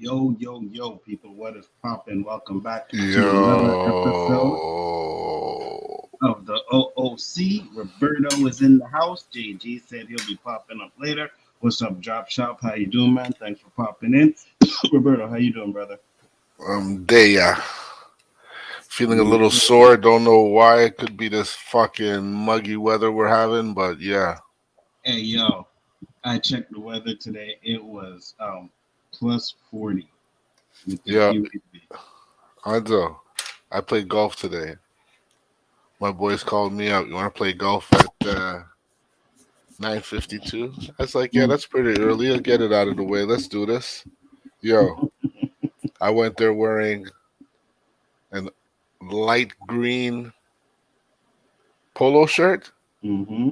Yo, yo, yo, people, what is poppin'? Welcome back to another episode Yo. of the OOC. Roberto is in the house. JG said he'll be popping up later. What's up, Drop Shop? How you doing, man? Thanks for popping in. Roberto, how you doing, brother? There. Feeling a little sore. Don't know why. It could be this fucking muggy weather we're having, but yeah. Hey, yo, I checked the weather today. It was plus 40 with the Yeah. humidity. Nzo, I played golf today. My boys called me out. You want to play golf at 9:52? I was like, yeah, Mm. that's pretty early. I'll get it out of the way. Let's do this. Yo, I went there wearing an light green polo shirt. Mm-hmm.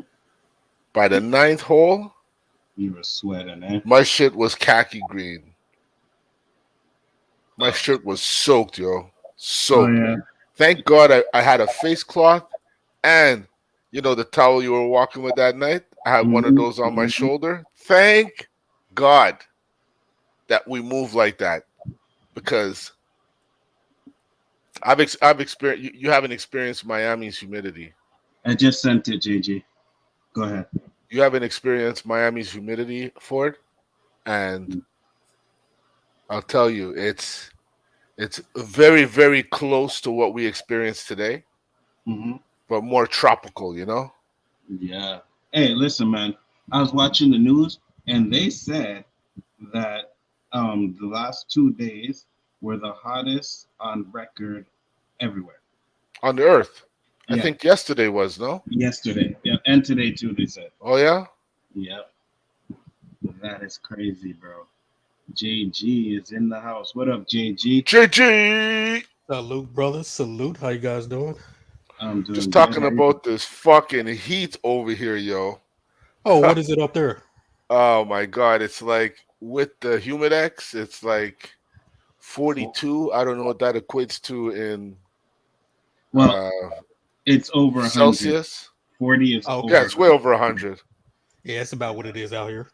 By the ninth hole, You were sweating, eh? my shit was khaki green. My Oh, shirt was soaked, yo. oh Soaked. yeah. Thank God I had a face cloth and, the towel you were walking with that night. I had one of Mm-hmm. those on my Mm-hmm. shoulder. Thank God that we moved like that because I've experienced. You haven't experienced Miami's humidity. I just sent it, JG. Go ahead. You haven't experienced Miami's humidity, Ford, and I'll tell you, it's very very close to what we experienced today, Mm-hmm. but more tropical. Yeah. Hey, listen, man. I was watching the news, and they said that the last 2 days were the hottest on record everywhere. On the Earth. I Yeah. think yesterday was no. Yesterday. Yeah. And today too. They said. Oh yeah. Yep. That is crazy, bro. JG is in the house. What up, JG? JG. Salute, brothers. Salute. How you guys doing? I'm Just doing good. talking How you doing? about this fucking heat over here, yo. Oh, what is it up there? Oh my god, it's like with the humidex, it's like 42. I don't know what that equates to in Well, uh it's over 100. Celsius. 40 is Oh, Yeah, over okay. it's way over 100. Yeah, it's about what it is out here.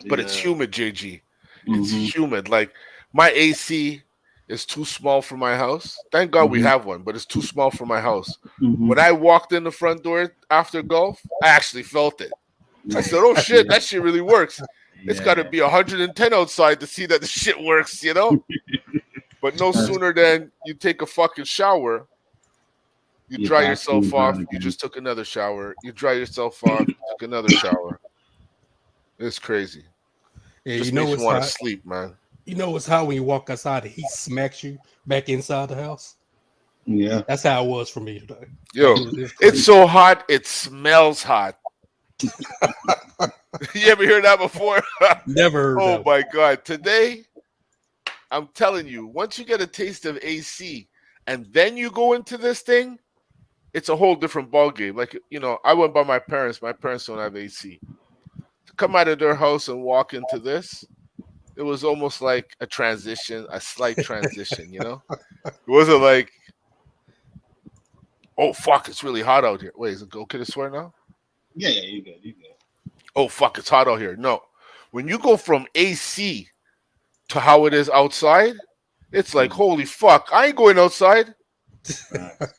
But it's 100. humid, JG. Yeah. It's Mm-hmm. humid. Like my AC is too small for my house. Thank God we Mm-hmm. have one, but it's too small for my house. Mm-hmm. When I walked in the front door after golf, I actually felt it. I Yeah. said, "Oh shit, Yeah. that shit really works." It's got to Yeah. be 110 outside to see that the shit works. But no That's sooner than you take a fucking shower, you You're dry back to yourself ground off. You again. just took another shower. You dry yourself off. You took another shower. It's crazy. Yeah, Just makes you want to sleep, man. You know it's hot when you walk outside and he smacks you back inside the house. Yeah. That's how it was for me today. Like Yo, it's it's crazy. so hot. It smells hot. You ever hear that before? Never heard Oh that one. my god! Today, I'm telling you, once you get a taste of AC and then you go into this thing, it's a whole different ballgame. Like, I went by my parents. My parents don't have AC. To come out of their house and walk into this, it was almost like a transition, a slight transition. It wasn't like, oh fuck, it's really hot out here. Wait, is it okay to swear now? Yeah, yeah, you good. You good. Oh fuck, it's hot out here. No. When you go from AC to how it is outside, it's like, holy fuck, I ain't going outside. Facts.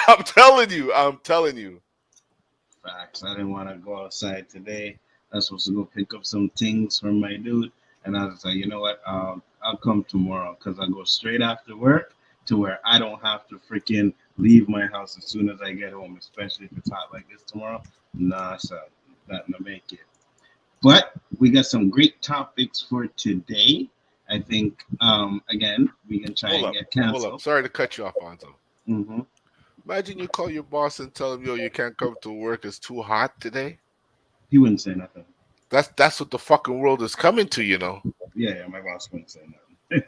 I'm telling you. I'm telling you. Facts. I didn't want to go outside today. I was supposed to go pick up some things from my dude. And I was like, you know what? I'll come tomorrow because I go straight after work to where I don't have to freaking leave my house as soon as I get home, especially if it's hot like this tomorrow. Nah, so not gonna make it. But we got some great topics for today. I think again we can try Hold and up. get Hold up. canceled. Sorry to cut you off, Anto. Mm-hmm. Imagine you call your boss and tell him, yo, you can't come to work. It's too hot today. He wouldn't say nothing. That's what the fucking world is coming to. Yeah, yeah, my boss wouldn't say nothing.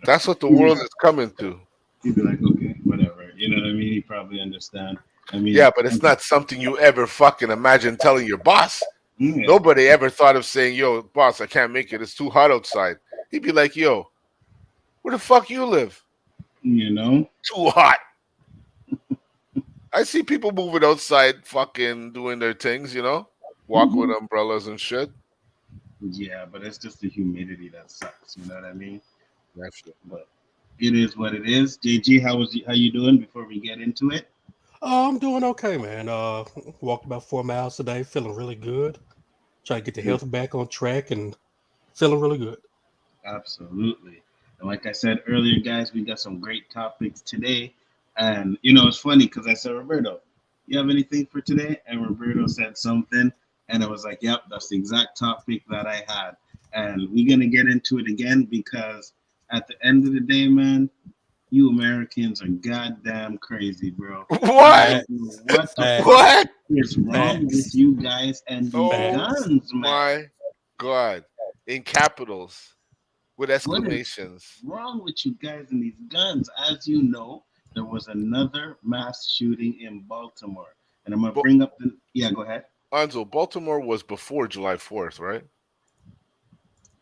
That's what the he'd, be, world is coming to. he'd be like, okay, whatever. You know what I mean? He probably understand. I mean, Yeah, but it's not something you ever fucking imagine telling your boss. yeah, Nobody ever thought of saying, yo, boss, I can't make it. It's too hot outside. He'd be like, yo, where the fuck you live? you know. Too hot. I see people moving outside, fucking doing their things, walking with umbrellas and shit. Yeah, but it's just the humidity that sucks. You know what I mean? Nephew. But it is what it is. JG, how you doing before we get into it? Oh, I'm doing okay, man. Walked about 4 miles today, feeling really good. Trying to get the Good. health back on track and feeling really good. Absolutely. And like I said earlier, guys, we got some great topics today. And it's funny because I said, Roberto, you have anything for today? And Roberto said something, and it was like, yep, that's the exact topic that I had. And we're gonna get into it again because at the end of the day, man, you Americans are goddamn crazy, bro. I What? don't know what the fuck Facts. What? is wrong with Facts. you guys and these Oh Facts. guns, man. my God! In capitals with What is exclamations. wrong with you guys and these guns? As you know, there was another mass shooting in Baltimore. And I'm going to But bring up the. Yeah, go ahead. Anzo, Baltimore was before July 4th, right?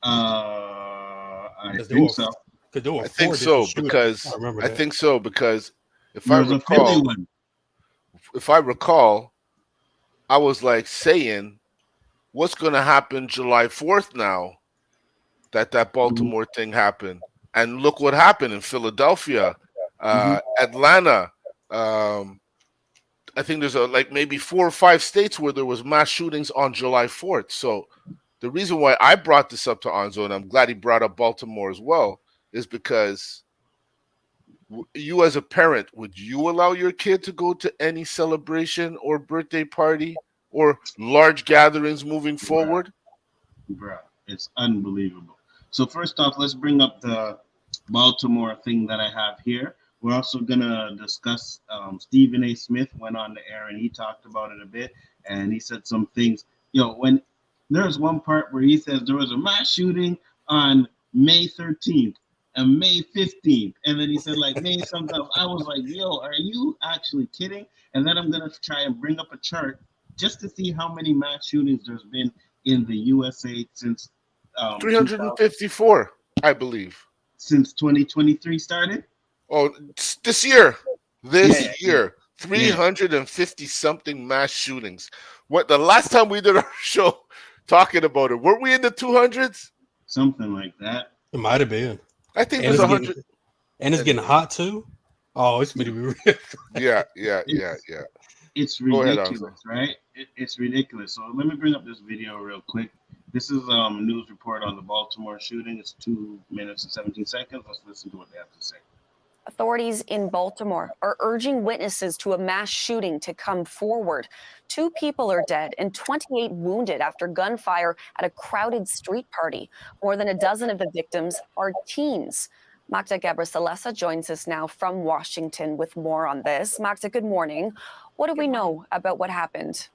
I Because think so. there were I think four different so shooters. I because remember I that. think so because if I There was a Philly recall, one. if I recall, I was like saying, what's going to happen July 4th now that Baltimore thing happened? And look what happened in Philadelphia, Mm-hmm. Atlanta. Um, I think there's like maybe 4 or 5 states where there was mass shootings on July 4th. So the reason why I brought this up to Anzo, and I'm glad he brought up Baltimore as well, is because you as a parent, would you allow your kid to go to any celebration or birthday party or large gatherings moving Bruh, forward? bruh. It's unbelievable. So, first off, let's bring up the Baltimore thing that I have here. We're also gonna discuss Stephen A. Smith went on the air and he talked about it a bit, and he said some things. When there's one part where he says there was a mass shooting on May 13th and May 15th, and then he said like May something. I was like, yo, are you actually kidding? And then I'm gonna try and bring up a chart just to see how many mass shootings there's been in the USA since 2000 354, I believe. since 2023 started. Oh, this year. Yeah, This yeah, year. yeah, 350 something mass shootings. What the last time we did our show talking about it, were we in the 200s? something like that. It might have been. I think And there's it's a getting 100. and it's getting Anyway. hot too. Oh, it's gonna be real. Yeah, yeah, yeah, It's yeah. it's Go ahead, Anzo. ridiculous, right? It's ridiculous. So let me bring up this video real quick. This is a news report on the Baltimore shooting. It's 2 minutes and 17 seconds. Let's listen to what they have to say. Authorities in Baltimore are urging witnesses to a mass shooting to come forward. 2 people are dead and 28 wounded after gunfire at a crowded street party. More than a dozen of the victims are teens. Magda Gebrselassie joins us now from Washington with more on this. Magda, good morning. What do we know about what happened?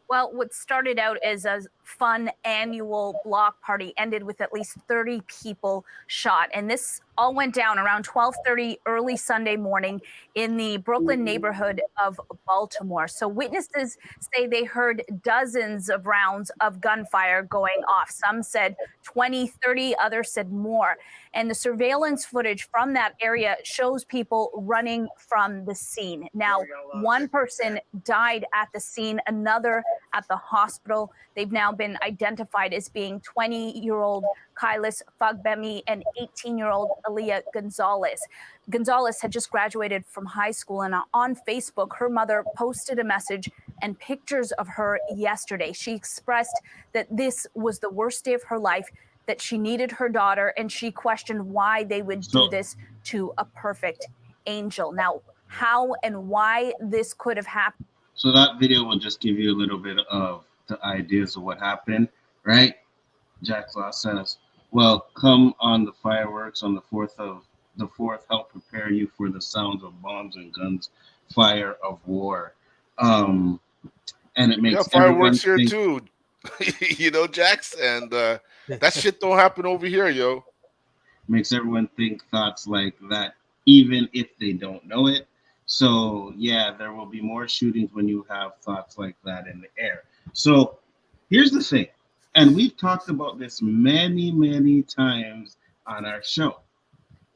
Well, what started out as a fun annual block party ended with at least 30 people shot. And this all went down around 12:30 early Sunday morning in the Brooklyn neighborhood of Baltimore. So witnesses say they heard dozens of rounds of gunfire going off. Some said 20, 30, others said more. And the surveillance footage from that area shows people running from the scene. Now, one person died at the scene, another at the hospital. They've now been identified as being 20-year-old Kailis Fagbemi and 18-year-old Aaliyah Gonzalez. Gonzalez had just graduated from high school, and on Facebook, her mother posted a message and pictures of her yesterday. She expressed that this was the worst day of her life, that she needed her daughter, and she questioned why they would do this to a perfect angel. Now, how and why this could have happened. So that video will just give you a little bit of the ideas of what happened, right? Jack Law says, "Well, come on the fireworks on the fourth. Help prepare you for the sounds of bombs and guns, fire of war." Um, and it We got makes everyone fireworks here think. too, Jax, and that shit don't happen over here, yo. Makes everyone think thoughts like that, even if they don't know it. So, yeah, there will be more shootings when you have thoughts like that in the air. So, here's the thing, and we've talked about this many, many times on our show.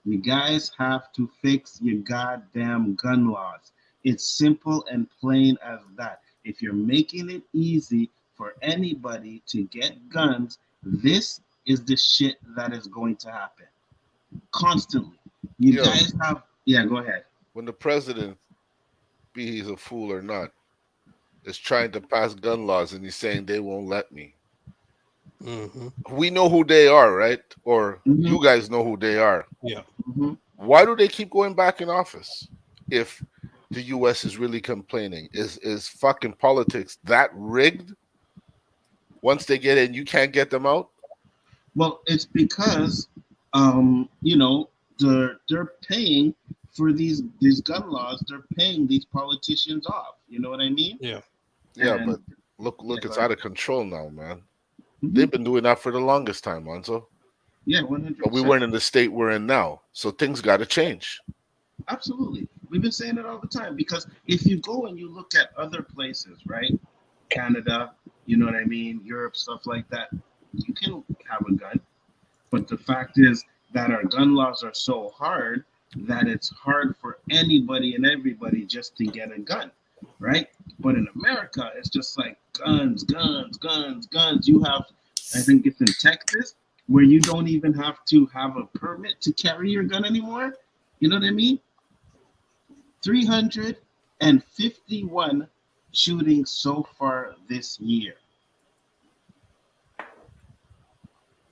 You guys have to fix your goddamn gun laws. It's simple and plain as that. If you're making it easy for anybody to get guns, this is the shit that is going to happen. constantly. You Yo. guys have, yeah, go ahead. When the president, be he's a fool or not, is trying to pass gun laws and he's saying they won't let me. Mm-hmm. We know who they are, right? Or Mhm. you guys know who they are. Yeah. Mhm. Why do they keep going back in office if the US is really complaining? Is fucking politics that rigged? Once they get in, you can't get them out? Well, it's because, you know, they're paying for these gun laws. They're paying these politicians off. You know what I mean? Yeah. Yeah, And but look, yeah, it's go out ahead. of control now, man. Mhm. They've been doing that for the longest time, Monzo. Yeah, 100%. But we weren't in the state we're in now. So things got to change. Absolutely. We've been saying it all the time because if you go and you look at other places, right? Canada, you know what I mean? Europe, stuff like that, you can have a gun. But the fact is that our gun laws are so hard that it's hard for anybody and everybody just to get a gun, right? But in America, it's just like guns, guns, guns, guns. You have, I think it's in Texas, where you don't even have to have a permit to carry your gun anymore. You know what I mean? 351 shootings so far this year.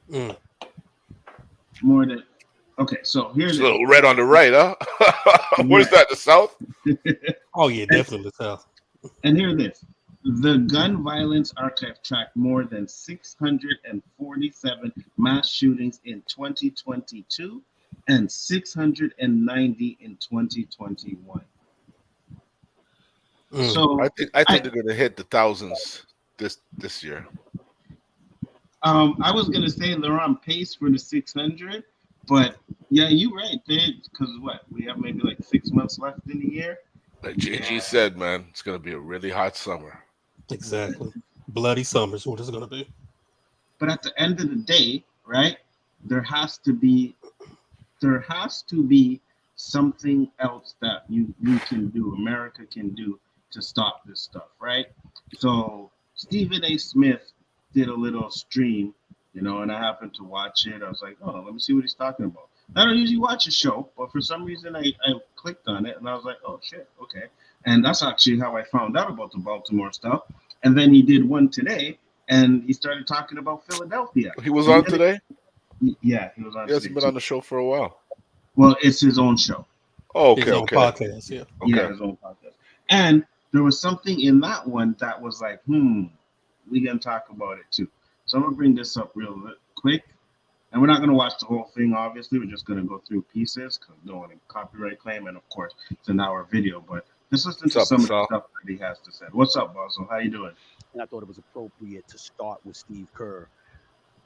Mm. More than, okay, so here It's it a little red on the right, huh? Where's Right. that? The South? is. Oh yeah, definitely so. And here it is. The Gun Violence Archive tracked more than 647 mass shootings in 2022 and 690 in 2021. Mm. So I think they're gonna hit the thousands this year. I was gonna say they're on pace for the 600, but yeah, you're right. Because what we have maybe like 6 months left in the year. Like JG said, man, it's gonna be a really hot summer. Exactly. Bloody summer's what it's gonna be. But at the end of the day, right? There has to be something else that you can do, America can do to stop this stuff, right? So Stephen A. Smith did a little stream, you know, and I happened to watch it. I was like, oh, let me see what he's talking about. I don't usually watch a show, but for some reason I clicked on it and I was like, oh shit, okay. And that's actually how I found out about the Baltimore stuff. And then he did one today and he started talking about Philadelphia. He was on today? Yeah, he was on He hasn't today been on the show for a while. Well, it's his own show. Oh, His okay, own okay. podcast, yeah. Okay. Yeah, his own podcast. And there was something in that one that was like, we gonna talk about it too. So I'm gonna bring this up real quick. And we're not gonna watch the whole thing, obviously. We're just gonna go through pieces because no one can copyright claim, and of course it's an hour video. But just listen to some of the stuff that he has to say. What's up, Basil? How you doing? And I thought it was appropriate to start with Steve Kerr,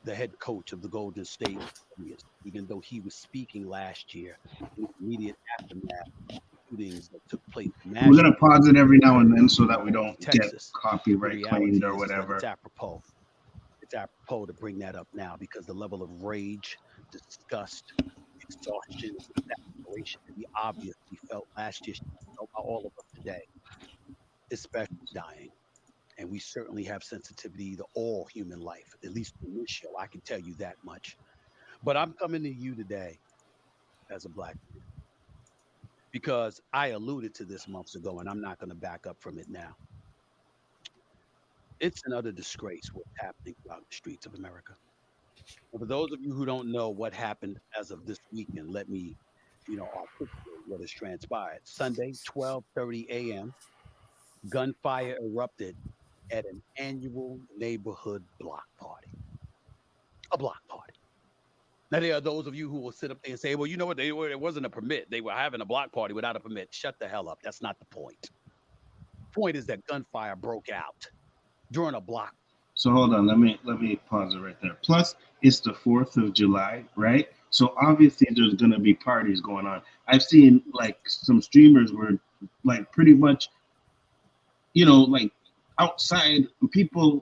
the head coach of the Golden State Warriors, even though he was speaking last year in the immediate aftermath of shootings that took place. We're gonna pause it every now and then so that we don't Texas. get copyright claimed or whatever. It's apropos. It's apropos to bring that up now because the level of rage, disgust, exhaustion, desperation that we obviously felt last year, felt by all of us today, especially dying. And we certainly have sensitivity to all human life, at least in this show. I can tell you that much. But I'm coming to you today as a Black man because I alluded to this months ago, and I'm not going to back up from it now. It's an utter disgrace what's happening throughout the streets of America. And for those of you who don't know what happened as of this weekend, let me, articulate what has transpired. Sunday, 12:30 a.m., gunfire erupted at an annual neighborhood block party. A block party. Now, there are those of you who will sit up there and say, well, you know what? It wasn't a permit. They were having a block party without a permit. Shut the hell up. That's not the point. The point is that gunfire broke out during a block. So hold on, let me pause it right there. Plus, it's the 4th of July, right? So obviously there's gonna be parties going on. I've seen like some streamers were like pretty much, like outside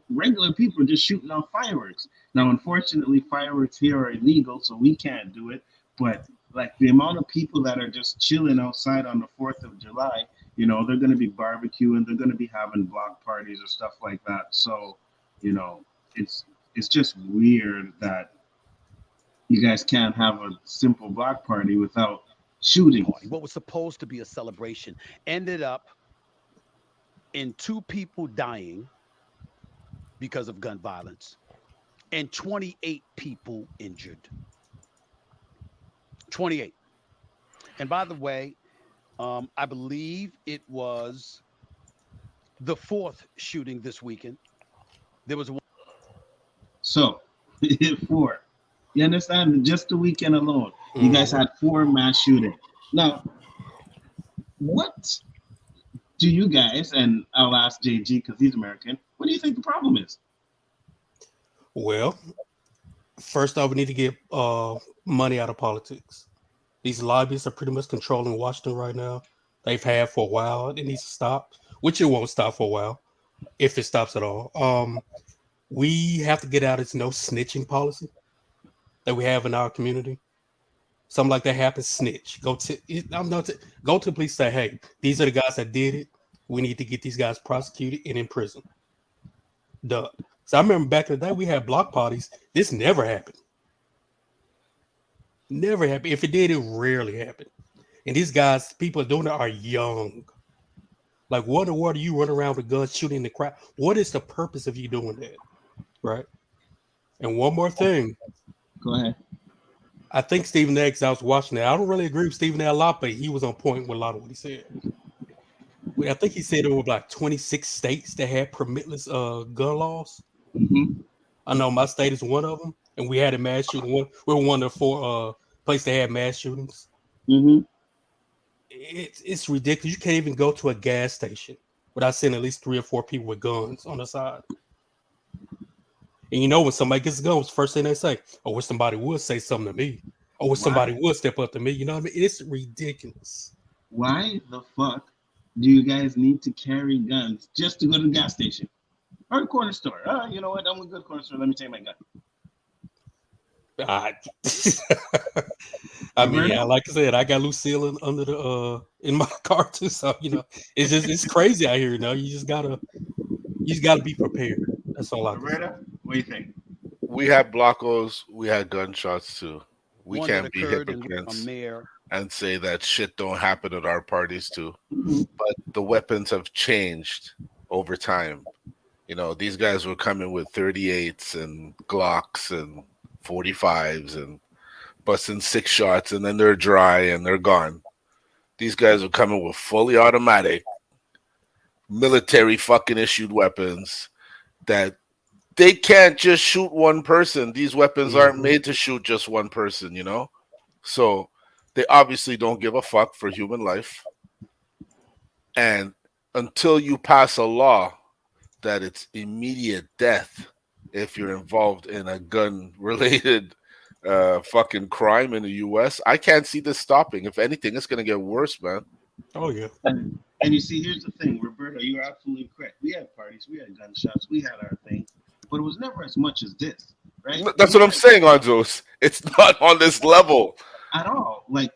regular people just shooting off fireworks. Now, unfortunately, fireworks here are illegal, so we can't do it. But like the amount of people that are just chilling outside on the 4th of July, they're going to be barbecuing, they're going to be having block parties or stuff like that. So, it's just weird that, you guys can't have a simple block party without shooting. What was supposed to be a celebration ended up in 2 people dying because of gun violence and 28 people injured. 28. And by the way, I believe it was the 4th shooting this weekend. There was one. So, 4. You understand? Just the weekend alone, you guys had 4 mass shootings. Now, what do you guys, and I'll ask JG because he's American, what do you think the problem is? Well, first off, we need to get money out of politics. These lobbyists are pretty much controlling Washington right now. They've had for a while. It needs to stop, which it won't stop for a while, if it stops at all. We have to get out its no snitching policy that we have in our community. Something like that happens, snitch. Go to the police, say, hey, these are the guys that did it. We need to get these guys prosecuted and in prison. Done. So I remember back in the day, we had block parties. This never happened. Never happened. If it did, it rarely happened. And these guys, people doing it are young. Like, what in the world are you running around with guns shooting the crowd? What is the purpose of you doing that? Right? And one more thing. Go ahead. I think Stephen A, because I was watching that. I don't really agree with Stephen A a lot, but he was on point with a lot of what he said. I think he said there were like 26 states that had permitless gun laws. Mm-hmm. I know my state is one of them, and we had a mass shooting. We're one of the 4 places that had mass shootings. Mm-hmm. It's ridiculous. You can't even go to a gas station without seeing at least 3 or 4 people with guns on the side. And you know when somebody gets a gun, what's the first thing they say? Oh, wish somebody would say something to me. Or wish somebody would step up to me. You know what I mean? It's ridiculous. Why the fuck do you guys need to carry guns just to go to the gas station or the corner store? You know what? I'm a good corner store. Let me take my gun. I mean, yeah, like I said, I got Lucille under the in my car too. So it's crazy out here. You just gotta be prepared. That's all I can say. What do you think? We had blockos, we had gunshots too. We One can't that be occurred hypocrites a mayor. and say that shit don't happen at our parties too. Mm-hmm. But the weapons have changed over time. These guys were coming with 38s and Glocks and 45s and busting 6 shots, and then they're dry and they're gone. These guys are coming with fully automatic, military fucking issued weapons that they can't just shoot one person. These weapons aren't made to shoot just one person, So they obviously don't give a fuck for human life. And until you pass a law that it's immediate death if you're involved in a gun-related fucking crime in the U.S., I can't see this stopping. If anything, it's going to get worse, man. Oh, yeah. And you see, here's the thing, Roberto, you're absolutely correct. We had parties, we had gunshots, we had our thing, but it was never as much as this, right? That's what I'm saying, Anjos. It's not on this level. At all. Like,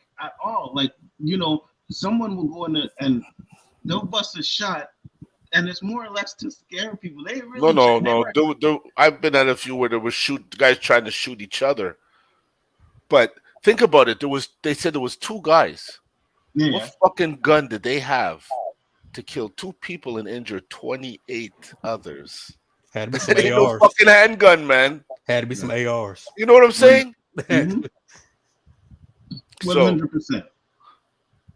someone will go in and they'll bust a shot, and it's more or less to scare people. They really no. I've been at a few where there was guys trying to shoot each other. But think about it. They said there was 2 guys. Yeah. What fucking gun did they have to kill 2 people and injure 28 others? Had to be some Ain't ARs. no fucking handgun, man. Had to be some ARs. You know what I'm saying? Mm-hmm. 100%. So,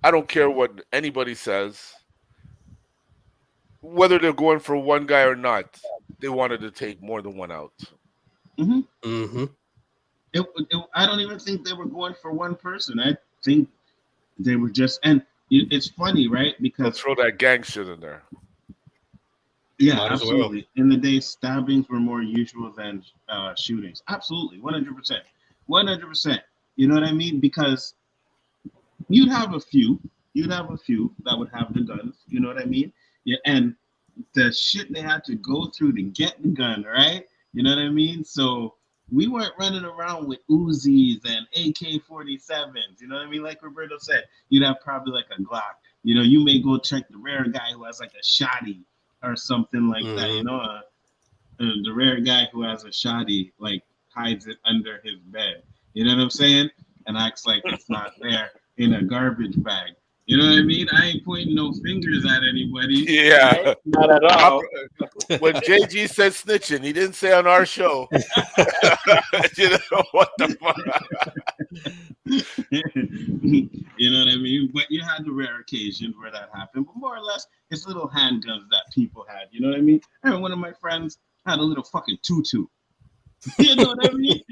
I don't care what anybody says. Whether they're going for one guy or not, they wanted to take more than one out. Mm-hmm. Mm-hmm. I don't even think they were going for one person. I think they were just, and it's funny, right? Because let's throw that gang shit in there. Yeah, absolutely. Well. In the day, stabbings were more usual than shootings. Absolutely, 100%. 100%. You know what I mean? Because you'd have a few that would have the guns. You know what I mean? Yeah, and the shit they had to go through to get the gun, right? You know what I mean? So we weren't running around with Uzis and AK-47s. You know what I mean? Like Roberto said, you'd have probably like a Glock. You may go check the rare guy who has like a shotty or something like that. The rare guy who has a shotty like hides it under his bed. You know what I'm saying? And acts like it's not there in a garbage bag. You know what I mean? I ain't pointing no fingers at anybody. Yeah. Not at all. When JG said snitching, he didn't say on our show. You know what the fuck? You know what I mean? But you had the rare occasions where that happened. But more or less, it's little handguns that people had. You know what I mean? I remember one of my friends had a little fucking tutu. You know what I mean?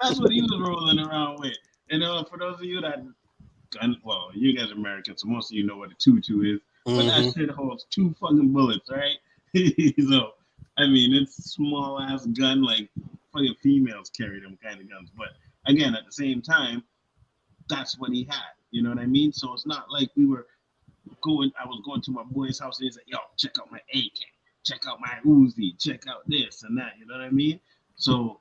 That's what he was rolling around with. You know, for those of you that well, you guys are Americans, so most of you know what a tutu is. But that shit holds 2 fucking bullets, right? So, I mean, it's a small ass gun, like fucking females carry them kind of guns. But again, at the same time, that's what he had. You know what I mean? So it's not like we were I was going to my boy's house and he's like, yo, check out my AK, check out my Uzi, check out this and that. You know what I mean? So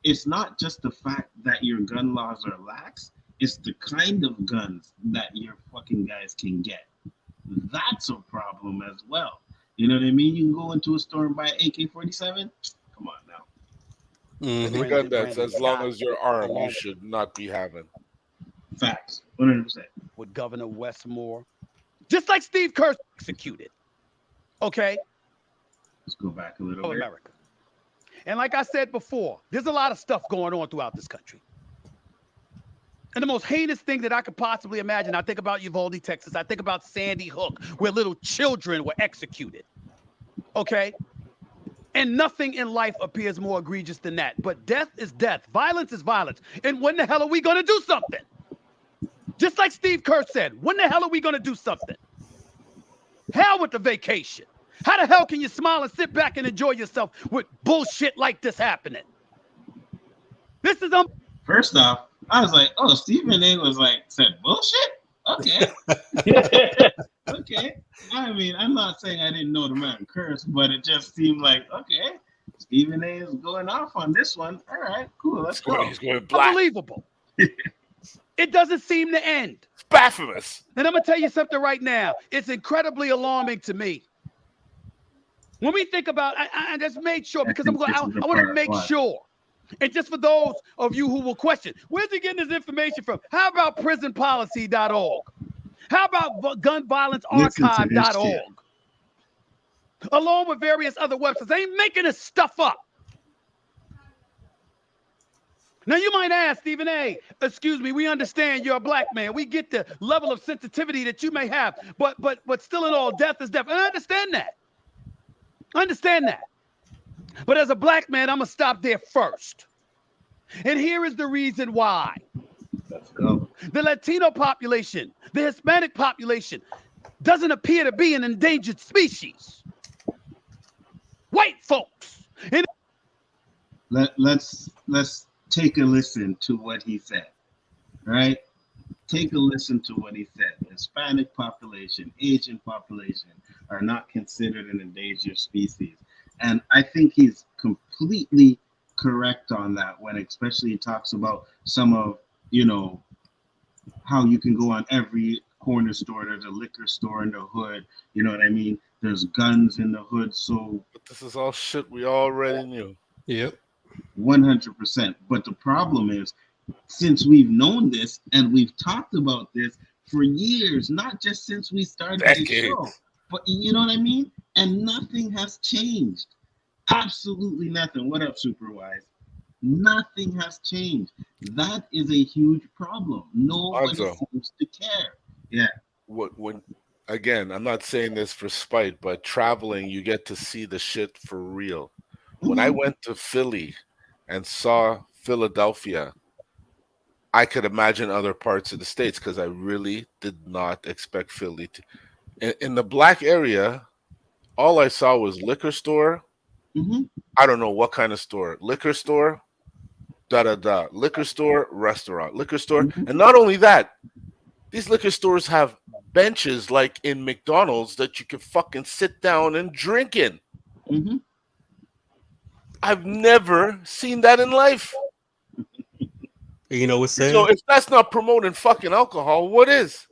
it's not just the fact that your gun laws are lax, it's the kind of guns that your fucking guys can get. That's a problem as well. You know what I mean? You can go into a store and buy AK-47. Come on now. Any gun that's as long as your arm, you should not be having. Facts. 100%. With Governor Westmore, just like Steve Kerr executed. Okay? Let's go back a little bit. America. And like I said before, there's a lot of stuff going on throughout this country. And the most heinous thing that I could possibly imagine, I think about Uvalde, Texas. I think about Sandy Hook, where little children were executed. Okay? And nothing in life appears more egregious than that. But death is death. Violence is violence. And when the hell are we going to do something? Just like Steve Kerr said, when the hell are we going to do something? Hell with the vacation. How the hell can you smile and sit back and enjoy yourself with bullshit like this happening? This is First off, I was like, oh, Stephen A was like, said bullshit? Okay. Okay. I mean, I'm not saying I didn't know the man cursed, but it just seemed like, okay, Stephen A is going off on this one. All right, cool. Let's go. He's going black. Unbelievable. It doesn't seem to end. It's blasphemous. And I'm going to tell you something right now. It's incredibly alarming to me. When we think about, I just made sure, because I want to make sure. And just for those of you who will question, where's he getting this information from? How about prisonpolicy.org? How about gunviolencearchive.org? Along with various other websites. They ain't making this stuff up. Now you might ask, Stephen A, excuse me, we understand you're a black man. We get the level of sensitivity that you may have, but still in all, death is death. And I understand that. I understand that. But as a black man, I'm going to stop there first. And here is the reason why. Let's go. The Latino population, the Hispanic population, doesn't appear to be an endangered species. White folks. Let's take a listen to what he said. Right? Take a listen to what he said. The Hispanic population, Asian population are not considered an endangered species. And I think he's completely correct on that when especially he talks about some of, how you can go on every corner store. There's a liquor store in the hood. You know what I mean? There's guns in the hood. So but this is all shit we already knew. Yep. 100%. But the problem is, since we've known this and we've talked about this for years, not just since we started the show, but you know what I mean? And nothing has changed. Absolutely nothing. What up, Superwise? Nothing has changed. That is a huge problem. Nobody seems to care. Yeah. When again, I'm not saying this for spite, but traveling, you get to see the shit for real. When I went to Philly and saw Philadelphia, I could imagine other parts of the States because I really did not expect Philly to. In the black area, all I saw was liquor store. I don't know what kind of store. Liquor store, liquor store, restaurant, liquor store. And not only that, these liquor stores have benches like in McDonald's that you can fucking sit down and drink in. I've never seen that in life. You know what's sad? So if that's not promoting fucking alcohol, what is?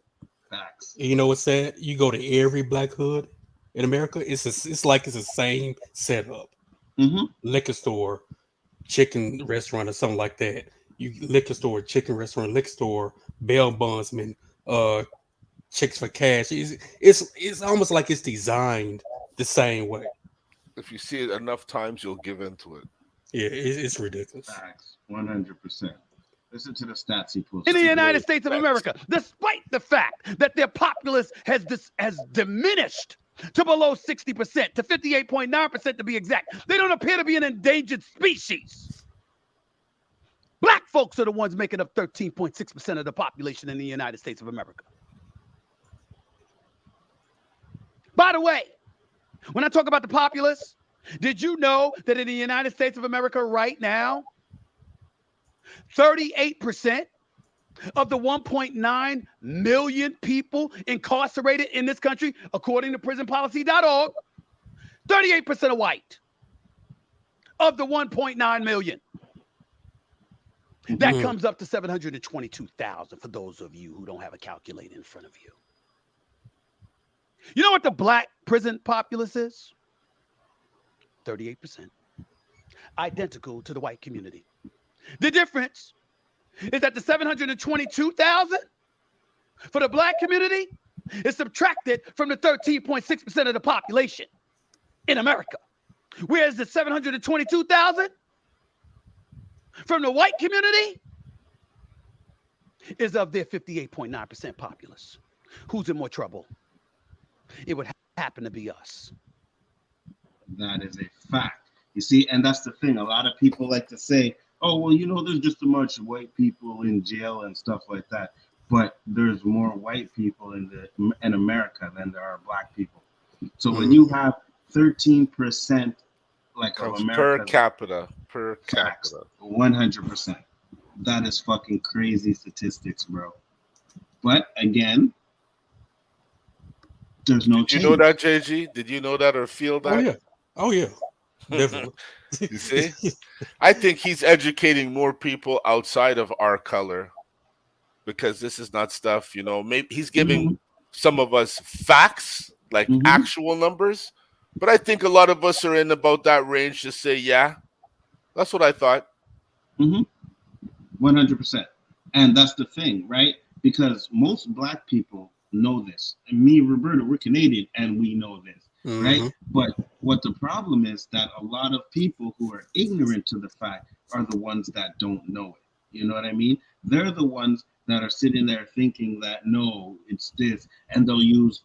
Facts. You know what's sad? You go to every black hood in America, it's like it's the same setup. Liquor store, chicken restaurant, or something like that. You liquor store, chicken restaurant, liquor store, bail bondsman, chicks for cash. It's almost like it's designed the same way. If you see it enough times, you'll give into it. Yeah, it's ridiculous. Facts, 100%. Listen to the stats he In posted. the United States of America, despite the fact that their populace has diminished to below 60%, to 58.9% to be exact, they don't appear to be an endangered species. Black folks are the ones making up 13.6% of the population in the United States of America. By the way, when I talk about the populace, did you know that in the United States of America right now, 38% of the 1.9 million people incarcerated in this country, according to prisonpolicy.org, 38% are white of the 1.9 million. That comes up to 722,000 for those of you who don't have a calculator in front of you. You know what the black prison populace is? 38%. Identical to the white community. The difference is that the 722,000 for the black community is subtracted from the 13.6% of the population in America. Whereas the 722,000 from the white community is of their 58.9% populace. Who's in more trouble? It would happen to be us. That is a fact. You see, and that's the thing. A lot of people like to say, oh, well, you know, there's just a bunch of white people in jail and stuff like that. But there's more white people in America than there are black people. So when you have 13% like of America per capita, 100%. That is fucking crazy statistics, bro. But again, there's no change. Did you know that, JG? Did you know that or feel that? Oh yeah. Definitely. You see? I think he's educating more people outside of our color, because this is not stuff, you know, maybe he's giving some of us facts, like actual numbers, but I think a lot of us are in about that range to say, yeah, that's what I thought. 100%. And that's the thing, right? Because most black people know this. And me and Roberta, we're Canadian and we know this, right? But what the problem is that a lot of people who are ignorant to the fact are the ones that don't know it. You know what I mean? They're the ones that are sitting there thinking that, no, it's this. And they'll use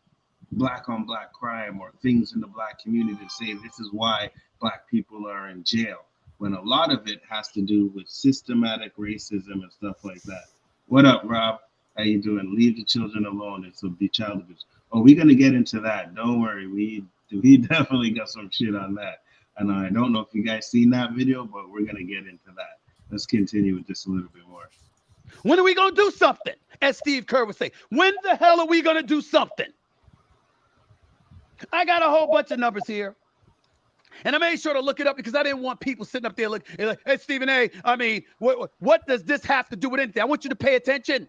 black on black crime or things in the black community to say this is why black people are in jail, when a lot of it has to do with systematic racism and stuff like that. What up, Rob? How you doing? Leave the children alone. It's a child abuse. Oh, we're gonna get into that. Don't worry. We definitely got some shit on that. And I don't know if you guys seen that video, but we're gonna get into that. Let's continue with this a little bit more. When are we gonna do something? As Steve Kerr would say, when the hell are we gonna do something? I got a whole bunch of numbers here. And I made sure to look it up because I didn't want people sitting up there like, hey, Stephen A., I mean, what does this have to do with anything? I want you to pay attention.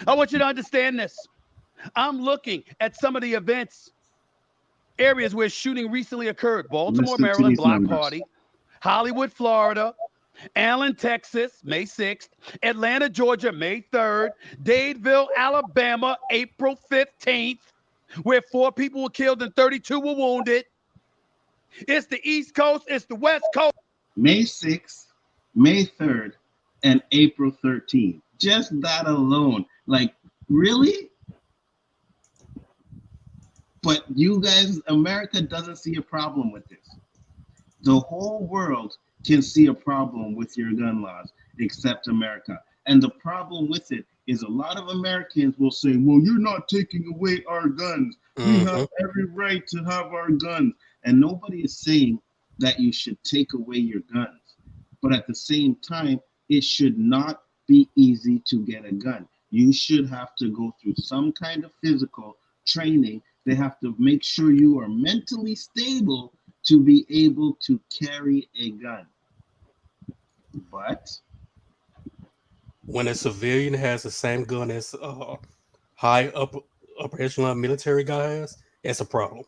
I want you to understand this. I'm looking at some of the events, areas where shooting recently occurred. Baltimore, Maryland, Block Party. Hollywood, Florida. Allen, Texas, May 6th. Atlanta, Georgia, May 3rd. Dadeville, Alabama, April 15th, where 4 people were killed and 32 were wounded. It's the East Coast. It's the West Coast. May 6th, May 3rd, and April 13th. Just that alone. Like, really? But you guys, America doesn't see a problem with this. The whole world can see a problem with your gun laws, except America. And the problem with it is a lot of Americans will say, well, you're not taking away our guns. We have every right to have our guns. And nobody is saying that you should take away your guns. But at the same time, it should not be easy to get a gun. You should have to go through some kind of physical training. They have to make sure you are mentally stable to be able to carry a gun. But when a civilian has the same gun as high upper echelon military guy has, it's a problem.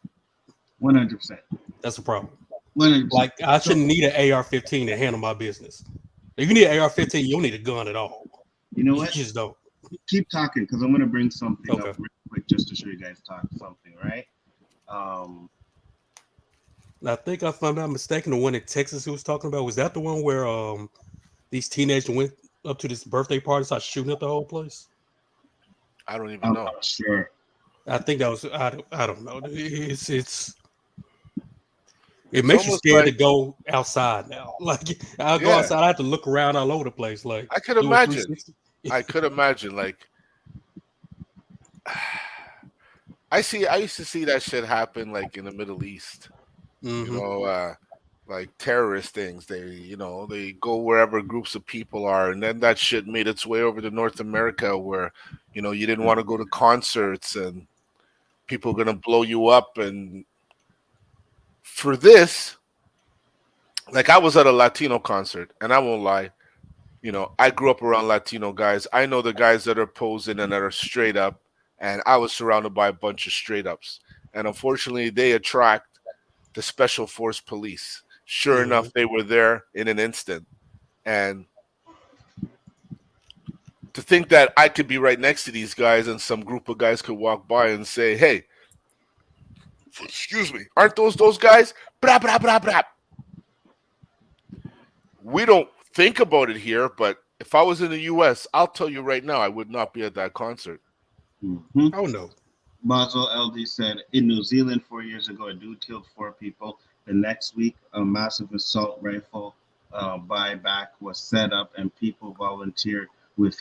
100%. That's a problem. 100%. Like, I shouldn't need an AR-15 to handle my business. If you need an AR-15, you don't need a gun at all. You know You what? just don't. Keep talking because I'm gonna bring something Okay. up real quick just to show you guys something, right? I think if I'm not mistaken, the one in Texas he was talking about, was that the one where these teenagers went up to this birthday party, started shooting at the whole place? I don't even I'm know. not sure. I think that was I don't know. It It's makes you almost scared like, to go outside now. Like I'll go yeah, outside, I have to look around all over the place. Like I could do a imagine. 360. I could imagine. Like, I used to see that shit happen like in the Middle East. You Mhm. know, like terrorist things. They go wherever groups of people are, and then that shit made its way over to North America, where you didn't want to go to concerts, and people are gonna blow you up. And for this, like, I was at a Latino concert, and I won't lie. I grew up around Latino guys. I know the guys that are posing and that are straight up, and I was surrounded by a bunch of straight ups. And unfortunately, they attract the special force police. Sure enough, they were there in an instant. And to think that I could be right next to these guys and some group of guys could walk by and say, "Hey, excuse me, aren't those guys?" Blah, blah, blah, blah. We don't think about it here, but if I was in the U.S., I'll tell you right now, I would not be at that concert. Mm-hmm. Oh no. Boswell LD said in New Zealand 4 years ago, a dude killed 4 people. The next week, a massive assault rifle buyback was set up, and people volunteered with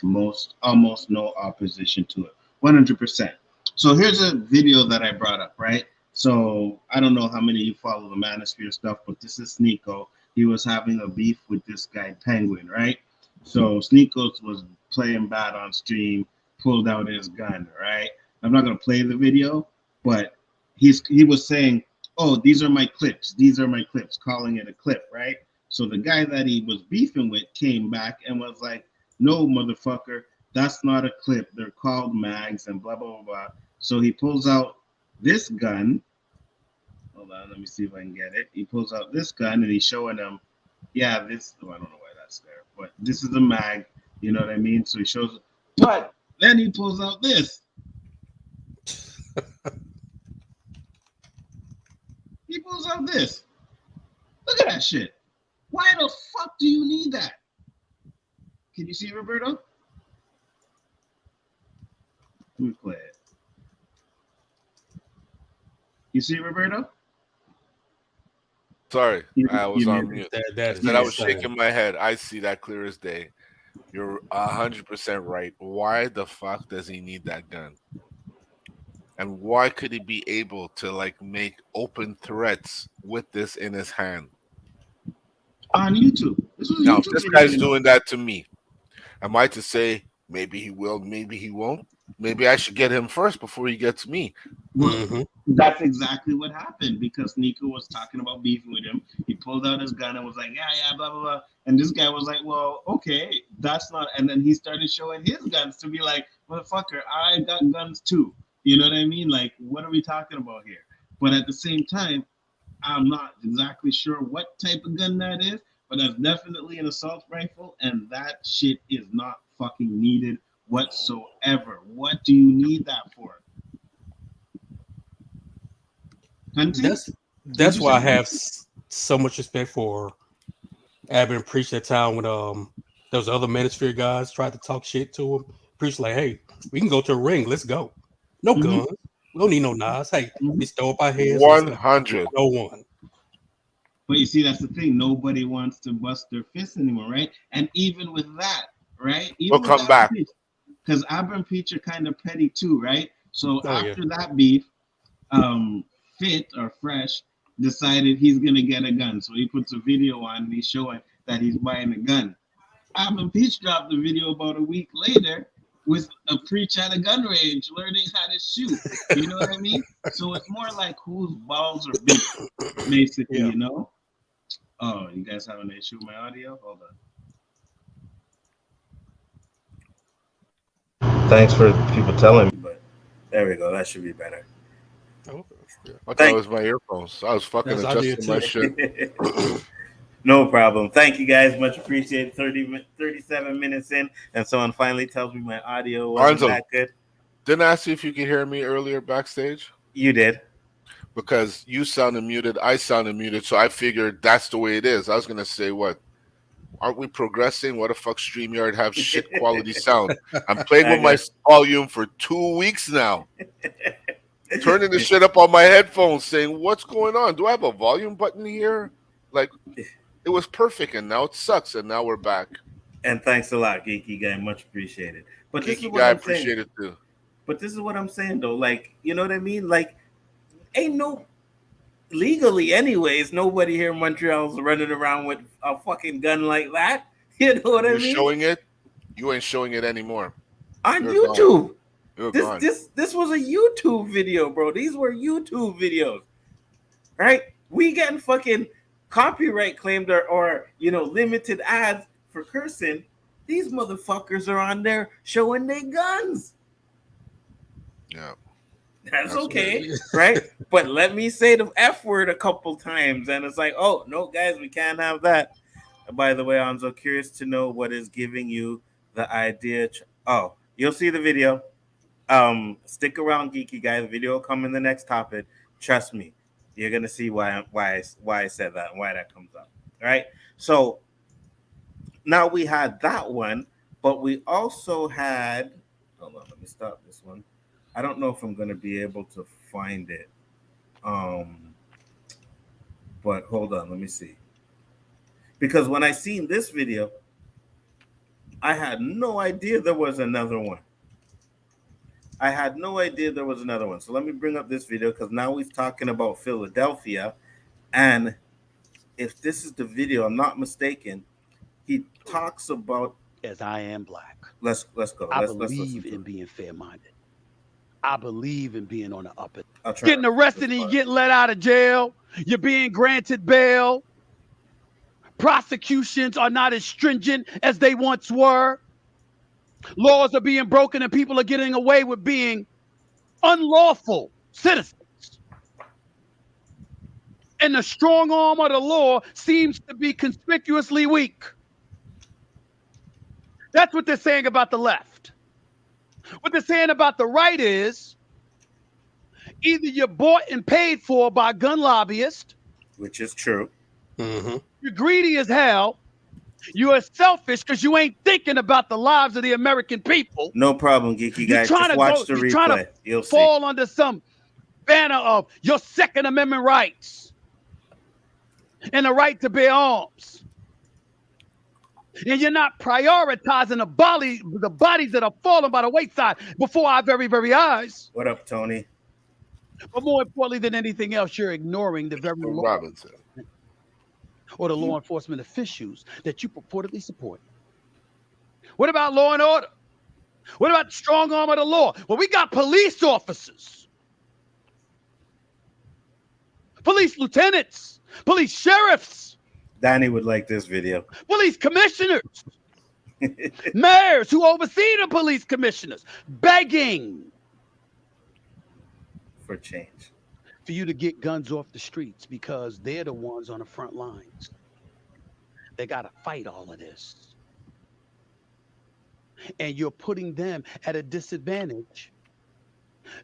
almost no opposition to it. 100%. So here's a video that I brought up, right? So I don't know how many of you follow the Manosphere stuff, but this is Sneeko. He was having a beef with this guy Penguin, right? So Sneeko was playing bad on stream, pulled out his gun, right? I'm not gonna play the video, but he was saying, "Oh, these are my clips. These are my clips," calling it a clip, right? So the guy that he was beefing with came back and was like, "No, motherfucker, that's not a clip. They're called mags and blah blah blah blah." So he pulls out this gun. Hold on, let me see if I can get it. He pulls out this gun and he's showing them, yeah, this. Oh, I don't know why that's there, but this is a mag. You know what I mean? So he shows, but then he pulls out this. He pulls out this. Look at that shit. Why the fuck do you need that? Can you see Roberto? Let me play it. You see Roberto? Sorry, I was on mute. That I was shaking my head. I see that clear as day. You're 100% right. Why the fuck does he need that gun? And why could he be able to like make open threats with this in his hand? On YouTube. Now, if this guy's doing that to me, am I to say maybe he will, maybe he won't? Maybe I should get him first before he gets me. Well, that's exactly what happened because Nico was talking about beefing with him. He pulled out his gun and was like, yeah, blah, blah, blah. And this guy was like, well, okay, that's not. And then he started showing his guns to be like, motherfucker, I got guns too. You know what I mean? Like, what are we talking about here? But at the same time, I'm not exactly sure what type of gun that is, but that's definitely an assault rifle. And that shit is not fucking needed whatsoever. What do you need that for? Hunting? That's why I have so much respect for Abin and Preach that time when those other Manosphere guys tried to talk shit to him. Preach like, hey, we can go to a ring, let's go. No guns, we don't need no knives. Hey, let's throw up our heads. 100. No one. But you see, that's the thing. Nobody wants to bust their fists anymore, right? And even with that, right? Even We'll come back. Because Abin and Preach are kind of petty too, right? So after that beef, Fit or Fresh decided he's gonna get a gun. So he puts a video on and he's showing that he's buying a gun. Abin Peach dropped the video about a week later with a Preach at a gun range learning how to shoot. You know what I mean? So it's more like whose balls are big, basically, you know? Oh, you guys having an issue with my audio? Hold on. Thanks for people telling me, but there we go. That should be better. I thought it was my earphones. I was fucking adjusting my shit. No problem. Thank you guys. Much appreciated. 37 minutes in, and someone finally tells me my audio wasn't Arnzo, that good. didn't I ask you if you could hear me earlier backstage? You did. Because you sounded muted, I sounded muted, so I figured that's the way it is. I was gonna say, what? Aren't we progressing? What the fuck, StreamYard have shit quality sound? I'm playing with my volume for 2 weeks now. Turning the shit up on my headphones, saying, "What's going on? Do I have a volume button here?" Like, it was perfect, and now it sucks, and now we're back. And thanks a lot, Geeky Guy. Much appreciated. But this is Geeky what guy, I'm appreciate saying. it too. But this is what I'm saying, though. Like, you know what I mean? Like, ain't no legally, anyways. Nobody here in Montreal's running around with a fucking gun like that. You know what I You're mean? showing it. You ain't showing it anymore. On You're YouTube. Gone. You're This gone. this was a YouTube video, bro. These were YouTube videos, right? We getting fucking copyright claimed or limited ads for cursing. These motherfuckers are on there showing their guns. Yeah. That's okay, right? But let me say the F word a couple times, and it's like, oh no, guys, we can't have that. By the way, I'm so curious to know what is giving you the idea. Oh, you'll see the video. Stick around, Geeky Guy. The video will come in the next topic. Trust me, you're gonna see why I said that and why that comes up. All right. So now we had that one, but we also had. Hold on, let me stop this one. I don't know if I'm gonna be able to find it. But hold on, let me see. Because when I seen this video, I had no idea there was another one. So let me bring up this video because now he's talking about Philadelphia. And if this is the video, I'm not mistaken, he talks about As I am black. Let's go. I Let's believe in being fair-minded. I believe in being on the upper. Getting arrested and you getting let out of jail. You're being granted bail. Prosecutions are not as stringent as they once were. Laws are being broken and people are getting away with being unlawful citizens. And the strong arm of the law seems to be conspicuously weak. That's what they're saying about the left. What they're saying about the right is either you're bought and paid for by gun lobbyists, which is true. Mm-hmm. You're greedy as hell. You are selfish because you ain't thinking about the lives of the American people. No problem, Geeky Guy. Just watch the replay. You're trying to fall under some banner of your Second Amendment rights and the right to bear arms. And you're not prioritizing the bodies that are falling by the wayside before our very, very eyes. What up, Tony? But more importantly than anything else, you're ignoring the very Robinson or the law enforcement officials that you purportedly support. What about law and order? What about the strong arm of the law? Well, we got police officers, police lieutenants, police sheriffs. Danny would like this video. Police commissioners, mayors who oversee the police commissioners, begging for change. For you to get guns off the streets because they're the ones on the front lines. They got to fight all of this. And you're putting them at a disadvantage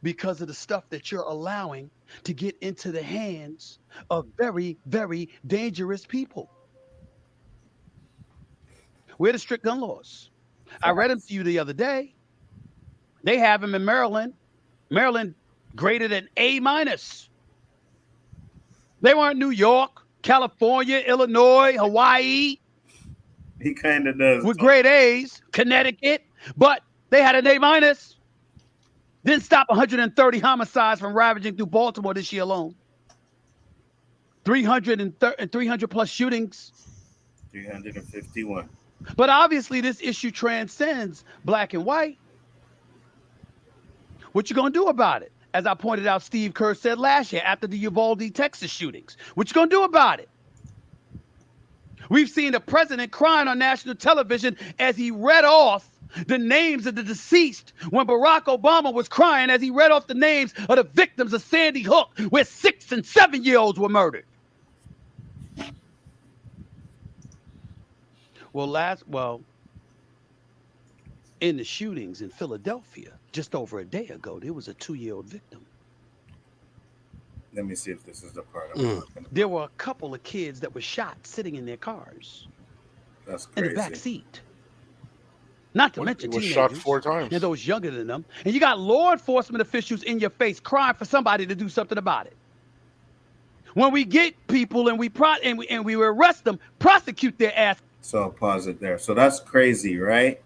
because of the stuff that you're allowing to get into the hands of very, very dangerous people. Where are the strict gun laws? I read them to you the other day. They have them in Maryland. Maryland graded an A-. They weren't New York, California, Illinois, Hawaii. He kind of does. With grade A's, Connecticut, but they had an A-. Didn't stop 130 homicides from ravaging through Baltimore this year alone. 300 plus shootings. 351. But obviously this issue transcends black and white. What you gonna do about it? As I pointed out, Steve Kerr said last year after the Uvalde, Texas shootings. What you gonna do about it? We've seen the president crying on national television as he read off the names of the deceased when Barack Obama was crying as he read off the names of the victims of Sandy Hook, where 6- and 7-year-olds were murdered. Well, in the shootings in Philadelphia just over a day ago, there was a 2-year-old victim. Let me see if this is the part I'm Mm. talking There about. were a couple of kids that were shot sitting in their cars That's in the back crazy. seat. Not to What? He mention was shot four teenagers and times. those younger than them. And you got law enforcement officials in your face crying for somebody to do something about it. When we get people and we arrest them, prosecute their ass. So I'll pause it there. So that's crazy, right?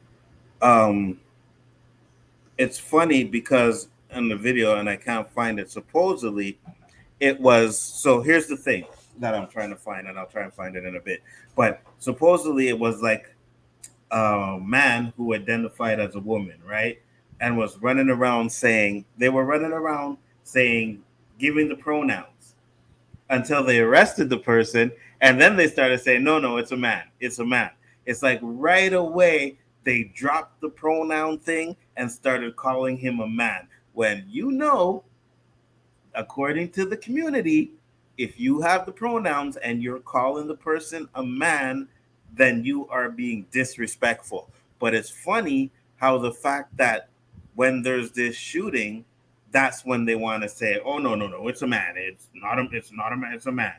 Um, it's funny because in the video, and I can't find it. Supposedly, it was. So here's the thing that I'm trying to find, and I'll try and find it in a bit. But supposedly, it was like a man who identified as a woman, right? And was running around saying, they were running around saying, giving the pronouns until they arrested the person. And then they started saying, no, no, it's a man. It's a man. It's like right away, they dropped the pronoun thing and started calling him a man. When according to the community, if you have the pronouns and you're calling the person a man, then you are being disrespectful. But it's funny how the fact that when there's this shooting, that's when they want to say, "Oh no, no, no, it's a man. It's not a man. It's a man."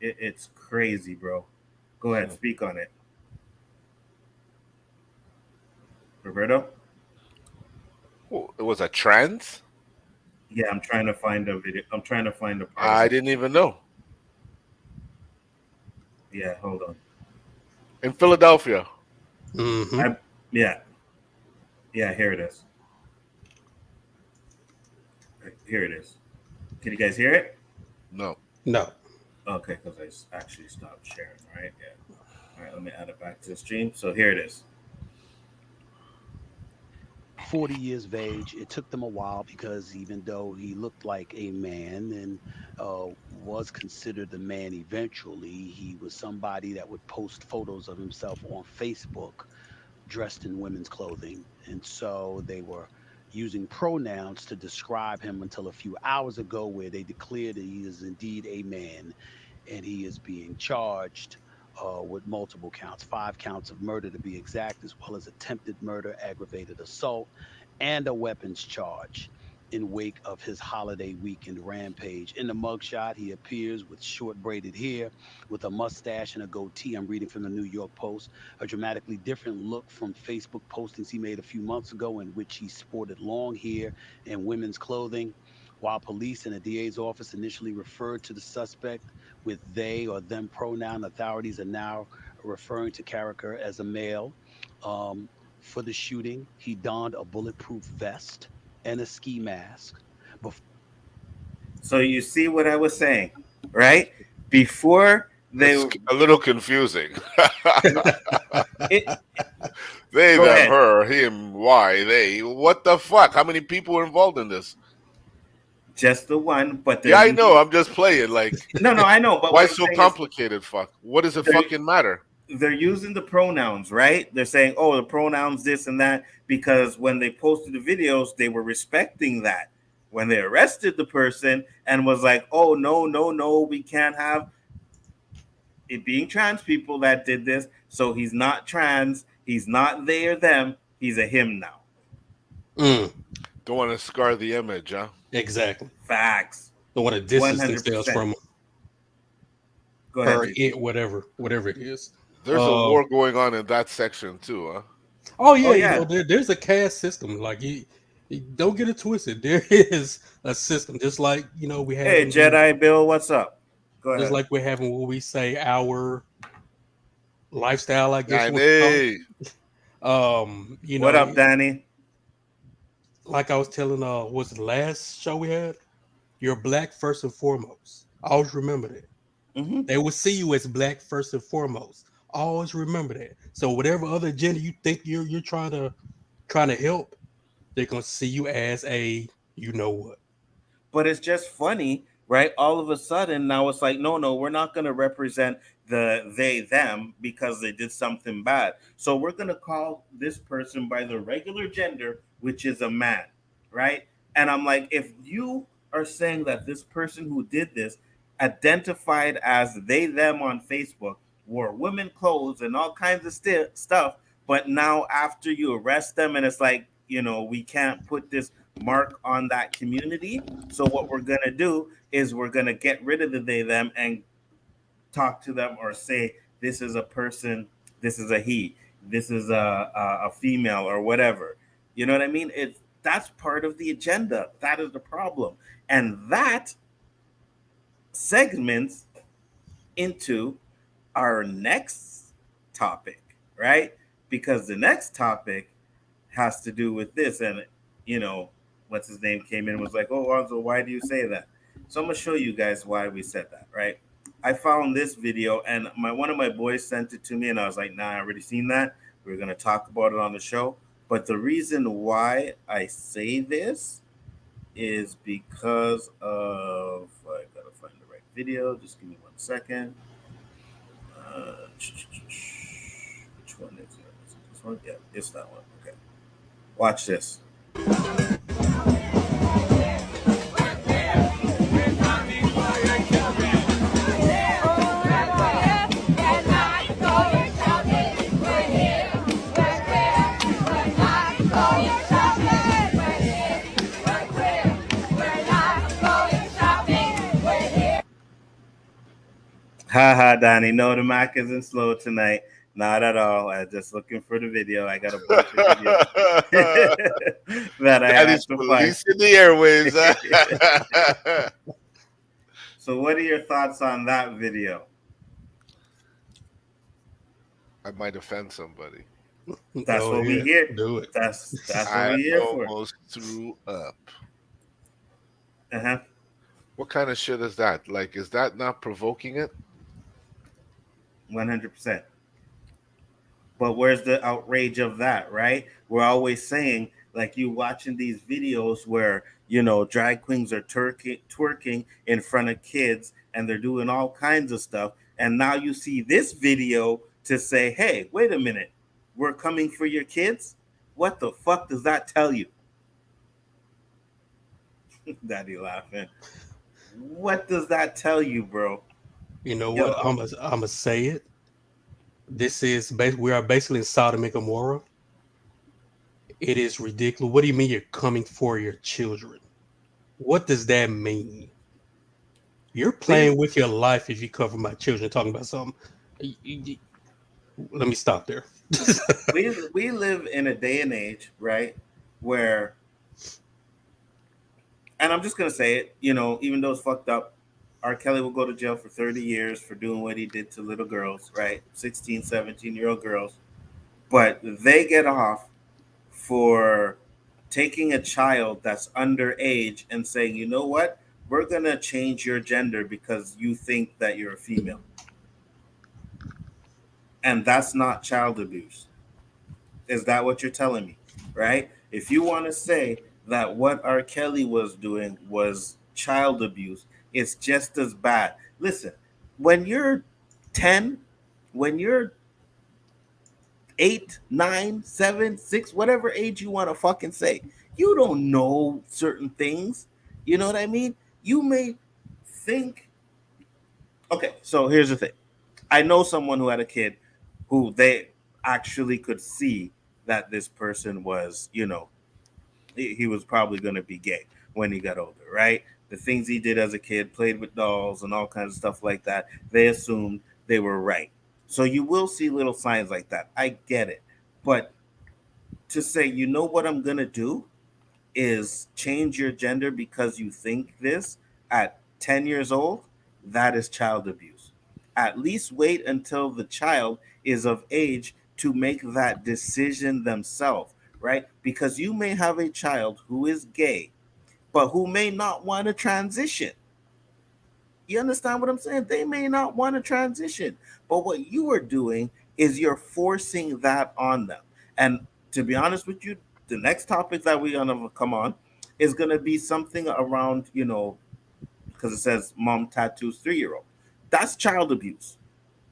It's crazy, bro. Go ahead, speak on it, Roberto. It was a trans. Yeah, I'm trying to find a video. I'm trying to find a part of I it. didn't even know. Yeah, hold on. In Philadelphia. Hmm. I yeah, yeah. Here it is. Here it is. Can you guys hear it? No. No. Okay, because I actually stopped sharing, right? Yeah. All right, let me add it back to the stream. So here it is. 40 years of age. It took them a while because even though he looked like a man and was considered a man eventually, he was somebody that would post photos of himself on Facebook dressed in women's clothing. And so they were using pronouns to describe him until a few hours ago, where they declared that he is indeed a man and he is being charged with multiple counts, 5 counts of murder to be exact, as well as attempted murder, aggravated assault, and a weapons charge in wake of his holiday weekend rampage. In the mugshot, he appears with short braided hair, with a mustache and a goatee. I'm reading from the New York Post, a dramatically different look from Facebook postings he made a few months ago, in which he sported long hair and women's clothing. While police and the DA's office initially referred to the suspect with they or them pronoun, authorities are now referring to character as a male. Um, for the shooting, he donned a bulletproof vest and a ski mask. So you see what I was saying, right? Before It's they a little confusing. it They, go them, ahead. her, him, why, they. What the fuck? How many people are involved in this? Just the one, but they're Yeah, I using know. I'm just playing. Like, no, I know, but why what I'm so saying is complicated? Fuck. What does it they're fucking matter? they're using the pronouns, right? They're saying, "Oh, the pronouns this and that," because when they posted the videos, they were respecting that. When they arrested the person and was like, "Oh no, no, no, we can't have it being trans people that did this, so he's not trans, he's not they or them, he's a him now." Mm. Don't want to scar the image, huh? Exactly. Facts. Don't want to distance themselves 100%. from Go ahead, her, GP. it, whatever it is. There's a Uh, war going on in that section too, huh? oh Oh yeah, yeah. there's a caste system. Like you don't get it twisted. There is a system, just like we have Hey, Jedi Bill, what's up? Go just ahead. like we're having what we say our lifestyle. I guess Yeah, you want to call it. hey. What up, Danny? Like I was telling, was it the last show we had? You're black first and foremost. Always remember that. Mm-hmm. They will see you as black first and foremost. Always remember that. So whatever other agenda you think you're trying to help, they're gonna see you as a you know what. But it's just funny, right? All of a sudden, now it's like, no, no, we're not going to represent the they, them because they did something bad. So we're going to call this person by the regular gender, which is a man, right? And I'm like, if you are saying that this person who did this identified as they, them on Facebook, wore women clothes and all kinds of stuff. But now after you arrest them, and it's like, we can't put this mark on that community. So what we're gonna do is we're gonna get rid of the they them and talk to them or say this is a person, this is a he, this is a female or whatever. You know what I mean? That's part of the agenda. That is the problem, and that segments into our next topic, right? Because the next topic has to do with this. And, what's his name came in and was like, oh, Alonzo, why do you say that? So I'm going to show you guys why we said that, right? I found this video and one of my boys sent it to me and I was like, nah, I already seen that. We're going to talk about it on the show. But the reason why I say this is because of, I got to find the right video. Just give me 1 second. Which one is it? Is it this one? Yeah, it's that one. Okay. Watch this. Haha, Donnie. No, the Mac isn't slow tonight. Not at all. I'm just looking for the video. I got a bunch of videos that I had to find. Police in the airways. So, what are your thoughts on that video? I might offend somebody. That's what we hear. Do it. That's what we here for. I almost threw up. Uh-huh. What kind of shit is that? Like, is that not provoking it? 100%. But where's the outrage of that, right? We're always saying, like, you watching these videos where, drag queens are twerking in front of kids and they're doing all kinds of stuff. And now you see this video to say, hey, wait a minute, we're coming for your kids? What the fuck does that tell you? Daddy laughing. What does that tell you, bro? You know what? I'm gonna say it. We are basically in Sodom and Gomorrah. It is ridiculous. What do you mean you're coming for your children? What does that mean? You're playing with your life if you cover my children. Talking about something. Let me stop there. we live in a day and age, right, where, and I'm just gonna say it, even though it's fucked up, R. Kelly will go to jail for 30 years for doing what he did to little girls, right? 16, 17-year-old girls. But they get off for taking a child that's underage and saying, you know what? We're going to change your gender because you think that you're a female. And that's not child abuse. Is that what you're telling me? Right? If you want to say that what R. Kelly was doing was child abuse, it's just as bad. Listen, when you're 10, when you're 8, 9, 7, 6, whatever age you want to fucking say, you don't know certain things. You know what I mean? You may think. Okay, so here's the thing. I know someone who had a kid who they actually could see that this person was, he was probably going to be gay when he got older, right? The things he did as a kid, played with dolls and all kinds of stuff like that, they assumed they were right. So you will see little signs like that. I get it. But to say, you know what I'm going to do is change your gender because you think this at 10 years old, that is child abuse. At least wait until the child is of age to make that decision themselves, right? Because you may have a child who is gay, but who may not want to transition. You understand what I'm saying? They may not want to transition. But what you are doing is you're forcing that on them. And to be honest with you, the next topic that we're going to come on is going to be something around, because it says mom tattoos 3-year-old. That's child abuse.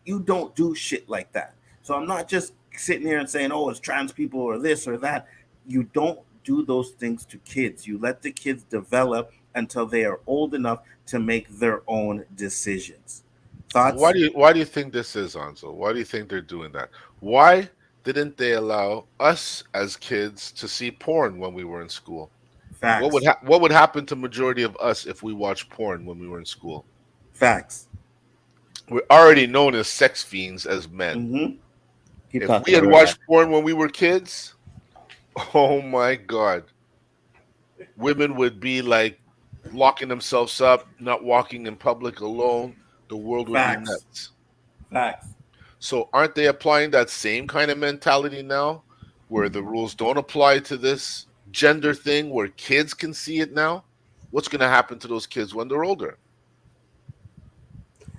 You don't do shit like that. So I'm not just sitting here and saying, oh, it's trans people or this or that. You don't do those things to kids. You let the kids develop until they are old enough to make their own decisions. Why Thoughts? do you think this is, Anzo? Why do you think they're doing that? Why didn't they allow us as kids to see porn when we were in school? Facts. What would happen to majority of us if we watched porn when we were in school? Facts. We're already known as sex fiends as men. Mm-hmm. Keep If we talking. I'll had be right back. watched porn when we were kids, oh my god, women would be like locking themselves up, not walking in public alone. The world would be Facts. nuts. Facts. So aren't they applying that same kind of mentality now where the rules don't apply to this gender thing where kids can see it now? What's going to happen to those kids when they're older?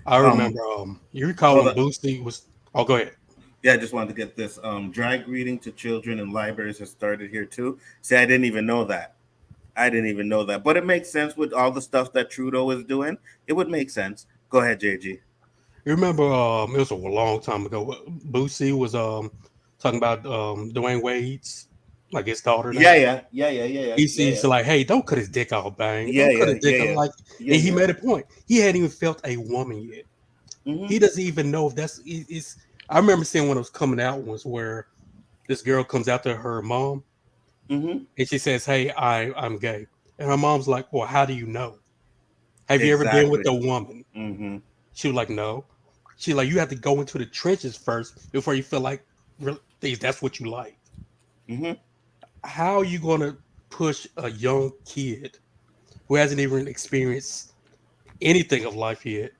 I Um, remember. You recall hold when on. Boosie was? Oh, go ahead. Yeah, I just wanted to get this. Drag reading to children in libraries has started here too. See, I didn't even know that. I didn't even know that. But it makes sense with all the stuff that Trudeau is doing. It would make sense. Go ahead, JG. You remember? It was a long time ago. Boosie was talking about Dwayne Wade's like his daughter Yeah, now. yeah, yeah, yeah, yeah, yeah, He's like, hey, don't cut his dick off, bang. yeah, Don't cut yeah, his yeah, dick off. yeah, Like, yeah, and he yeah. made a point. He hadn't even felt a woman yet. Mm-hmm. He doesn't even know if that's it's. I remember seeing one of those coming out ones where this girl comes out to her mom Mm-hmm. and she says, "Hey, I'm gay," and her mom's like, "Well, how do you know? Have you ever been with Exactly. a woman?" Mm-hmm. She was like, "No." She like, "You have to go into the trenches first before you feel like that's what you like." Mm-hmm. How are you going to push a young kid who hasn't even experienced anything of life yet,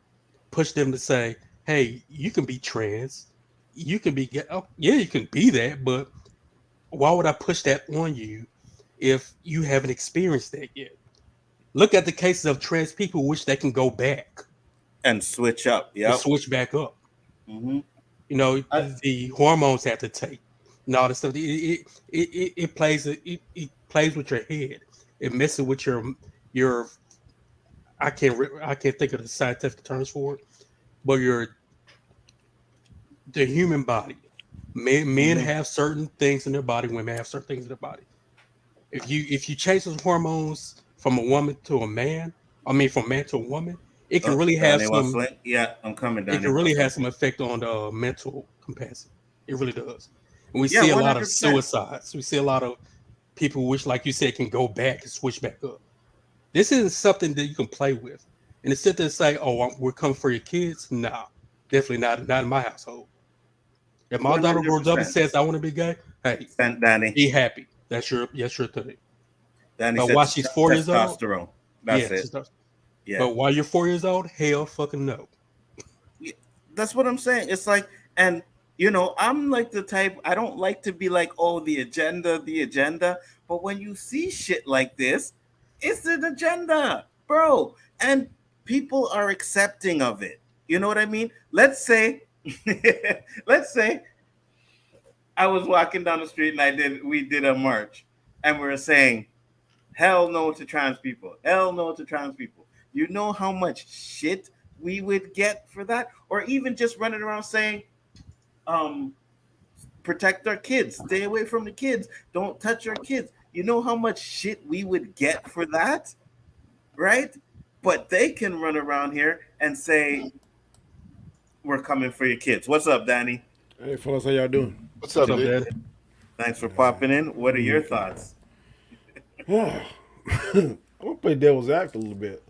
push them to say, "Hey, you can be trans, you can be gay. Oh, yeah, you can be that, but why would I push that on you if you haven't experienced that yet?" Look at the cases of trans people who wish they can go back And switch up. and Yep. switch back up. Mm-hmm. You know, I, the hormones have to take and all this stuff. It plays it plays with your head. It messes with your I can't think of the scientific terms for it, but your the human body. Men mm-hmm. have certain things in their body. Women have certain things in their body. If you change those hormones from a woman to a man, I mean from man to a woman, it can Oh, really have Danny some. Wassling. Yeah, I'm coming, It Danny can really Wassling. have some effect on the mental capacity. It really does. And we Yeah, see a lot of 100%. suicides. We see a lot of people which, like you said, can go back and switch back up. This isn't something that you can play with. And to sit there and say, "Oh, we're coming for your kids," nah, definitely not in my household. If my daughter grows up and 100%. says, "I want to be gay," hey, Sent Danny. be happy. That's your thing. Danny But said while she's 4 years old, testosterone. That's yeah, it. Yeah. but while you're 4 years old, hell fucking no. Yeah, that's what I'm saying. It's like, and I'm like the type, I don't like to be like, oh, the agenda. But when you see shit like this, it's an agenda, bro. And people are accepting of it. You know what I mean? Let's say, let's say I was walking down the street and we did a march and we were saying, hell no to trans people. Hell no to trans people. You know how much shit we would get for that? Or even just running around saying, um, protect our kids, stay away from the kids, don't touch our kids. You know how much shit we would get for that? Right? But they can run around here and say, we're coming for your kids. What's up, Danny? Hey, fellas, how y'all doing? What's What's up, up, dude? Daddy? Thanks for popping in. What are your Okay. thoughts? I'm gonna play devil's act a little bit.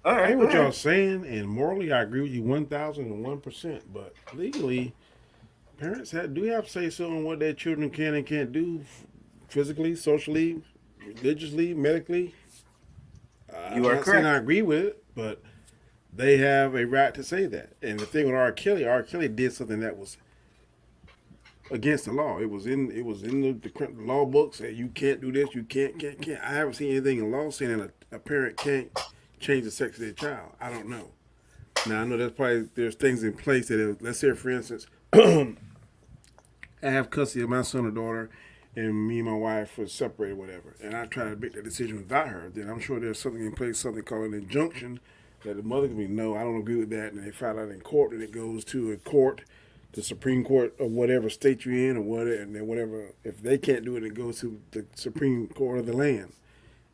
All I hear right, go what y'all ahead. saying, and morally, I agree with you 1,001%. But legally, do have say so on what their children can and can't do, physically, socially, religiously, medically. You I'm are not saying I correct. agree with it, but they have a right to say that. And the thing with R. Kelly did something that was against the law. It was in the law books that you can't do this, you can't. I haven't seen anything in law saying that a parent can't change the sex of their child. I don't know. Now I know there's things in place that let's say for instance, I have custody of my son or daughter, and me and my wife were separated, whatever, and I try to make that decision without her. Then I'm sure there's something in place, something called an injunction, that the mother can be no, I don't agree with that, and they file out in court, and it goes to a court, the Supreme Court of whatever state you're in, or whatever, and then whatever. If they can't do it, it goes to the Supreme Court of the land.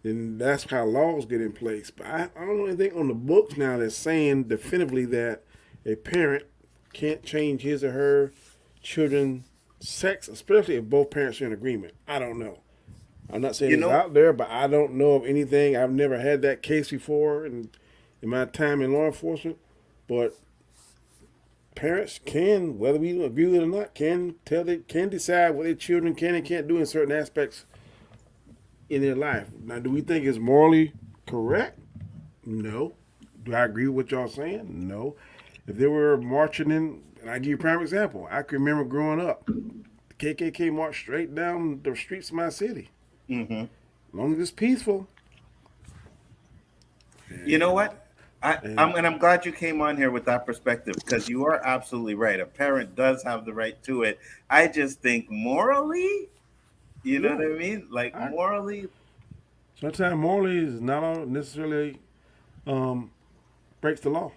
Then that's how laws get in place. But I don't know anything on the books now that's saying definitively that a parent can't change his or her children's sex, especially if both parents are in agreement. I don't know. I'm not saying You it's know, out there, but I don't know of anything. I've never had that case before in my time in law enforcement. But parents can, whether we agree with it or not, can decide what their children can and can't do in certain aspects in their life. Now, do we think it's morally correct? No. Do I agree with what y'all saying? No. If they were marching in, and I give you a prime example, I can remember growing up, the KKK marched straight down the streets of my city. hmm As long as it's peaceful. you know And, what? and I'm glad you came on here with that perspective because you are absolutely right. A parent does have the right to it. I just think morally, you know what no, I mean? Like I morally, sometimes morally is not necessarily um, breaks the law.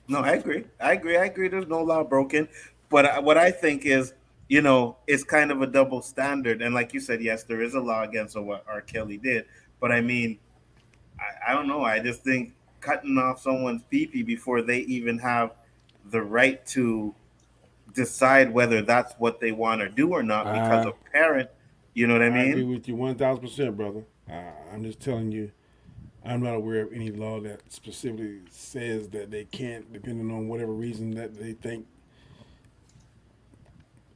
no, I agree. I agree. There's no law broken, but what I think is, it's kind of a double standard. And like you said, yes, there is a law against what R. Kelly did, but I mean, I don't know. I just think cutting off someone's pee before they even have the right to decide whether that's what they want to do or not because I a parent, you know what I I agree mean? with you 1,000%, brother. I'm just telling you, I'm not aware of any law that specifically says that they can't, depending on whatever reason that they think.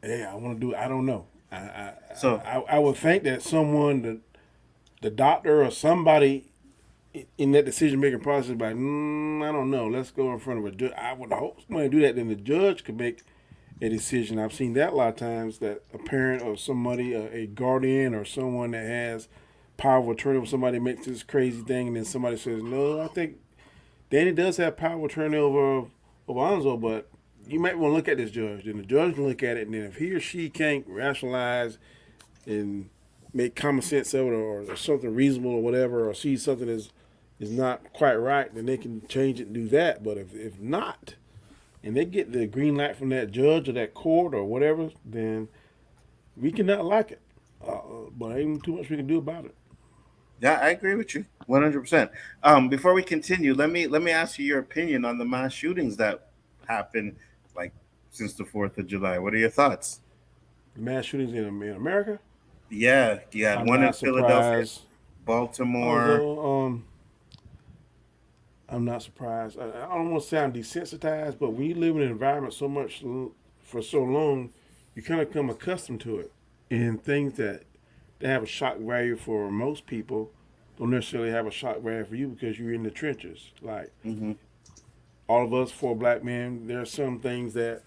Hey, I want to do. I don't know. So, I would think that someone, the doctor or somebody in that decision making process, like, I don't know. Let's go in front of a judge. I would hope somebody do that. Then the judge could make a decision. I've seen that a lot of times that a parent or somebody, a guardian or someone that has power of attorney, when somebody makes this crazy thing, and then somebody says, "No, I think Danny does have power of attorney over Anzo, but you might want to look at this judge." Then the judge can look at it, and then if he or she can't rationalize and make common sense of it, or something reasonable or whatever, or see something is not quite right, then they can change it and do that. But if not, and they get the green light from that judge or that court or whatever, then we cannot like it. But ain't too much we can do about it. yeah, I agree with you 100%. Before we continue, let me ask you your opinion on the mass shootings that happened like since the 4th of July. What are your thoughts? The mass shootings in America, Yeah, you had I'm one in not Philadelphia, surprised. Baltimore. Although I'm not surprised. I don't want to sound desensitized, but when you live in an environment so much for so long, you kind of become accustomed to it. And things that have a shock value for most people don't necessarily have a shock value for you because you're in the trenches. Like hmm all of us, four black men, there are some things that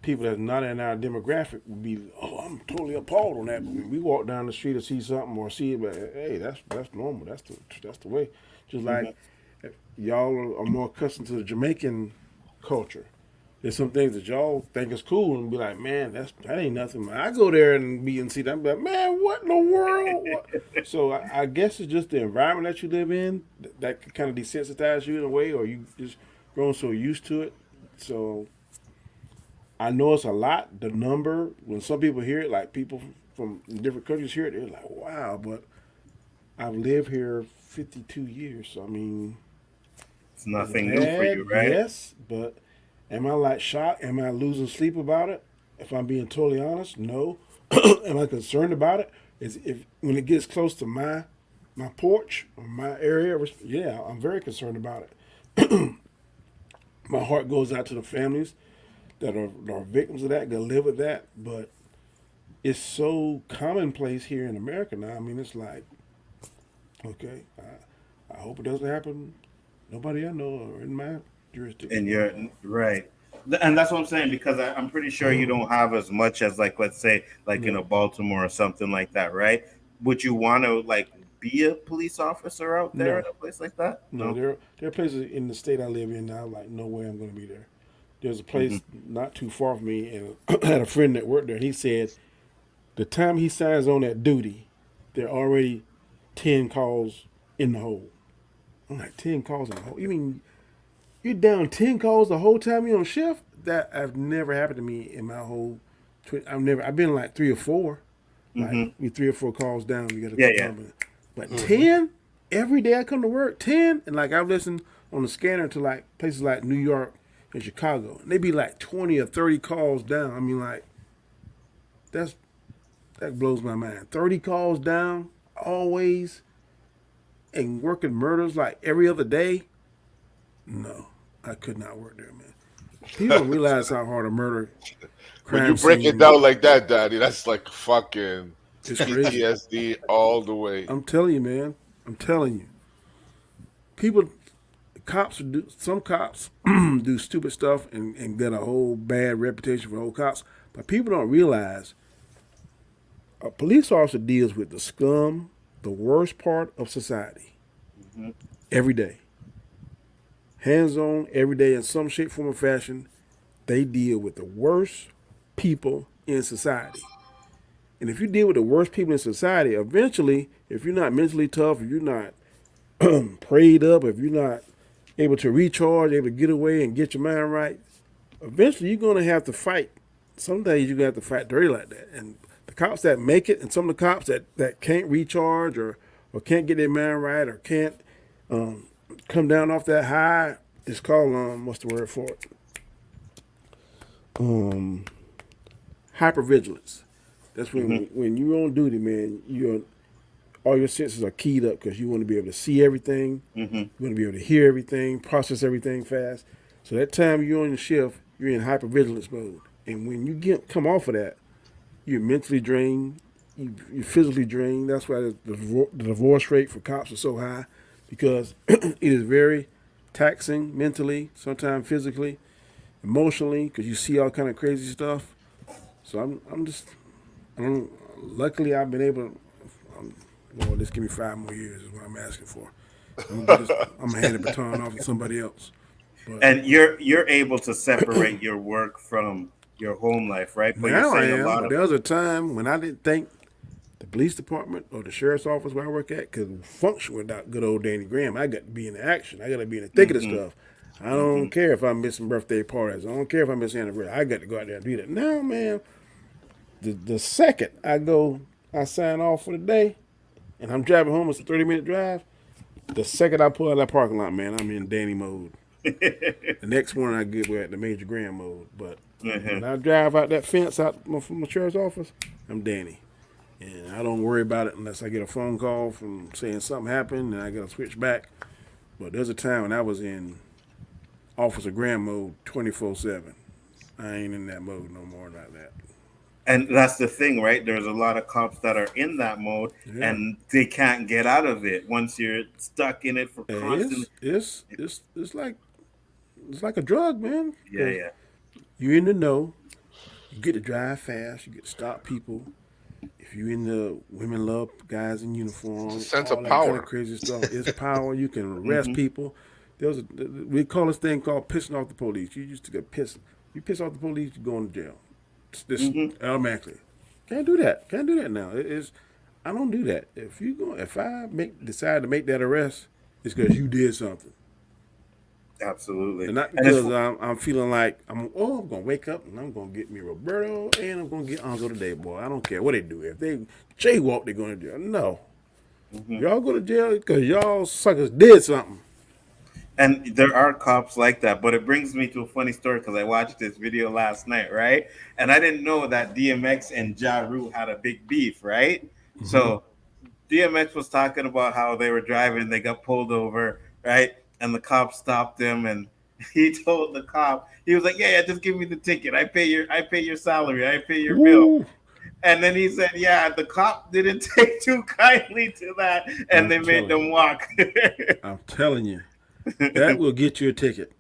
people that's not in our demographic would be, oh, I'm totally appalled on that. But when we walk down the street or see something or see it, but hey, that's normal. That's the way. Just hmm like y'all are more accustomed to the Jamaican culture. There's some things that y'all think is cool and be like, man, that ain't nothing. Man. I go there and be and see that, I'm like, man, what in the world? What? So I guess it's just the environment that you live in that can kind of desensitize you in a way, or you just grown so used to it. So I know it's a lot. The number when some people hear it, like people from different countries hear it, they're like, wow. But I've lived here 52 years, so I mean, It's is it nothing new for bad? you, right? Yes, but am I like shocked? Am I losing sleep about it? If I'm being totally honest, no. Am I concerned about it? Is if when it gets close to my porch or my area, yeah, I'm very concerned about it. My heart goes out to the families that are victims of that, that live with that. But it's so commonplace here in America now. I mean, it's like, okay, I hope it doesn't happen. Nobody I know or in my And jurisdiction. you're right. And that's what I'm saying because I'm pretty sure you don't have as much as like let's say like in a No, Baltimore or something like that, right? Would you want to like be a police officer out there in no, a place like that? no. No. There are places in the state I live in now. Like, no way I'm going to be there. There's a hmm place not too far from me, and I had a friend that worked there. And he said the time he signs on that duty, there are already 10 calls in the hole. I'm like, 10 calls in the hole? You mean you're down 10 calls the whole time you're on shift? That have never happened to me in my whole. I've been like 3 or 4. Like hmm we 3 or 4 calls down, we got to Yeah, come yeah. home. But Mm-hmm. 10 every day I come to work, 10, and like I've listened on the scanner to like places like New York in Chicago, and they be like 20 or 30 calls down. I mean, like that blows my mind. 30 calls down always, and working murders like every other day. No, I could not work there, man. People don't realize how hard a murder When you crime break it scene down like that, Daddy, that's like fucking is crazy. PTSD all the way. I'm telling you, man. I'm telling you. People, cops do. Some cops do stupid stuff and get a whole bad reputation for old cops. But people don't realize a police officer deals with the scum, the worst part of society, every day. Hands on, every day, in some shape, form, or fashion. They deal with the worst people in society. And if you deal with the worst people in society, eventually, if you're not mentally tough, if you're not prayed up, if you're not able to recharge, able to get away and get your mind right, eventually you're going to have to fight. Some days you're going to have to fight dirty like that. And the cops that make it, and some of the cops that can't recharge or can't get their mind right or can't come down off that high, it's called, what's the word for it? Hypervigilance. That's when you're on duty, man, all your senses are keyed up because you want to be able to see everything. You want to be able to hear everything, process everything fast. So that time you're on your shift, you're in hypervigilance mode. And when you come off of that, you're mentally drained, you're physically drained. That's why the divorce rate for cops is so high, because it is very taxing mentally, sometimes physically, emotionally, because you see all kind of crazy stuff. So luckily I've been able to, Lord, just give me 5 more years is what I'm asking for. I'm gonna hand the baton off to somebody else. But And you're able to separate your work from your home life, right? But you're now I saying a am. lot But of there was a time when I didn't think the police department or the sheriff's office where I work at could function without good old Danny Graham. I got to be in the action. I got to be in the thick of the stuff. I don't care if I'm missing birthday parties. I don't care if I'm missing anniversary. I got to go out there and do that. Now, man, the second I sign off for the day, and I'm driving home. It's a 30-minute drive. The second I pull out of that parking lot, man, I'm in Danny mode. The next morning we're at the Major Graham mode. But when I drive out that fence out from my sheriff's office, I'm Danny. And I don't worry about it unless I get a phone call from saying something happened and I got to switch back. But there's a time when I was in Officer Graham mode 24/7. I ain't in that mode no more like that. And that's the thing, right? There's a lot of cops that are in that mode, and they can't get out of it once you're stuck in it for constantly. It's like a drug, man. Yeah. You're in the know. You get to drive fast. You get to stop people. If you're in the women love guys in uniform, It's a sense all of that power. kind of crazy stuff. It's power. You can arrest people. We call this thing called pissing off the police. You used to get pissed. You piss off the police, you go into jail. This automatically. Can't do that now. I don't do that. If I decide to make that arrest, it's because you did something. Absolutely. And not because I'm feeling like I'm gonna wake up and I'm gonna get me Roberto and I'm gonna get Nzo today, boy. I don't care what they do. If they jaywalk, they're going to jail. No. Y'all go to jail because y'all suckers did something. And there are cops like that, but it brings me to a funny story because I watched this video last night, right? And I didn't know that DMX and Ja Rule had a big beef, right? So DMX was talking about how they were driving, they got pulled over, right? And the cop stopped him, and he told the cop, he was like, "Yeah, just give me the ticket. I pay your salary. I pay your bill." And then he said, "Yeah, the cop didn't take too kindly to that, and they made them walk." I'm telling you. That will get you a ticket.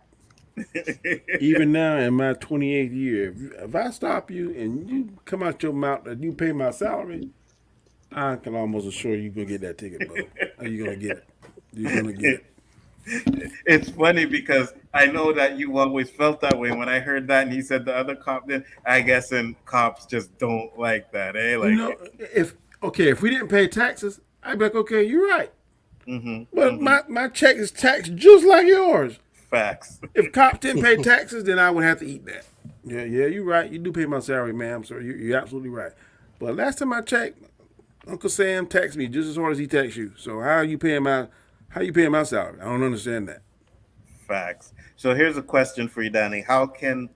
Even now in my 28th year, if I stop you and you come out your mouth and you pay my salary, I can almost assure you're going to get that ticket, bro. You're going to get it. You're going to get it. It's funny because I know that you always felt that way. When I heard that and he said the other cop did, I guess and cops just don't like that, eh? Like, if we didn't pay taxes, I'd be like, okay, you're right. But my check is taxed just like yours. Facts. If cops didn't pay taxes, then I would have to eat that. Yeah, you're right. You do pay my salary, ma'am. So you're absolutely right. But last time I checked, Uncle Sam taxed me just as hard as he taxed you. So how are you paying my salary? I don't understand that. Facts. So here's a question for you, Danny. How can,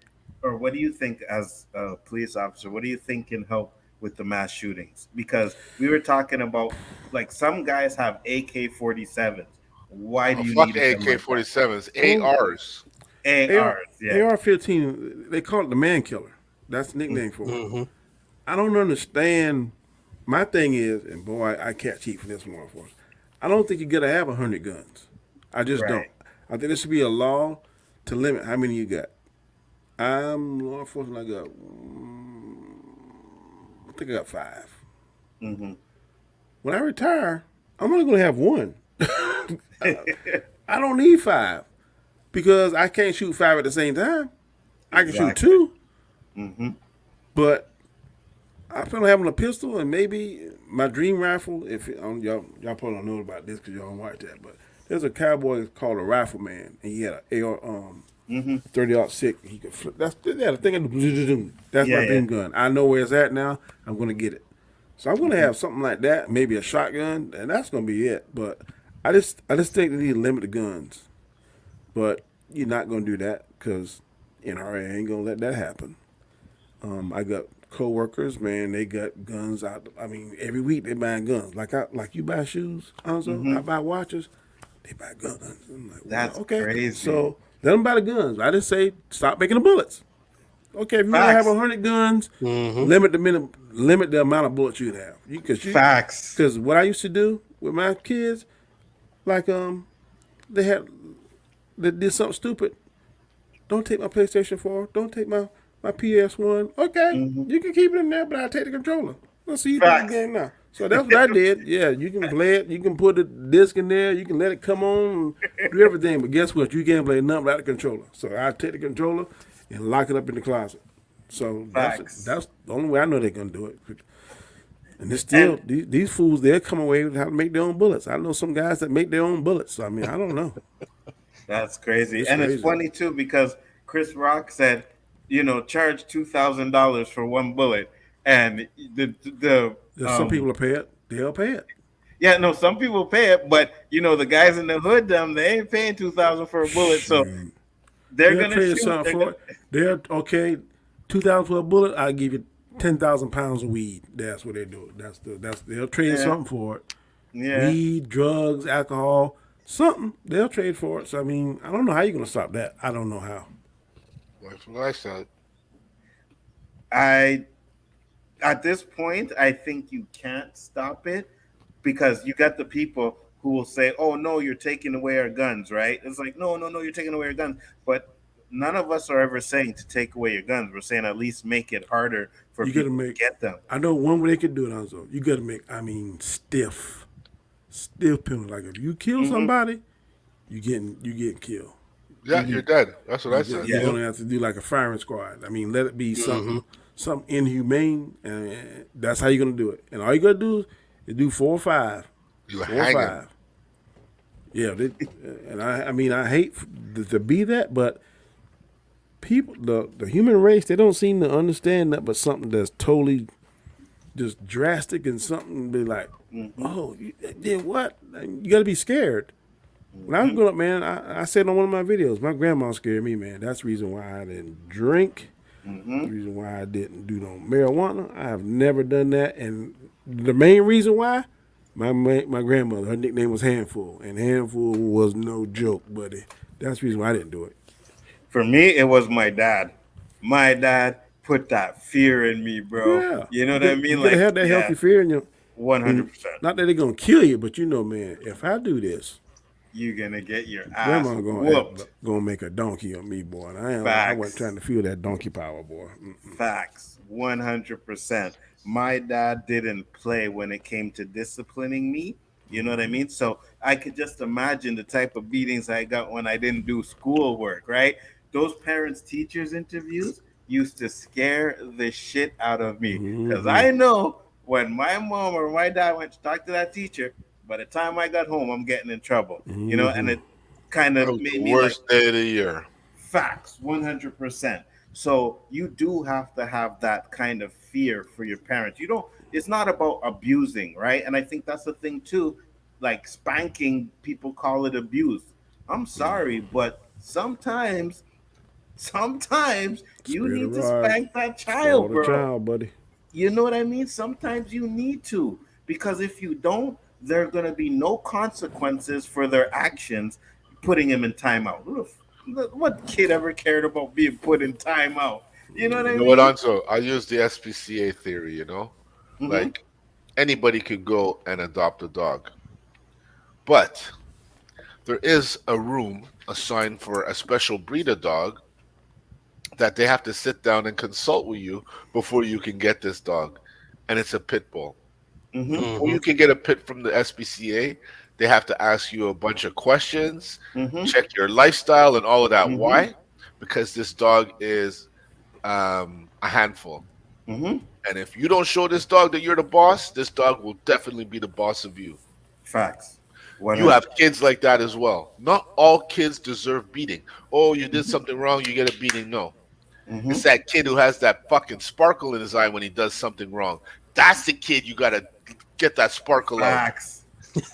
or what do you think as a police officer, what do you think can help with the mass shootings? Because we were talking about like some guys have AK-47s. Why do Oh, you fuck need a gun like that? AK-47s, Well, ARs. AR ARs, yeah. AR-15, they call it the man killer. That's the nickname for it. Mm-hmm. I don't understand. My thing is, and boy, I can't cheat for this one, for us. I don't think you gotta have 100 guns. I just don't. Right. I think there should be a law to limit how many you got. I'm law enforcement. I think I got 5. Hmm. When I retire, I'm only gonna have one. I don't need 5 because I can't shoot 5 at the same time. I can shoot Exactly. 2, Hmm. but I plan on having a pistol and maybe my dream rifle. If y'all probably don't know about this because y'all don't watch that, but there's a cowboy called a Rifleman, and he had a AR 30-06. He could flip. That's the thing. That's Yeah, my yeah. dream gun. I know where it's at now. I'm gonna get it. So I'm gonna have something like that, maybe a shotgun, and that's gonna be it. But I just think they need to limit the guns. But you're not gonna do that because NRA ain't gonna let that happen. I got coworkers, man. They got guns out. I mean, every week they buying guns. Like you buy shoes, also. I buy watches. They buy guns. I'm like, well, That's okay. crazy. So let them buy the guns. I just say stop making the bullets. Okay, if you want to have Facts. 100 guns, Mm-hmm. limit the amount of bullets you have. Facts. Because what I used to do with my kids, like they had they did something stupid. Don't take my PlayStation 4. Don't take my PS1. Okay, Hmm. you can keep it in there, but I'll take the controller. Let's see you play the Facts. game now. So that's what I did. Yeah, you can play it. You can put the disc in there. You can let it come on and do everything. But guess what? You can't play nothing without the controller. So I take the controller and lock it up in the closet. So Facts. that's the only way I know they're gonna do it. And it's And still these fools. They'll come away with how to make their own bullets. I know some guys that make their own bullets. So, I mean, I don't know. that's crazy. It's And it's crazy. funny too because Chris Rock said, charge $2,000 for one bullet, and the There's some people will pay it. They'll pay it. yeah, no, some people pay it, but the guys in the hood, they ain't paying 2,000 for a bullet, so Shoot. they're They'll gonna trade shoot. something for it. They're okay. 2,000 for a bullet. I'll give you 10,000 pounds of weed. That's what they do. They'll trade Yeah. something for it. Yeah, Weed, drugs, alcohol, something. They'll trade for it. So I mean, I don't know how you're gonna stop that. I don't know how. That's what I said. I at this point, I think you can't stop it because you got the people who will say, "Oh no, you're taking away our guns," right? It's like, no, no, no, you're taking away our guns. But none of us are ever saying to take away your guns. We're saying at least make it harder for You gotta people to make. get them. I know one way they could do it. Also, you gotta make. I mean, stiff penalty. Like if you kill Hmm. somebody, you getting killed. Yeah, you're dead. That's what I said. You're gonna have to do like a firing squad. I mean, let it be Mm-hmm. something inhumane, and that's how you're gonna do it. And all you gotta do is do 4 or 5, You were 4 or hanging. 5. Yeah, and I mean, I hate to be that, but people, the human race, they don't seem to understand that, but something that's totally just drastic and something be like, Hmm. oh, you did what? You got to be scared. When I was growing up, man, I said on one of my videos, my grandma scared me, man. That's the reason why I didn't drink. The Hmm. reason why I didn't do no marijuana. I have never done that, and the main reason why, my grandmother, her nickname was Handful, and Handful was no joke, buddy. That's the reason why I didn't do it. For me, it was my dad. My dad put that fear in me, bro. Yeah, You know you what I got mean? you got to Like, have that yeah, healthy fear in you. one hundred And percent. not that they're gonna kill you, but man, if I do this, You're gonna get your ass grandma whooped. gonna make a donkey on me, boy. And I wasn't Facts. trying to feel that donkey power, boy. Facts. 100%. My dad didn't play when it came to disciplining me. You know what I mean? So I could just imagine the type of beatings I got when I didn't do schoolwork, right? Those parents teachers interviews used to scare the shit out of me because Mm-hmm. I know when my mom or my dad went to talk to that teacher, by the time I got home, I'm getting in trouble, and Mm-hmm. it kind That of was the made me like, worst day of the year. facts, 100%. So you do have to have that kind of fear for your parents. You don't, it's not about abusing, right? And I think that's the thing too. Like spanking, people call it abuse. I'm sorry, but sometimes, sometimes you Spare the need to rod, spank that spoil child, the bro. child, buddy. You know what I mean? Sometimes you need to, because if you don't, there are going to be no consequences for their actions, putting him in timeout. What kid ever cared about being put in timeout? You know what You I know what, mean? Anzo? I use the SPCA theory, Mm-hmm. like anybody could go and adopt a dog. But there is a room assigned for a special breed of dog that they have to sit down and consult with you before you can get this dog. And it's a pit bull. Mm-hmm. Before you can get a pit from the SPCA, they have to ask you a bunch of questions, Mm-hmm. check your lifestyle and all of that. Mm-hmm. Why? Because this dog is a handful. Mm-hmm. And if you don't show this dog that you're the boss, this dog will definitely be the boss of you. Facts. You 100. have kids like that as well. Not all kids deserve beating. Oh, you did something wrong, you get a beating. No. Mm-hmm. It's that kid who has that fucking sparkle in his eye when he does something wrong. That's the kid you gotta get that sparkle out. Facts.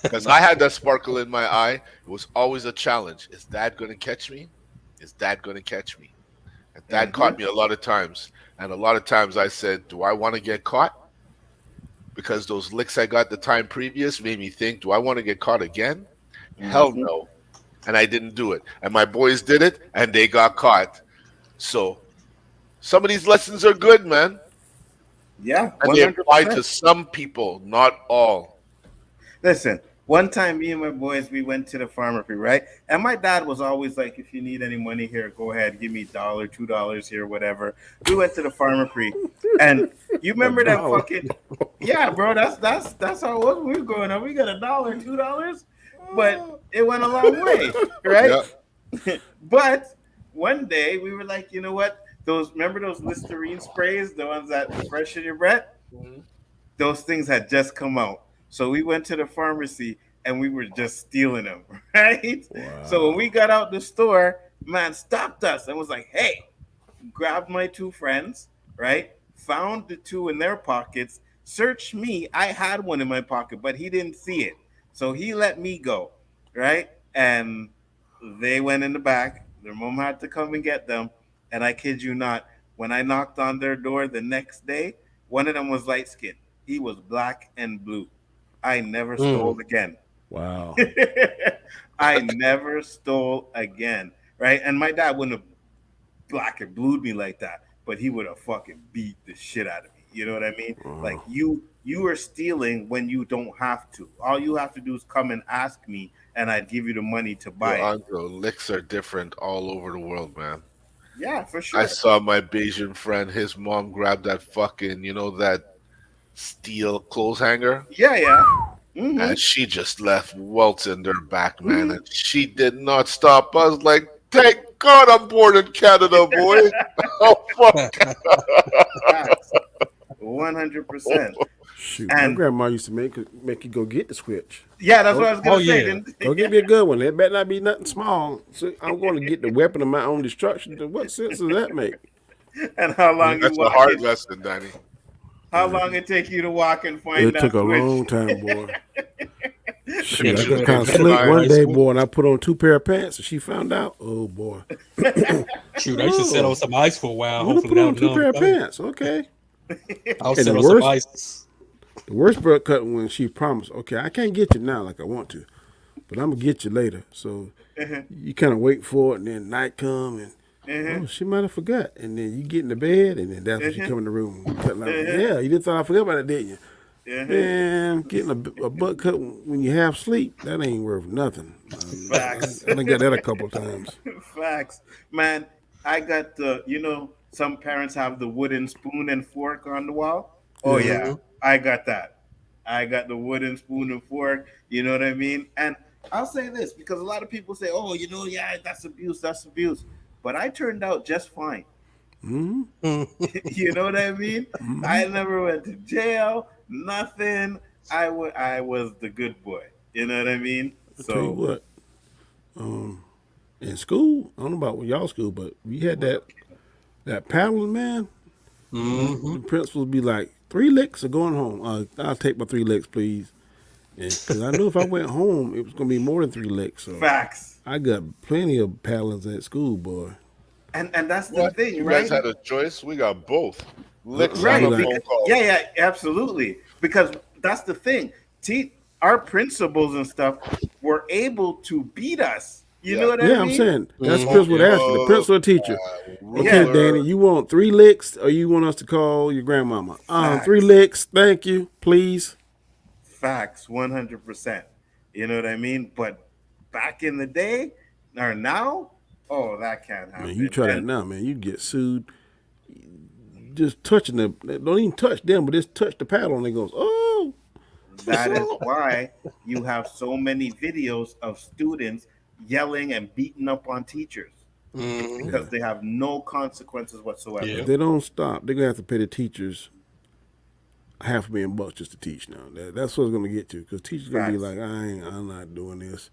Because I had that sparkle in my eye. It was always a challenge. Is dad gonna catch me? Is dad gonna catch me? And dad Mm-hmm. caught me a lot of times. And a lot of times I said, do I want to get caught? Because those licks I got the time previous made me think, do I want to get caught again? Hell Mm-hmm. no. And I didn't do it. And my boys did it and they got caught. So some of these lessons are good, man. Yeah, And they apply 100%. to some people, not all. Listen, one time me and my boys, we went to the pharmacy, right? And my dad was always like, if you need any money here, go ahead, give me $1, $2 here, whatever. We went to the pharmacy, and you A remember that dollar. fucking yeah, bro. That's how it was when we were growing up. We got $1, $2, but it went a long way, right? Yeah. But one day we were like, you know what? Remember those Listerine sprays, the ones that freshen your breath? Mhm. Those things had just come out. So we went to the pharmacy and we were just stealing them, right? So when we got out the store, man stopped us and was like, hey, grabbed my two friends, right? Found the two in their pockets, searched me. I had one in my pocket, but he didn't see it. So he let me go, right? And they went in the back. Their mom had to come and get them. And I kid you not, when I knocked on their door the next day, one of them was light skinned. He was black and blue. I never stole again. Wow. I never stole again. Right. And my dad wouldn't have black and blued me like that, but he would have fucking beat the shit out of me. You know what I mean? Like you are stealing when you don't have to. All you have to do is come and ask me, and I'd give you the money to Yo, buy it. Andro, licks are different all over the world, man. Yeah, for I sure. saw my Bayesian friend, his mom grabbed that fucking, that steel clothes hanger, Yeah, yeah. Mm-hmm. and she just left welts in their back, man. Mm-hmm. And she did not stop. I was like, thank God I'm born in Canada, boy. Oh, fuck. Facts. 100%. Shoot, my And grandma used to make you go get the switch. yeah, that's what I was gonna say. yeah. Go get me a good one. It better not be nothing small. So I'm going to get the weapon of my own destruction. What sense does that make? And how long you That's a hard walking? lesson, Danny. How long it take you to walk and find It that took a switch? long time, boy. Shoot, Yeah, I you got better- kind of better slick be one high day, school. boy, and I put on 2 pair of pants, and she found out. Oh boy, Shoot, I used to sit on some ice for a while. I'm gonna Hopefully, put on that 2 would pair of numb. pants. Okay. I was And sitting the on some worst- ice. The worst part cut when she promised, okay, I can't get you now like I want to, but I'm gonna get you later. So you kind of wait for it, and then night come, and oh, she might have forgot, and then you get in the bed, and then that's when she come in the room. Cut like, yeah, you didn't thought I forgot about it, didn't you? Man, getting a butt cut when you half sleep, that ain't worth nothing. Facts. I done got that a couple of times. Facts, man. I got some parents have the wooden spoon and fork on the wall. Oh yeah, I got that. I got the wooden spoon and fork. You know what I mean? And I'll say this because a lot of people say, "Oh, yeah, that's abuse, that's abuse," but I turned out just fine. You know what I mean? I never went to jail, nothing. I was the good boy. You know what I mean? I tell you what, in school, I don't know about y'all school, but we had that paddling, man. The principal would be like, 3 licks or going home. I'll take my 3 licks, please. Because I knew if I went home, it was gonna be more than 3 licks. So Facts. I got plenty of paddlings at school, boy. And that's the What? thing, You guys right? had a choice? We got both. Licks I'd and be Right. a like, phone Because call. yeah, absolutely. Because that's the thing. Our principals and stuff were able to beat us. You know Yeah. what I yeah, I'm mean? saying that's the Mhm. principal Yeah. to ask you, the Notebook, principal or teacher. Okay, Yeah. Danny, ruler. you want 3 licks or you want us to call your grandmama? 3 licks, Facts. thank you, please. Facts. 100%. You know what I mean? But back in the day or now, oh, that can't Man, you happen. try that And now, man, you get sued. Just touching them, don't even touch them, but just touch the paddle, and it goes, oh, that is oh. why you have so many videos of students yelling and beating up on teachers Mhm. Yeah. because they have no consequences whatsoever. If Yeah. they don't stop, they're gonna have to pay the teachers $500,000 just to teach now. That's what it's gonna get to, because teachers gonna be Facts. like, I'm not doing this,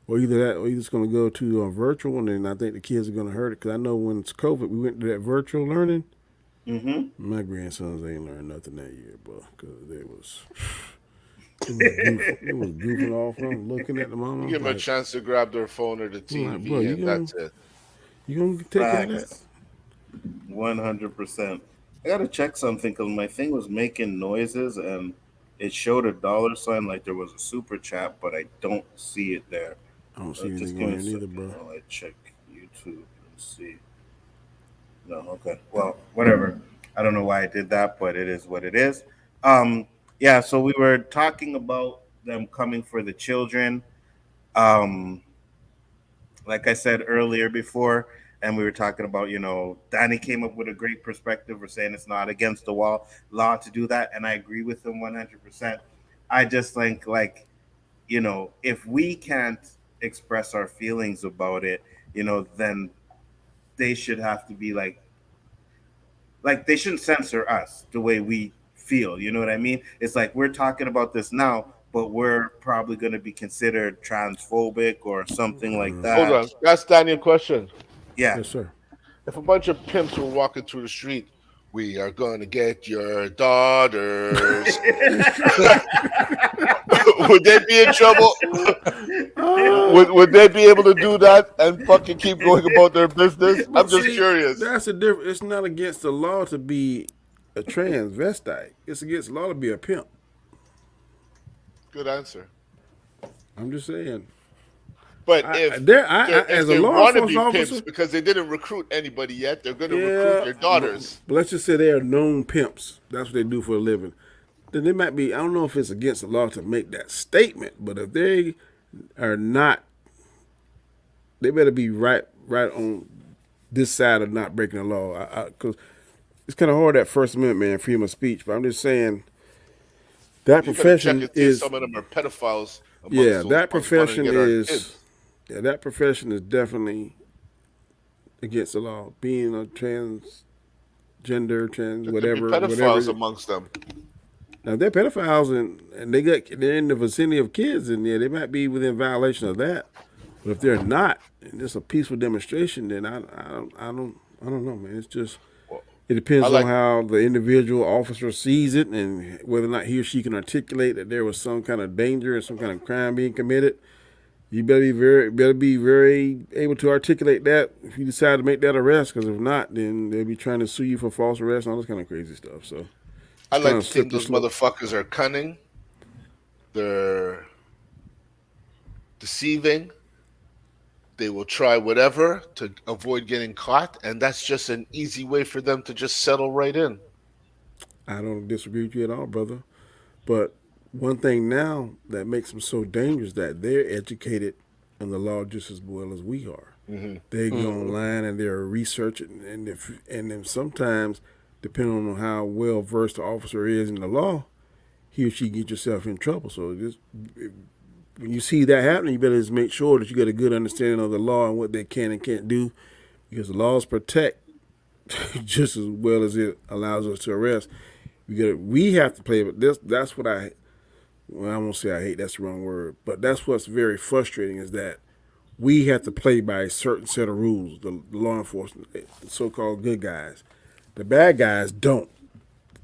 or either that, or you're just gonna go to virtual, and then I think the kids are gonna hurt it. Because I know when it's COVID, we went to that virtual learning. Mm-hmm. My grandsons ain't learned nothing that year, bro, because it was goofing off. And I'm looking at the You mama give them a like, chance to grab their phone or the bro, TV, and that's it. you gonna take care of that? Facts. 100%. I gotta check something because my thing was making noises and it showed a dollar sign like there was a super chat, but I don't see it there. I don't see Just anything give on me a there neither, second bro. while I check YouTube and see. No, okay. Well, whatever. I don't know why I did that, but it is what it is. Um, yeah, so we were talking about them coming for the children. Um, like I said earlier before, and we were talking about, Danny came up with a great perspective for saying it's not against the law to do that, and I agree with him 100%. I just think, like, if we can't express our feelings about it, then they should have to be like they shouldn't censor us the way we feel. You know what I mean? It's like we're talking about this now, but we're probably going to be considered transphobic or something like Hold that. on. That's Daniel question. Yeah. Yes, sir. If a bunch of pimps were walking through the street, we are going to get your daughters. Would they be in trouble? Would they be able to do that and fucking keep going about their business? I'm But just see, curious. that's a different. It's not against the law to be a transvestite. It's against the law to be a pimp. Good answer. I'm just saying. But I, if there, I if as a they law want to enforcement be pimps officer, because they didn't recruit anybody yet, they're going to recruit yeah. their daughters. But let's just say they are known pimps. That's what they do for a living. Then they might be. I don't know if it's against the law to make that statement, but if they are not, they better be right on this side of not breaking the law. Because it's kind of hard, that First Amendment, man, freedom of speech. But I'm just saying that You better check profession and see if is, some of them are pedophiles yeah, amongst those that ones wanting to profession get our is, kids. yeah, that profession is definitely against the law. Being a transgender, There could be whatever. pedophiles amongst them. Now, if they're pedophiles and they're in the vicinity of kids, and yeah, they might be within violation of that. But if they're not, and it's a peaceful demonstration, then I don't know, man. It's just, Well, it I depends on like how the individual officer sees it, and whether or not he or she can articulate that there was some kind of danger and some kind of crime being committed. You better be very able to articulate that if you decide to make that arrest. Because if not, then they'll be trying to sue you for false arrest and all this kind of crazy stuff. So I it's kind like of to think slippery those slope. motherfuckers are cunning. They're deceiving. They will try whatever to avoid getting caught, and that's just an easy way for them to just settle right in. I don't disagree with you at all, brother. But one thing now that makes them so dangerous, that they're educated in the law just as well as we are. Mm-hmm. They go Mhm. online and they're researching, and then sometimes, depending on how well versed the officer is in the law, he or she get yourself in trouble. So just when you see that happening, you better just make sure that you get a good understanding of the law and what they can and can't do, because the laws protect just as well as it allows us to arrest. We have to play, but that's what well, I won't say I hate, that's the wrong word, but that's what's very frustrating, is that we have to play by a certain set of rules. The law enforcement, the so-called good guys, the bad guys don't.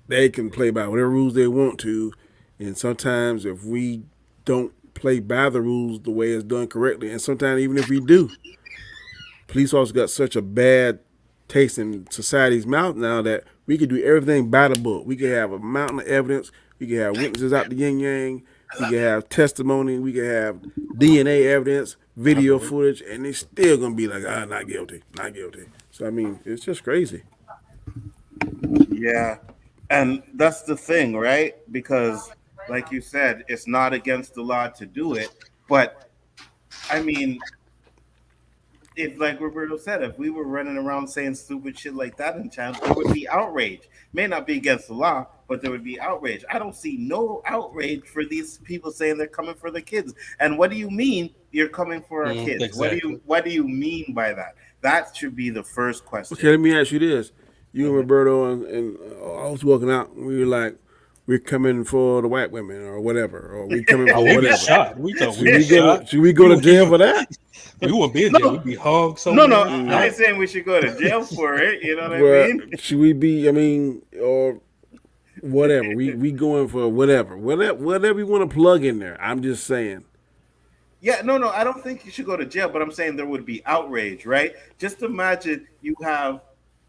They can play by whatever rules they want to, and sometimes if we don't play by the rules the way it's done correctly. And sometimes even if we do, police officers got such a bad taste in society's mouth now that we could do everything by the book. We could have a mountain of evidence. We could have witnesses out the yin yang. We could have testimony. We could have DNA evidence, video footage, and it's still gonna be like, not guilty, not guilty. So I mean, it's just crazy. Yeah. And that's the thing, right? Because, like you said, it's not against the law to do it. But, I mean, if, like Roberto said, if we were running around saying stupid shit like that in chance, there would be outrage. May not be against the law, but there would be outrage. I don't see no outrage for these people saying they're coming for the kids. And what do you mean you're coming for our kids? Exactly. What do you mean by that? That should be the first question. Okay, let me ask you this: you and Roberto and I was walking out, and we were like, "We're coming for the white women, or whatever, or we coming for Oh, we be whatever." shot. We thought we Should be we go? shot. Should we go to jail for that? We wouldn't be in jail. We'd be hung No, somewhere. no, I ain't saying we should go to jail for it. You know what I Well, mean? should we be? I mean, or whatever. We going for whatever you want to plug in there. I'm just saying. Yeah, no, I don't think you should go to jail, but I'm saying there would be outrage, right? Just imagine you have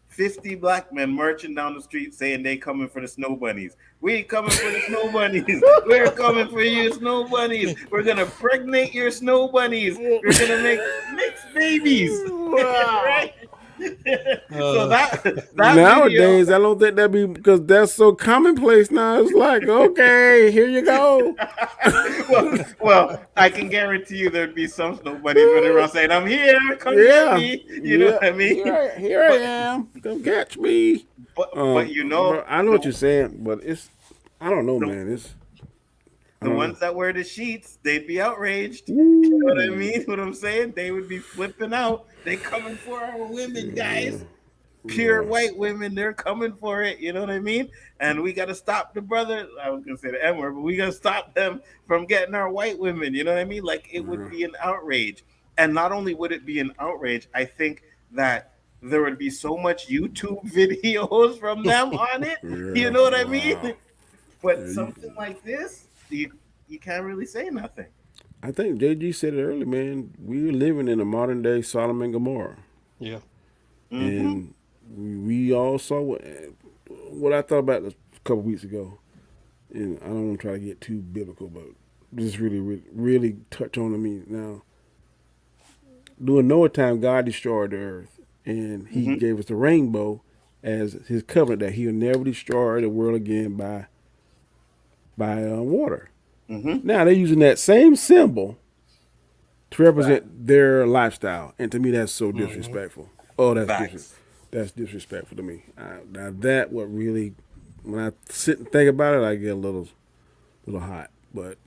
50 black men marching down the street saying they coming for the snow bunnies. We ain't coming for the snow bunnies. We're coming for your snow bunnies. We're gonna pregnate your snow bunnies. We're gonna make mixed babies. Right? So that Nowadays, video, I don't think that be because that's so commonplace now. It's like, okay, here you go. well, I can guarantee you there'd be some snow bunnies running around saying, "I'm here, come get me." You know what I mean? Here I am. Come catch me. But you know, I know what you're saying, but I don't know, man. the ones that wear the sheets, they'd be outraged. You know what I mean? What I'm saying? They would be flipping out. They coming for our women, guys. Pure white women, they're coming for it. You know what I mean? And we got to stop the brother. I was gonna say the N word, but we got to stop them from getting our white women. You know what I mean? Like it would be an outrage. And not only would it be an outrage, I think that there would be so much YouTube videos from them on it. You know what I mean? But something like this, you can't really say nothing. I think JG said it earlier, man. We're living in a modern day Sodom and Gomorrah. Yeah. And we all saw what I thought about this a couple weeks ago. And I don't want to try to get too biblical, but just really touch on me now. During Noah time, God destroyed the earth, and He gave us the rainbow as His covenant that He'll never destroy the world again by water. Now they're using that same symbol to represent their lifestyle, and to me, that's so disrespectful. Oh, that's disrespectful to me. Now that what really, when I sit and think about it, I get a little hot. But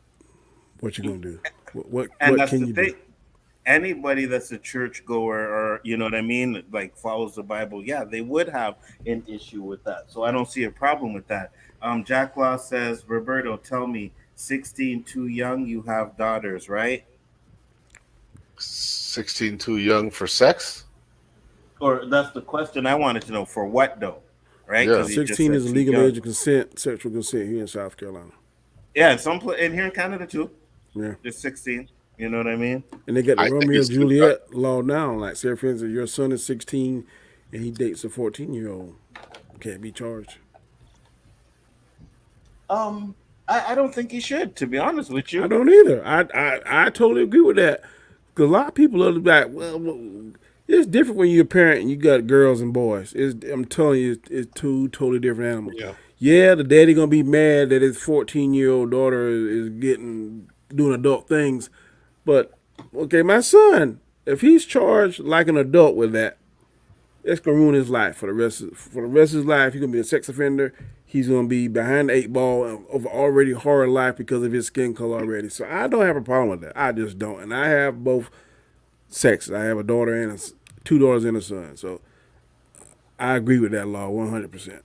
what you gonna do? What That's can the you thing. do? Anybody that's a church goer or you know what I mean, like follows the Bible, yeah, they would have an issue with that. So I don't see a problem with that. Jack Law says, Roberto, tell me, 16 too young, you have daughters, right? 16 too young for sex? Or that's the question I wanted to know. For what though? Right? Yeah. 'Cause he just 16 said is the too legal young. age of consent, sexual consent here in South Carolina. Yeah, in here in Canada too. Yeah. It's 16. You know what I mean? And they got the I think Romeo it's and too young. Juliet law now. Like, say, for instance, your son is 16 and he dates a 14-year-old. Can't be charged. I don't think he should, to be honest with you. I don't either. I totally agree with that. Because a lot of people are like, well, it's different when you're a parent and you got girls and boys. I'm telling you, it's two totally different animals. Yeah, the daddy going to be mad that his 14-year-old daughter is doing adult things. But, okay, my son, if he's charged like an adult with that, it's gonna ruin his life for the rest of his life. He's gonna be a sex offender. He's gonna be behind the 8 ball of already hard life because of his skin color already. So I don't have a problem with that. I just don't. And I have both sexes. I have a daughter and two daughters and a son. So I agree with that law 100%.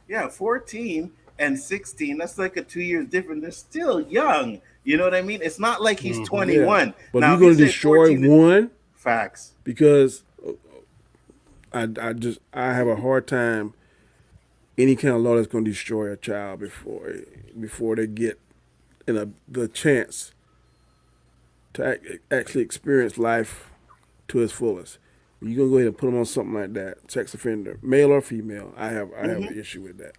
Yeah, 14 and 16, that's like a 2 years difference. They're still young. You know what I mean? It's not like he's 21. Yeah. But Now, you're gonna if you say destroy 14 one facts. because I have a hard time any kind of law that's gonna destroy a child before they get and the chance to actually experience life to its fullest. When you're gonna go ahead and put them on something like that, sex offender, male or female, I have Hmm. an issue with that.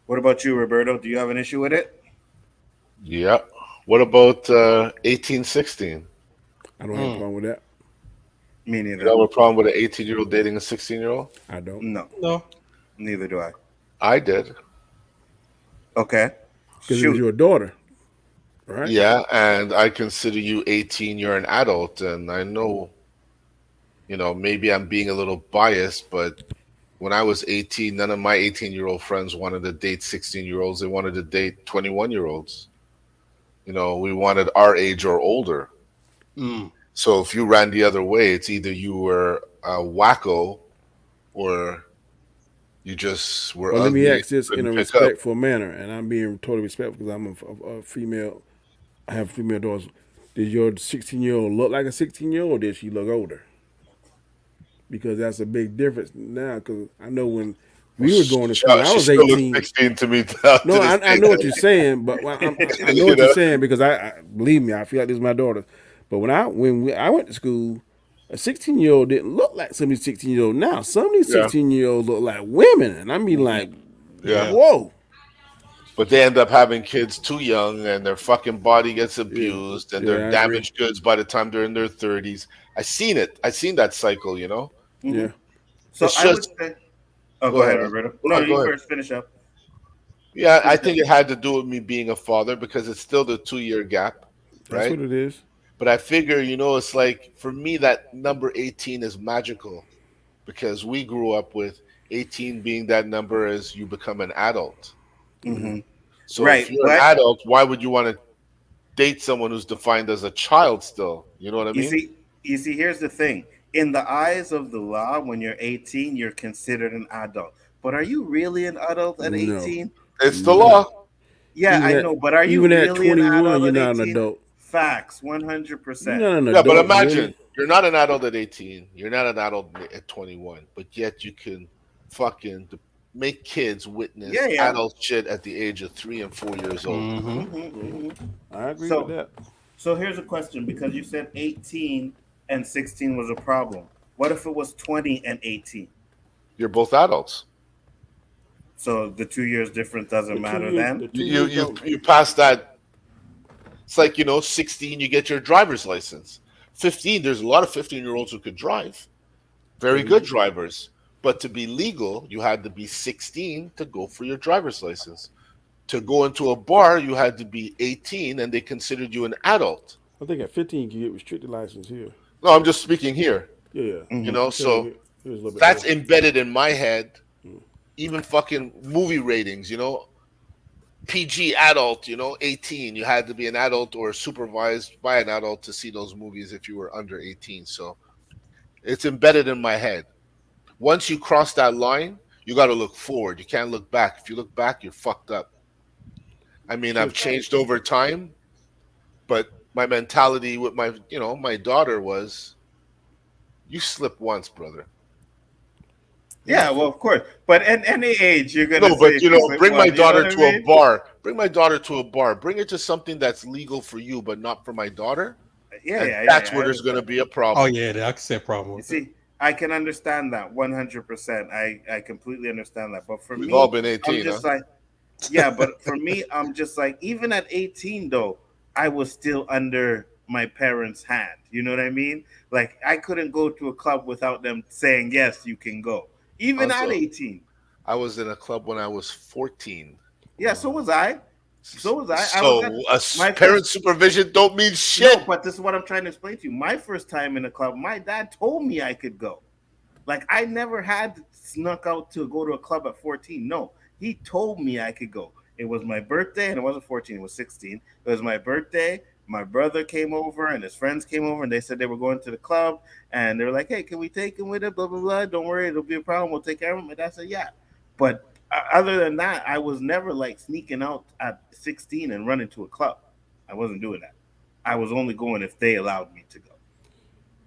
What about you, Roberto? Do you have an issue with it? Yeah. What about 1816? I don't have a Mm. problem with that. Me You neither. have a problem with an 18-year-old dating a 16-year-old? I don't, No, No. neither do I. I did. Okay, because it was shoot. your daughter, right? Yeah, and I consider you 18, you're an adult, and I know, maybe I'm being a little biased, but when I was 18, none of my 18-year-old friends wanted to date 16-year-olds. They wanted to date 21-year-olds. We wanted our age or older. Mm. So if you ran the other way, it's either you were a wacko or you just were Well, let me ugly and ask this in a couldn't pick up. respectful manner, and I'm being totally respectful because I'm a female. I have female daughters. Did your 16-year-old look like a 16-year-old, or did she look older? Because that's a big difference now. Because I know when Well, we were going to school, I she was still looks 18. 16 to me to No, this I day. know what you're saying, but I know you what you're know? saying because I believe me, I feel like this is my daughter. But I went to school, a 16-year-old didn't look like some of these 16-year-olds now. Some of these Yeah. 16-year-olds look like women, and I mean Hmm. like, Yeah. Yeah. whoa, But they end up having kids too young and their fucking body gets yeah, abused and they're yeah, I agree, damaged goods by the time they're in their 30s. I seen it. I seen that cycle. Hmm. yeah. So It's I would just say, oh, go go ahead. ahead, Roberto. No, Go you ahead. first. Finish up. Yeah, I Finish up. think it had to do with me being a father because it's still the 2 year gap, That's right? what it is. But I figure, it's like for me that number 18 is magical because we grew up with 18 being that number as you become an adult. Yeah. Hmm. So if Right, you're an but adult, why would you want to date someone who's defined as a child still? You know what I you mean? see, here's the thing. In the eyes of the law, when you're 18, you're considered an adult. But are you really an adult at No, 18? It's the no. law. Yeah, Even I at know, but are you even at really an 21, adult you're at not an 18? adult. Facts, You're 100%. not an Yeah, but adult, imagine really. you're not an adult at 18. You're not an adult at 21, but yet you can fucking make kids Yeah, witness yeah. adult shit at the age of 3 and 4 years old. Mm-hmm. Hmm. Yeah, Hmm. I agree with So, that. here's a question because you said 18 and 16 was a problem. What if it was 20 and 18? You're both adults. So the 2 years difference doesn't The two matter years, then? the two You years you don't. you pass that. It's like 16. You get your driver's license. 15. There's a lot of 15-year-olds who could drive. Very Hmm. good drivers. But to be legal, you had to be 16 to go for your driver's license. To go into a bar, you had to be 18 and they considered you an adult. I think at 15 you can get restricted license here. No, I'm just speaking here, Yeah, yeah. Hmm. I'm saying so here is a little bit that's different. embedded in my head. Mm. Even fucking movie ratings. PG adult, 18. You had to be an adult or supervised by an adult to see those movies if you were under 18. So it's embedded in my head. Once you cross that line, you got to look forward. You can't look back. If you look back, you're fucked up. I mean, I've Just changed over time, but my mentality with my daughter was you slip once, brother. yeah, Yeah, well, of course. But at any age, you're gonna No, say but if you slip bring my one. You know daughter what I to a mean? bar. Bring my daughter to a bar. Bring her to something that's legal for you, but not for my daughter. Yeah, And yeah, yeah, that's yeah. I where there's going to understand. be a Oh problem. yeah, I can see a problem You with that. see, I can understand that 100%. I completely understand that. But for We've all me, been I'm 18, huh? just like, yeah. But for me, I'm just like, even at 18 though, I was still under my parents' hand. You know what I mean? Like I couldn't go to a club without them saying yes, you can go. Even at Also, 18. I was in a club when I was 14. Yeah, so was I. So was I. I was So at a my parent first. supervision don't mean No, shit. but this is what I'm trying to explain to you. My first time in a club, my dad told me I could go. Like I never had snuck out to go to a club at 14. No, he told me I could go. It was my birthday, and it wasn't 14. It was 16. It was my birthday. My brother came over, and his friends came over, and they said they were going to the club, and they were like, "Hey, can we take him with it? Blah blah blah. Don't worry, it'll be a problem. We'll take care of him." And I said, "Yeah." But other than that, I was never like sneaking out at 16 and running to a club. I wasn't doing that. I was only going if they allowed me to go.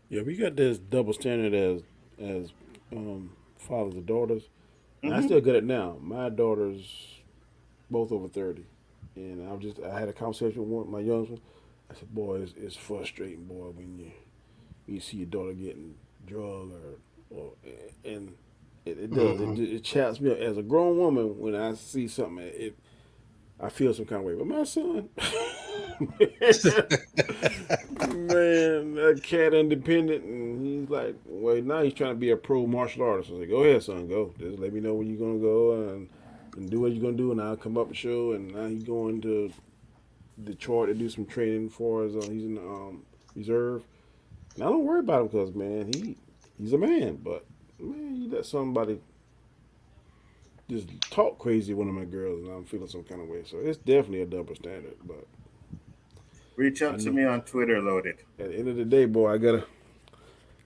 yeah. We got this double standard as fathers and daughters, and I Hmm. still get it now. My daughters both over 30, And I had a conversation with one of my youngest one. I said, boy, it's frustrating, boy, when you see your daughter getting drugged or and it does. Mm-hmm. It chaps me up as a grown woman when I see something. I feel some kind of way. But my son, man, that cat independent, and he's like, well, now he's trying to be a pro martial artist. I said, go ahead, son, go. Just let me know when you're gonna go and do what you're gonna do, and I'll come up and show. And now he's going to Detroit to do some training for us. He's in the reserve, and I don't worry about him because man, he's a man. But man, you let somebody just talk crazy to one of my girls, and I'm feeling some kind of way. So it's definitely a double standard. But Reach I out to know me on Twitter, Loaded. at the end of the day, boy, I gotta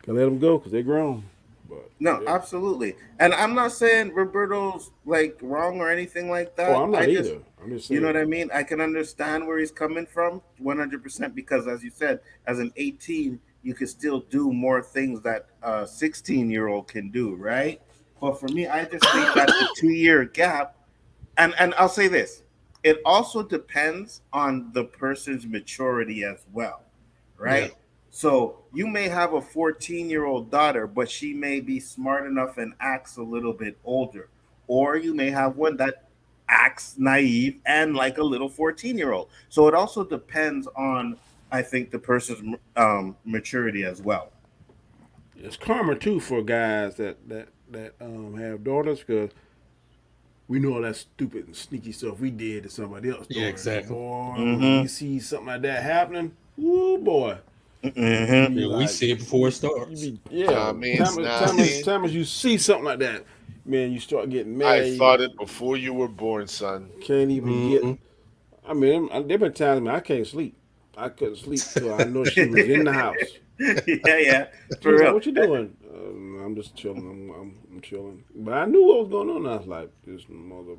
let them go because they're grown. But No, yeah. absolutely. And I'm not saying Roberto's like wrong or anything like Oh, that. I'm not either. I'm just You know what saying. I mean? I can understand where he's coming from 100% because, as you said, as an 18, you can still do more things that a 16-year-old can do, right? But for me, I just think that the 2 year gap, and I'll say this, it also depends on the person's maturity as well, Yeah. right? So you may have a 14-year-old daughter, but she may be smart enough and acts a little bit older. Or you may have one that acts naive and like a little 14-year-old. So it also depends on, I think, the person's maturity as well. It's karma too for guys that have daughters because we know all that stupid and sneaky stuff we did to somebody else's Yeah, daughter. So exactly. boy, when Mm-hmm. we see something like that happening, woo boy, you Mm-hmm. be Yeah, we like, see it before it you starts. be yeah. Time as you see something like that, man, you start getting I mad. You thought it before you were born, son. can't even get. Mm-hmm. I mean, there been times man, I can't sleep. I couldn't sleep till I know she was in the house. Yeah, yeah, She for was like, real. "What you doing?" I'm just chilling. I'm chilling. But I knew what was going on. I was like, "This mother."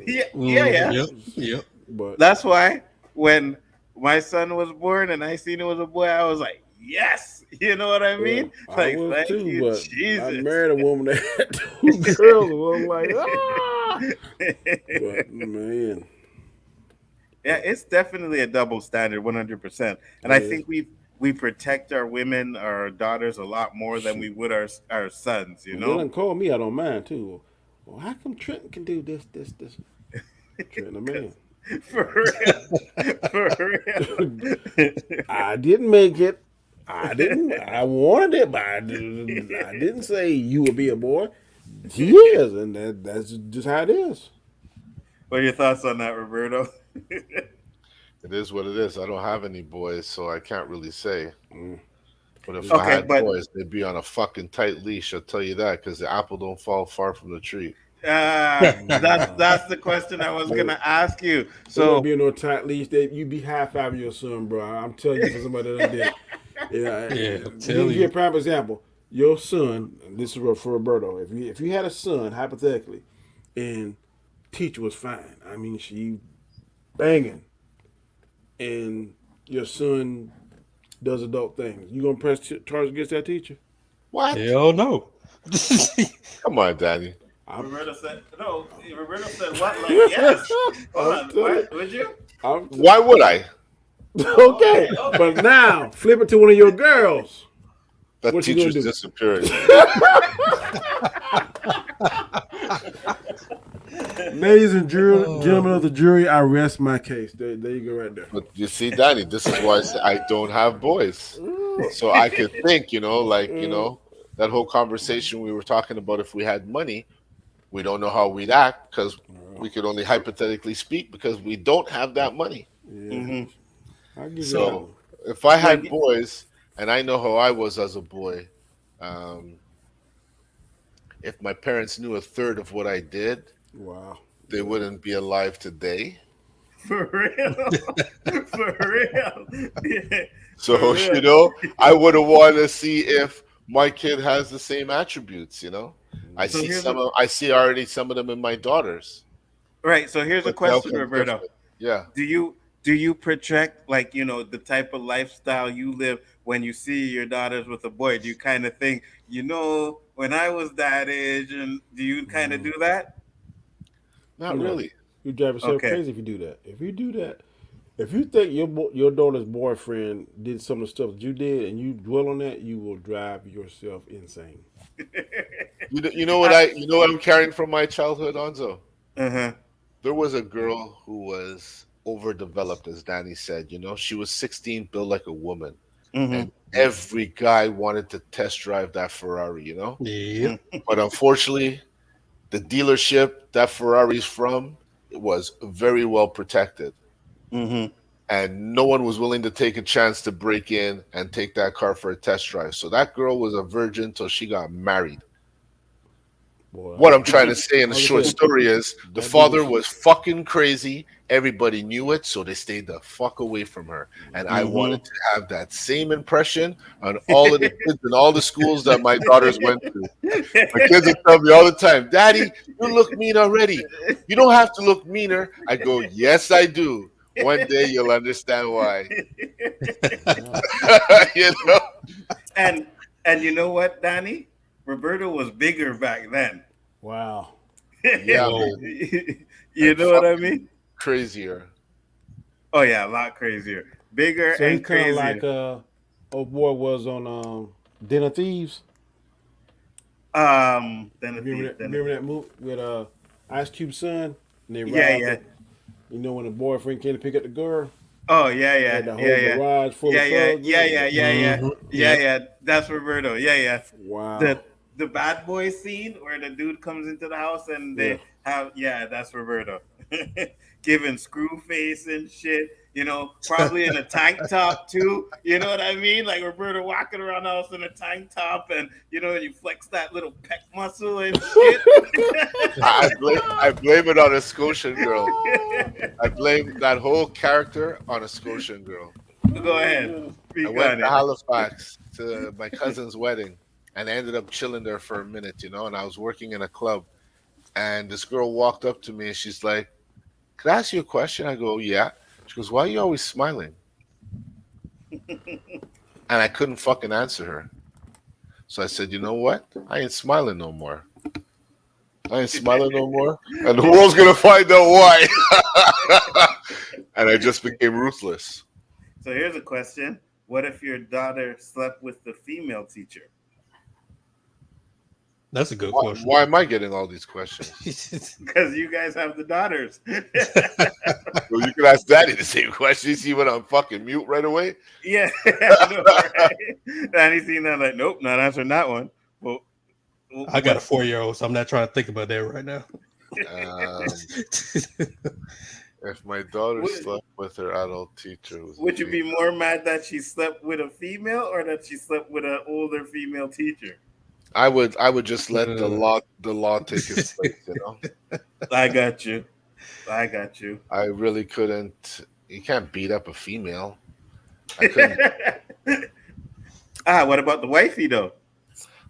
Yeah, yeah, Mm-hmm. yeah. Yep. Yep. But That's why when my son was born and I seen it was a boy, I was like, yes. You know what I yeah, mean? I Like, was thank too. you, But I Jesus. married a woman that had two girls, and I'm like, ah. But man, Yeah, but it's definitely a double standard, 100%. And it I is. think we protect our women, our daughters, a lot more than we Shoot. would our sons. You And they know, done call me out on mine too. Well, how come Trenton can do this? Trenton a man. for real, for real. I didn't make it. I didn't. I wanted it, but I didn't say you would be a boy. He is, and that's just how it is. What are your thoughts on that, Roberto? It is what it is. I don't have any boys, so I can't really say. Mm, But if just, I Okay, had but boys, they'd be on a fucking tight leash. I'll tell you that, because the apple don't fall far from the tree. that's the question I was there, gonna ask you. there wouldn't So, be no tight leash. You be high fiving your son, bro. I'm telling you, for somebody that done did it. Yeah, Yeah, I'm let me telling give you a you. prime example. Your son, and this is for Roberto. If you had a son, hypothetically, and teacher was fine. I mean, she banging, and your son does adult things. You gonna press charge against that teacher? What? Hell no. Come on, Daddy. I'm, Roberto said no. Roberto said what? Like yes. Hold I'm on. telling. What would you? I'm Why would I? okay, Okay. but now flip it to one of your girls. That What you gonna teacher's do? disappearing. Ladies and gentlemen of Oh, the jury, I rest my case. There you go, right there. But you see, Danny, this is why I say I don't have boys. So I could think, that whole conversation we were talking about if we had money, we don't know how we'd act because we could only hypothetically speak because we don't have that money. Yeah, Mm-hmm. I'll give you that So one. if I had Like boys and I know how I was as a boy, um, if my parents knew a third of what I did, Wow. they Yeah. wouldn't be alive today. for real, for real, yeah, for So, real. I would have wanted to see if my kid has the same attributes. So here's a I see already some of them in my daughters, right. So here's a but they'll question, come Roberto. different. Yeah. Do you project like the type of lifestyle you live when you see your daughters with a boy? Do you kind of think when I was that age, and do you kind of Mm, do that? Not no. really. You drive yourself Okay. crazy if you do that. If you do that, if you think your daughter's boyfriend did some of the stuff that you did and you dwell on that, you will drive yourself insane. You know what I'm carrying from my childhood, Onzo? Uh-huh. There was a girl who was overdeveloped, as Danny said. She was 16, built like a woman, Mm-hmm. and every guy wanted to test drive that Ferrari. Yep. But unfortunately, the dealership that Ferrari's from was very well protected, Mm-hmm. and no one was willing to take a chance to break in and take that car for a test drive. So that girl was a virgin till she got married. Boy, What I'm trying to say in the I was short saying, story is the that father dealership. was fucking crazy. Everybody knew it, so they stayed the fuck away from her. And I wanted to have that same impression on all of the kids in all the schools that my daughters went to. My kids would tell me all the time, "Daddy, you look mean already. You don't have to look meaner." I go, "Yes, I do. One day you'll understand why." you know? And you know what, Danny? Roberto was bigger back then. Wow. Yeah, Whoa. You know what I mean? crazier. Oh yeah, a lot crazier, bigger So he's and kind of crazier. like old boy was on Den of Thieves. Then Remember that movie with Ice Cube's son? And they Yeah, robbed yeah. it. You know when the boyfriend came to pick up the girl? Oh yeah, They yeah, had the whole yeah, yeah, garage full yeah, of yeah, thugs. yeah, yeah, yeah, yeah, Mhm. yeah, Yep. yeah. That's Roberto. Yeah, yeah. Wow. The bad boy scene where the dude comes into the house and Yeah. they have that's Roberto. Giving screw face and shit, probably in a tank top too. You know what I mean? Like Roberto walking around the house in a tank top and you flex that little pec muscle and shit. I blame it on a Scotian girl. I blame that whole character on a Scotian girl. Go ahead. I Speak went on to it. Halifax to my cousin's wedding and I ended up chilling there for a minute, and I was working in a club. And this girl walked up to me and she's like, "Could I ask you a question?" I go, "Yeah." She goes, "Why are you always smiling?" And I couldn't fucking answer her. So I said, "You know what? I ain't smiling no more. I ain't smiling no more. And the world's going to find out why." And I just became ruthless. So here's a question. What if your daughter slept with the female teacher? That's a good Why, question. why am I getting all these questions? Because you guys have the daughters. Well, you can ask Daddy the same question. You see when I'm fucking mute right away? Yeah. I know, right? Danny seen that like, nope, not answering that one. Well, I got a 4-year-old, so I'm not trying to think about that right now. If my daughter Would- slept with her adult teacher, would you be more mad that she slept with a female or that she slept with an older female teacher? I would just let the law take its place. I got you. I really couldn't. You can't beat up a female. I couldn't. What about the wifey though?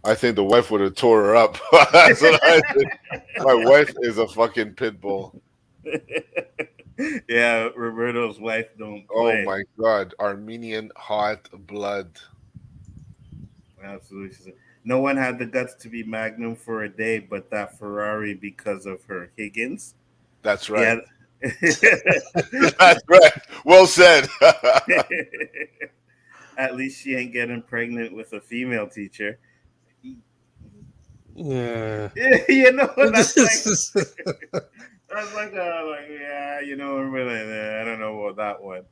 I think the wife would have tore her up. That's what I think. My wife is a fucking pit bull. Yeah, Roberto's wife don't Oh play. my god, Armenian hot blood. Absolutely. No one had the guts to be Magnum for a day, but that Ferrari because of her Higgins. That's right. Yeah. That's right. Well said. At least she ain't getting pregnant with a female teacher. Yeah. That's like I don't know about that one.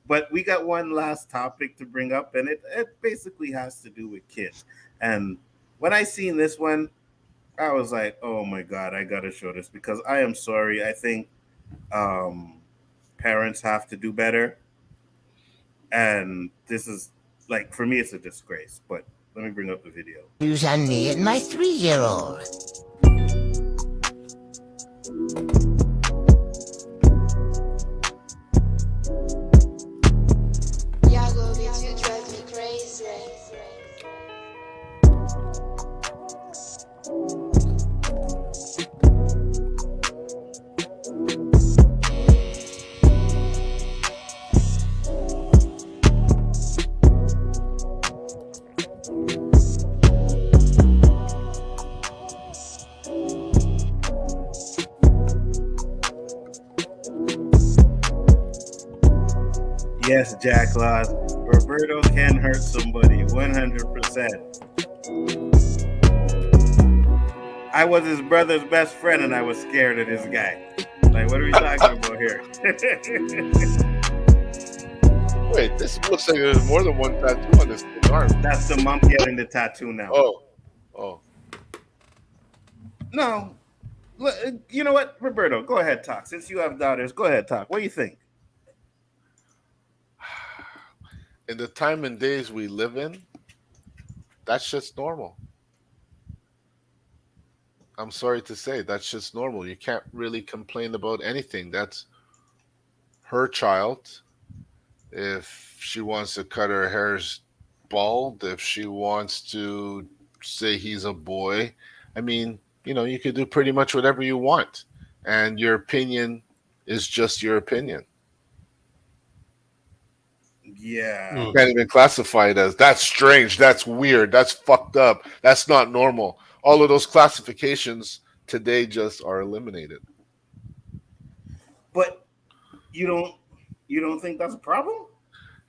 But we got one last topic to bring up, and it basically has to do with kids. And when I seen this one, I was like, oh my God, I gotta show this because I am sorry. I think parents have to do better. And this is like, for me, it's a disgrace, but let me bring up the video. Who's on me and my 3-year-old? Yes, Jack Laws. Roberto can hurt somebody 100%. I was his brother's best friend and I was scared of this guy. Like, what are we talking about here? Wait, this looks like there's more than one tattoo on this kid's arm. That's the mom getting the tattoo now. Oh. No. You know what, Roberto? Go ahead, talk. Since you have daughters, go ahead, talk. What do you think? In the time and days we live in, that's just normal. I'm sorry to say, that's just normal. You can't really complain about anything. That's her child. If she wants to cut her hairs bald, if she wants to say he's a boy, I mean, you could do pretty much whatever you want. And your opinion is just your opinion. Yeah. You can't even classify it as that's strange, that's weird, that's fucked up, that's not normal. All of those classifications today just are eliminated. But you don't think that's a problem?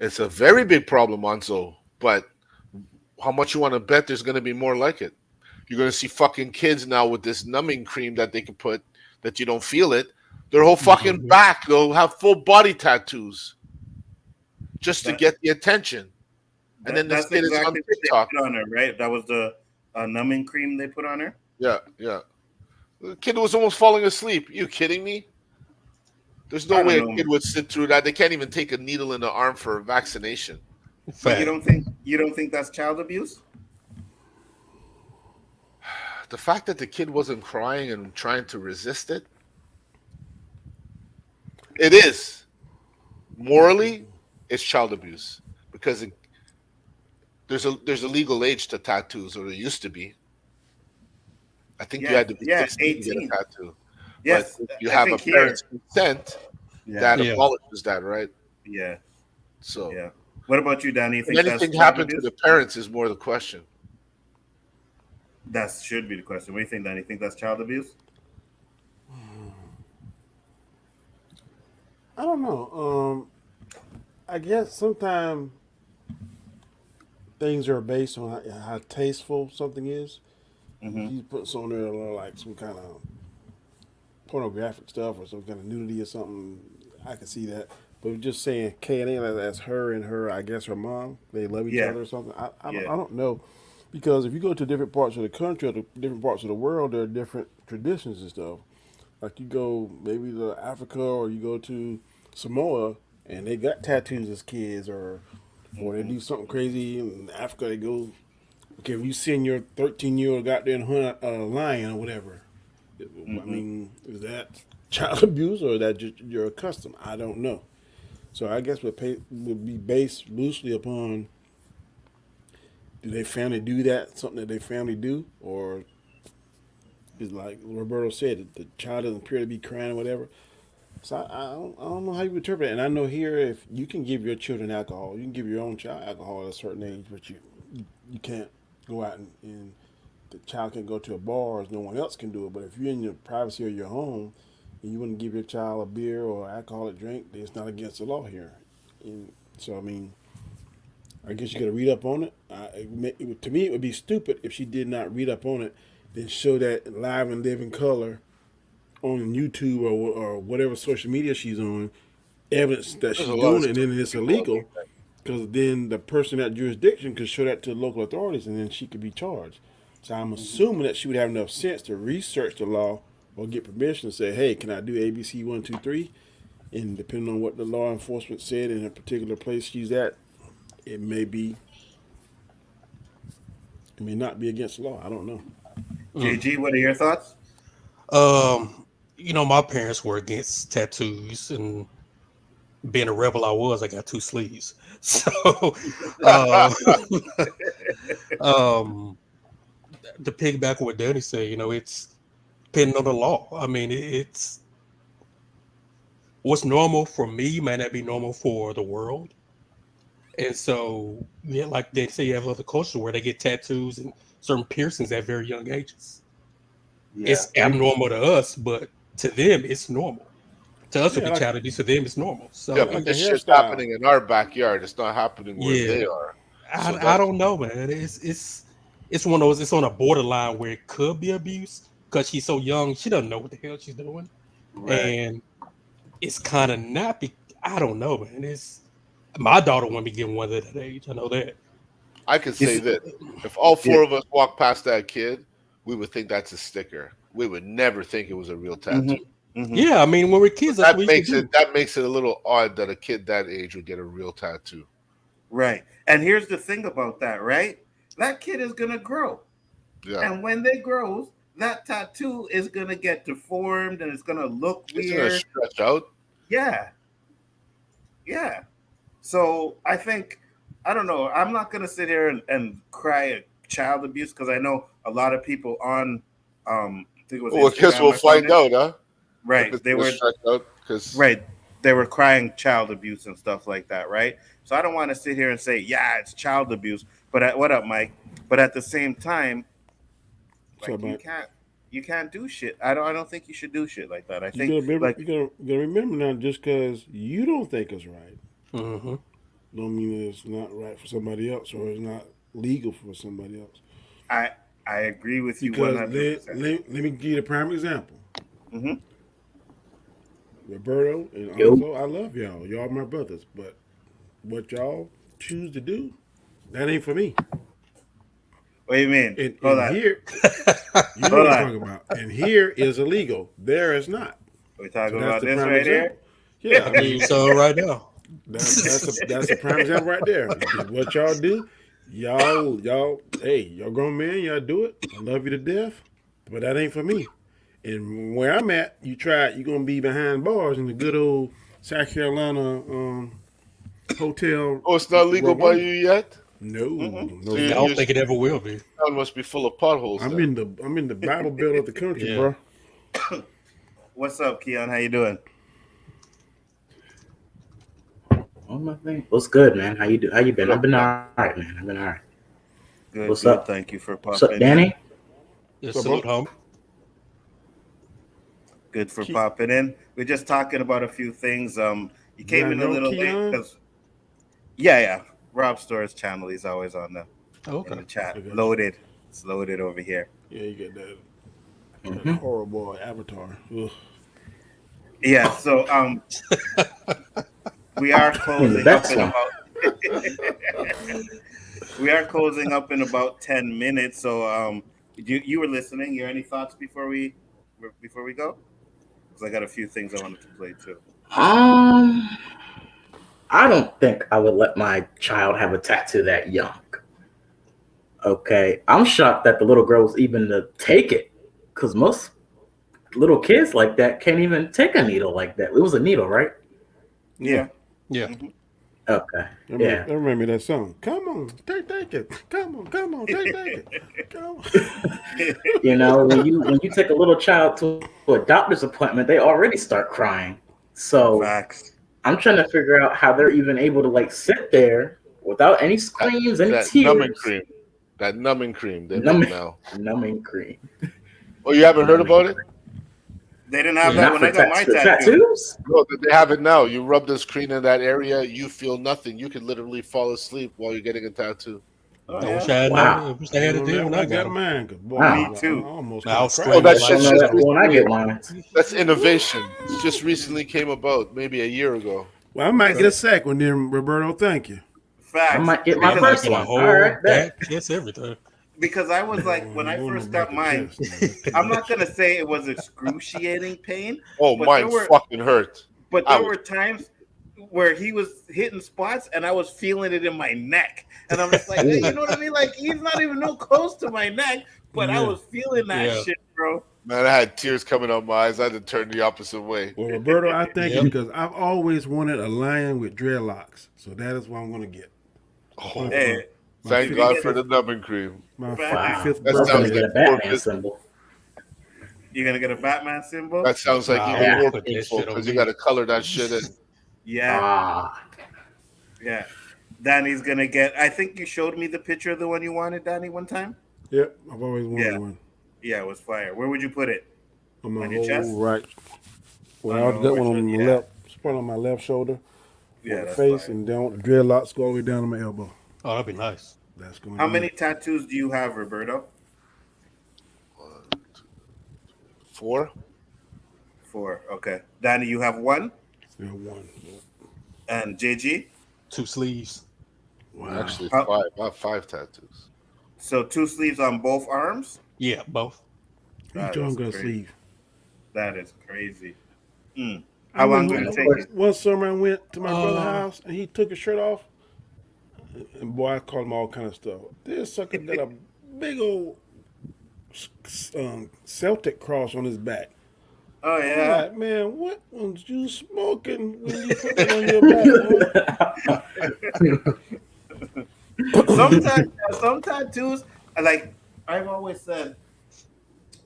It's a very big problem, Nzo. But how much you want to bet there's going to be more like it? You're going to see fucking kids now with this numbing cream that they can put that you don't feel it. Their whole fucking back, they'll have full body tattoos just to get the attention. And then this kid is on TikTok. Put on her, right? That was the numbing cream they put on her? Yeah. The kid was almost falling asleep. You kidding me? There's no way a kid would sit through that. They can't even take a needle in the arm for a vaccination. But you don't think that's child abuse? The fact that the kid wasn't crying and trying to resist it, it is. Morally, it's child abuse because there's a legal age to tattoos, or there used to be. I think you had to be 16 to get a tattoo. Yes, but you have a parent's consent that abolishes that, right? Yeah. So, yeah. What about you, Danny? You think anything happened to the parents is more the question. That should be the question. What do you think, Danny? You think that's child abuse? I don't know. I guess sometimes things are based on how tasteful something is. Mm-hmm. You put something there like some kind of pornographic stuff or some kind of nudity or something, I can see that. But just saying K&A, that's her and her, I guess her mom, they love each other or something. I don't know. Because if you go to different parts of the country or different parts of the world, there are different traditions and stuff. Like you go maybe to Africa or you go to Samoa and they got tattoos as kids, or they do something crazy in Africa. They go, okay, if you send your 13-year-old got there and hunt a lion or whatever, I mean, is that child abuse or is that just your custom? I don't know. So I guess would be based loosely upon, do they family do that, something that they family do, or is like Roberto said, the child doesn't appear to be crying or whatever. So I don't know how you interpret it. And I know here, if you can give your children alcohol, you can give your own child alcohol at a certain age, but you can't go out and the child can go to a bar as no one else can do it. But if you're in your privacy of your home and you want to give your child a beer or alcoholic drink, it's not against the law here. And so I mean, I guess you got to read up on it. To me, it would be stupid if she did not read up on it, then show that live and live in color on YouTube or whatever social media she's on, evidence that she's doing it, and then it's illegal, because then the person at jurisdiction could show that to the local authorities, and then she could be charged. So I'm assuming that she would have enough sense to research the law or get permission to say, hey, can I do ABC 1, 2, 3? And depending on what the law enforcement said in a particular place she's at, it may not be against the law. I don't know. JG, what are your thoughts? My parents were against tattoos, and being a rebel I got 2 sleeves. So, to piggyback on what Danny said, it's depending on the law. I mean, it's what's normal for me might not be normal for the world. And so, like they say, you have other cultures where they get tattoos and certain piercings at very young ages. Yeah. It's abnormal to us, but to them, it's normal. To us, it'll Yeah, be like childish. To them, it's normal. So Yeah, like but the this shit's hairstyle. happening in our backyard. It's not happening where yeah, they are. So I that's don't know, man. It's one of those. It's on a borderline where it could be abuse because she's so young. She doesn't know what the hell she's doing, Right. and it's kind of not. I don't know, man. It's my daughter won't be getting one at that age. I know that. I could You say see, this. If all yeah. four of us walked past that kid, we would think that's a sticker. We would never think it was a real tattoo. Yeah, I mean, when we're kids, that's what we used to do. That makes it a little odd that a kid that age would get a real tattoo. Right. And here's the thing about that, right? That kid is gonna grow. Yeah. And when they grow, that tattoo is gonna get deformed and it's gonna look It's gonna weird. stretch out. Yeah. Yeah. So I think I don't know. I'm not gonna sit here and cry at child abuse because I know a lot of people on I think it was Well, I guess Instagram we'll or find something. out, huh? Right. If it's They gonna were stretch out, because right. They were crying child abuse and stuff like that, right? So I don't want to sit here and say, yeah, it's child abuse. But what up, Mike? But at the same time, So, like Mike, you can't do shit. I don't think you should do shit like that. I you think gotta remember. like You gotta remember now. Just because you don't think it's right, Mm-hmm. don't mean that it's not right for somebody else or it's not legal for somebody else. I agree with you Because 100%. let me give you a prime example. Hmm. Roberto and Yo. Nzo, I love y'all. Y'all my brothers. But what y'all choose to do, that ain't for me. What do you mean? And Hold on. here, you know Hold what I'm on. talking about. And here is illegal. There is not. We're So talking that's about the this prime right example. here. Yeah, I I mean, mean, so right now. that's a prime example right there. What y'all do, hey, y'all grown men, y'all do it. I love you to death, but that ain't for me. And where I'm at, you're gonna be behind bars in the good old South Carolina hotel. oh, it's not legal by Rwanda. you yet. No, Mhm. no, So I sir. don't think it ever will be. town must be full of potholes. I'm Then. in the Bible Belt of the country, Yeah. bro. What's up, Keon? How you doing? Oh my thing. What's good, man? How you do? How you been? I've been all right, man. I've been all right. Good, What's good. up? Thank you for What's up, popping Danny? in. Yeah, So, salute, bro, homie. Good for Ke- popping in. We're just talking about a few things. You did came I in a know little late Keon? because yeah. Rob Store's channel. He's always on the Oh, in okay. the chat. I got you. Loaded. It's loaded over here. Yeah, you got that hmm horrible avatar. Ugh. Yeah. So we are The closing up best in one. about we are closing up in about 10 minutes. So you were listening. You have any thoughts before we go? Because I got a few things I wanted to play too. Um, I don't think I would let my child have a tattoo that young. Okay, I'm shocked that the little girl was even to take it, because most little kids like that can't even take a needle like that. It was a needle, right? Yeah. Yeah. Mhm. Okay, That yeah. remember me that song. Come on, take it. Come on, take it. Come on. You know, when you take a little child to a doctor's appointment, they already start crying. So Facts. I'm trying to figure out how they're even able to like sit there without any That, screams, any that numbing tears. cream. That numbing cream they make Numbing, now. numbing cream. Oh, you haven't heard Numbing about it? cream. They didn't have Yeah. that Not when for, I got my for tattoo. tattoos? No, they have it now. You rub this cream in that area, you feel nothing. You could literally fall asleep while you're getting a tattoo. Oh I wish yeah. I had known. I Wow. wish I had it On then that when when I I got got them. mine. 'Cause boy, Wow. Me too. I almost I was started Oh, screaming that I like don't shit's know just that shit. for when I recently. get mine. That's innovation. It's just recently came about, maybe a year ago. Well, I might Is get a it second one then, Roberto. Thank you. I facts? might get Yeah, my I Because might first get a one. All whole right, bet. back, chest, everything. I was No, like when I no first back got and mine, chest. No, that's too I'm much. not gonna say it was excruciating pain, Oh, but mine fucking hurt. I there was were times where he was hitting spots and I was feeling it in my neck. And I'm just like, hey, you Ooh. know what I mean? Like he's not even no close to my neck, but I Yeah. was feeling that Yeah. shit, bro. man, I had tears coming out my eyes. I had to turn the opposite way. Well, Roberto, I thank you Yep. because I've always wanted a lion with dreadlocks, so that is what I'm gonna get. Oh, Hey, My thank you can God get for the numbing cream. my facts. Wow. 55th That I was sounds gonna birthday. get like a more Batman business. symbol. You're gonna get a Batman symbol? That sounds like Nah, I even wouldn't Yeah. more put that painful shit on because you me. got to color that shit in. Yeah, Ah. yeah. Danny's gonna get. I think you showed me the picture of the one you wanted, Danny, one time. Yep, I've always wanted Yeah, one yeah, it was fire. Where would you put it? on my On your whole chest? Well, I got one on the left, spot on my left shoulder, Yeah, on the that's face, fine. and down the dreadlocks go all the way down to my elbow. Oh, that'd be nice. That's gonna. How be many it. tattoos do you have, Roberto? 4. 4. Okay. Danny, you have 1? Yeah, 1. And JG? 2 sleeves. Wow. Actually, 5. I have 5 tattoos. So 2 sleeves on both arms? Yeah, both. Each arm got a sleeve. That is crazy. How long did it take you? One summer I went to my brother's house and he took his shirt off. And boy, I called him all kind of stuff. This sucker got a big old Celtic cross on his back. Oh, I'm yeah? like, man, what was you smoking when you put that on your back, boy? Some tattoos, like I've always said,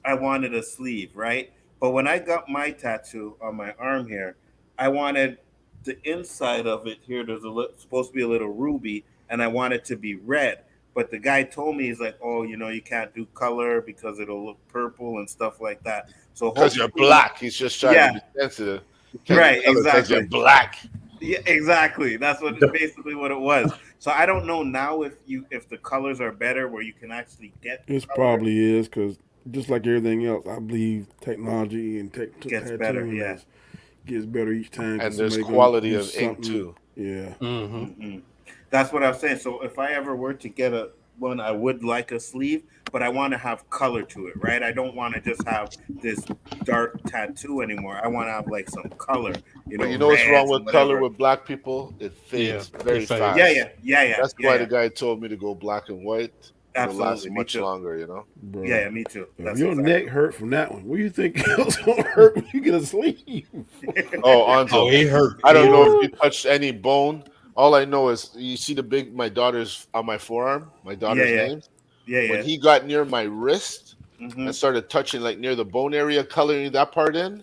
I wanted a sleeve, right? But when I got my tattoo on my arm here, I wanted the inside of it here. There's supposed to be a little ruby, and I want it to be red. But the guy told me, he's like, oh, you can't do color because it'll look purple and stuff like that. So because you're black, he's just trying to be sensitive. Right, exactly. Because you're black. Yeah, exactly. That's basically what it was. So I don't know now if the colors are better where you can actually get. It probably is because just like everything else, I believe technology and gets better. Yeah, gets better each time. And there's quality of ink too. Yeah. That's what I was saying. So if I ever were to get one, I would like a sleeve, but I want to have color to it, right? I don't want to just have this dark tattoo anymore. I want to have like some color. But you know what's wrong with color with black people? It fades very fast. Yeah. That's why the guy told me to go black and white. It'll last much longer, Bro, yeah, me too. If your neck hurt from that one, what do you think else gonna hurt when you get a sleeve? It hurt. I don't know if you touched any bone. All I know is you see my daughter's on my forearm, my daughter's name. Yeah. When he got near my wrist and started touching like near the bone area, coloring that part in,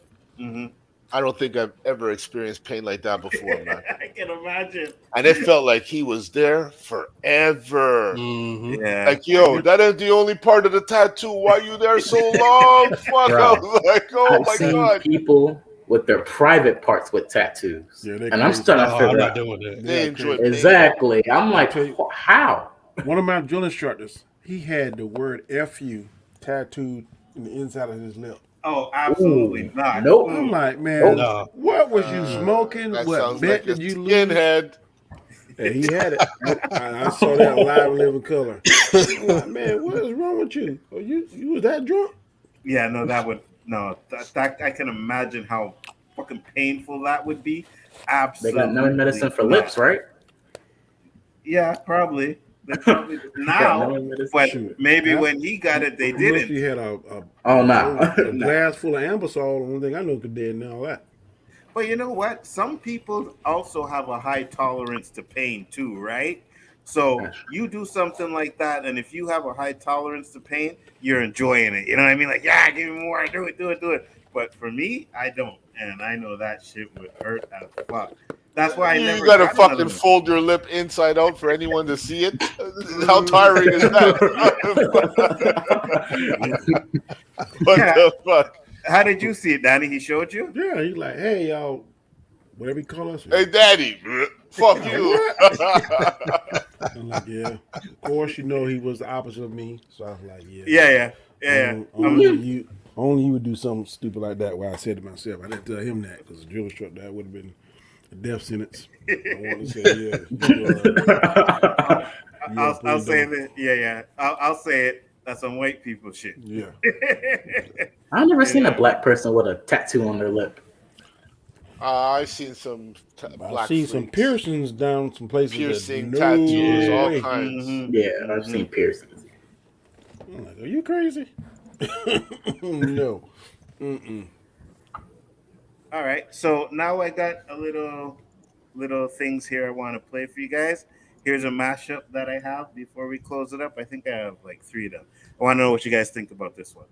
I don't think I've ever experienced pain like that before, man. I can imagine. And it felt like he was there forever. Yeah. Like, yo, that is the only part of the tattoo. Why you there so long? Fuck. I was like, oh my God. People with their private parts with tattoos. And I'm starting to figure out. They enjoy exactly. I'm like, how? One of my drill instructors, he had the word "FU" tattooed in the inside of his lip. Oh, absolutely not. Nope. I'm like, man, what was you smoking? What bet did you lose? And he had it. I saw that live in living color. I'm like, man, what is wrong with you? Oh, you was that drunk? Yeah, no, that I can imagine how fucking painful that would be. Absolutely. They got no medicine for lips, right? Yeah, probably. They probably now, but maybe when he got it, they didn't. He had a glass full of Ambisol. The only thing I know could do and all that. But you know what? Some people also have a high tolerance to pain too, right? So you do something like that, and if you have a high tolerance to pain, you're enjoying it. You know what I mean? Like, yeah, give me more. Do it. But for me, I don't, and I know that shit would hurt as fuck. That's why I never. You gotta fucking fold your lip inside out for anyone to see it. How tiring is that? What the fuck? How did you see it, Danny? He showed you? Yeah, he's like, hey, y'all, whatever you call us. Hey, Daddy, fuck you. I'm like, yeah. Of course, he was the opposite of me. So I was like, yeah. Only you would do something stupid like that. Where I said to myself, I didn't tell him that because the drill instructor, that would have been a death sentence. I want to say, I'll say that. Yeah. I'll say it. That's some white people shit. Yeah. I've never seen a black person with a tattoo on their lip. I've seen some I've seen some piercings down some places. Piercing, tattoos, all kinds. Yeah, I've seen piercings. I'm like, are you crazy? No. All right. So now I got a little things here I want to play for you guys. Here's a mashup that I have before we close it up. I think I have like 3 of them. I want to know what you guys think about this one.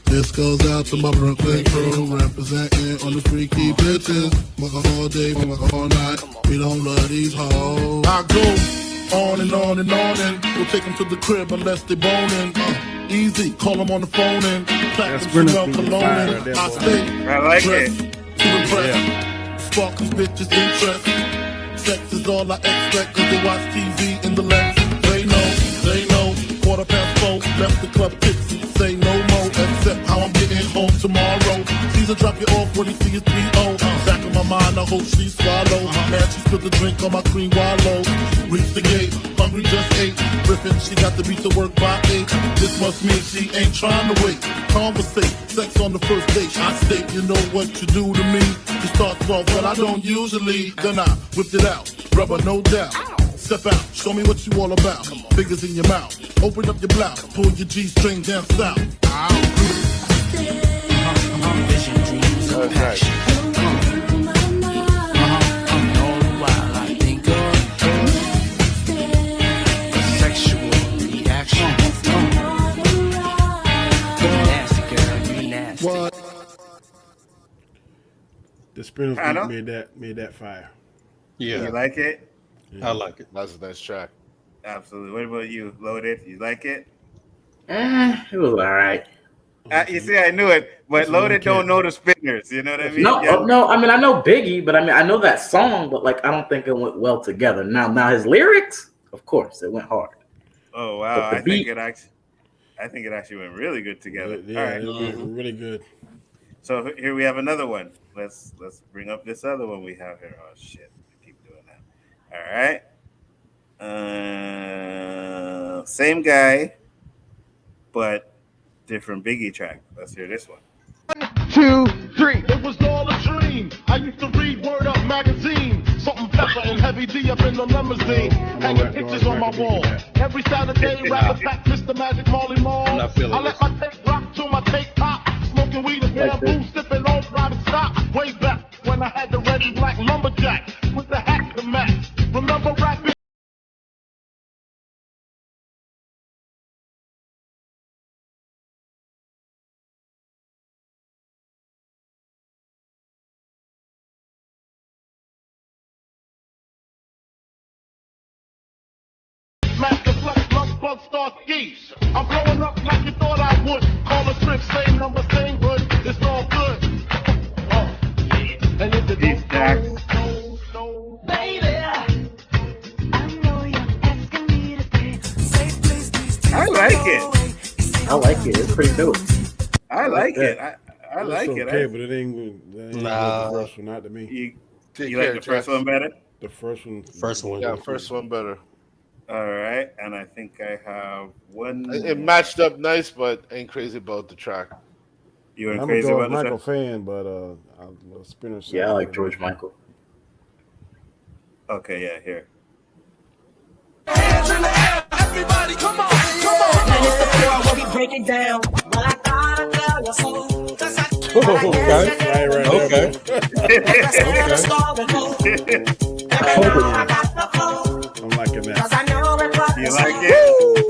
This goes out to my Brooklyn crew, representing on the freaky bitches. Fuck all day, fuck all night. We don't love these hoes. I go on and on and on, and we'll take them to the crib unless they boning. Easy, call him on the phone and That's platinum Chanel Brennan cologne fire and right there, I boy. stay I like dressed it. to impress. Spark these bitches' interest. Sex is all I expect, cause they watch TV in the Lex. They know, 4:15, left the club tipsy. Say no more, except how I'm getting home tomorrow. Caesar drop you off when he see his 3-0. Back of my mind, I hope she swallows. Man, she spilled the drink on my cream wallows. Reach the gate, hungry just ate. Griffin, she got to beat the work by 8. This must mean she ain't trying to wait. Conversate, sex on the first date. I state, you know what you do to me. You start off, but I don't usually. Then I whipped it out, rubber no doubt. Step out, show me what you all about. Fingers in your mouth, open up your blouse, pull your G-string down south. What? The Spinners I know. made that fire. Yeah, You like it? I like it. That's a nice track. Absolutely. What about you, Loaded? You like it? It was all right. You see, I knew it, but It's a Loaded little don't kid. know the Spinners. You know what I mean? No, Yeah. no. I mean, I know Biggie, but I mean, I know that song, but like, I don't think it went well together. Now, his lyrics, of course, it went hard. Oh wow! But the I think beat- it actually went really good together. Yeah, All right. it was really good. So here we have another one. Let's bring up this other one we have here. Oh shit! I keep doing that. All right. Same guy, but different Biggie track. Let's hear this one. 2, 3. It was all a dream. I used to read Word Up magazine. Salt and pepper and Heavy D up in the limousine. Hanging pictures on my wall. Every Saturday, rapper pack Mr. Magic Marley Marl. I let my tape rock till my tape pop. Smoking weed and bamboo, sipping on private stock. Way back when I had the red and black lumberjack with the hat to match. Remember rapping? Master Flex, love bug, star skis. I'm blowing up like you thought I would. Call a trip, same number, same hood. It's all good. And if you These don't tracks. know, I like it. I like it. It's pretty dope. I like that. it. I like It's it. okay, but it ain't Nah. the first one, not to me. You like the first one better? The first one. First one. Yeah, first one better. All right, and I think I have one. It matched up nice, but ain't crazy about the track. You were I'm a crazy George about the Michael track? fan, but I'm Spinner. Yeah, I like George Michael. Okay, yeah, here. Everybody, come on, come on. And it's the part where we break it down. Well, I gotta tell you something. Okay. I'm liking that. You like it?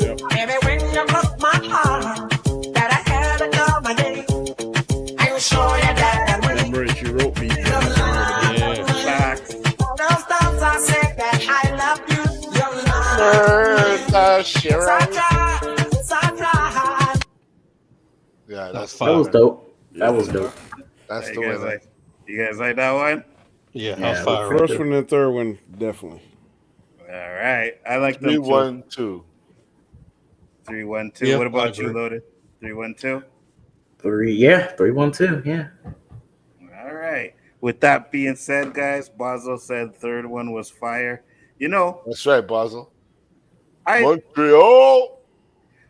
Yep. Baby, when you broke my heart, that I had to call my name. I'm sure you that That Murray She Wrote beat. Facts. those times I said that I love you, your love. Yeah, that's That was fire. dope. That was dope. That's Hey, the way. you guys like that one? Yeah, Yeah, I was the fire right First there. one and the third one, definitely. All right, I like them 3, too. 1, 2. 3, 1, 2. Yeah, What I about you, agree. Loaded? 3, 1, 2. 3, 1, 2. Yeah. All right. With that being said, guys, Basil said third one was fire. You know, That's right, Basel. I Montreal.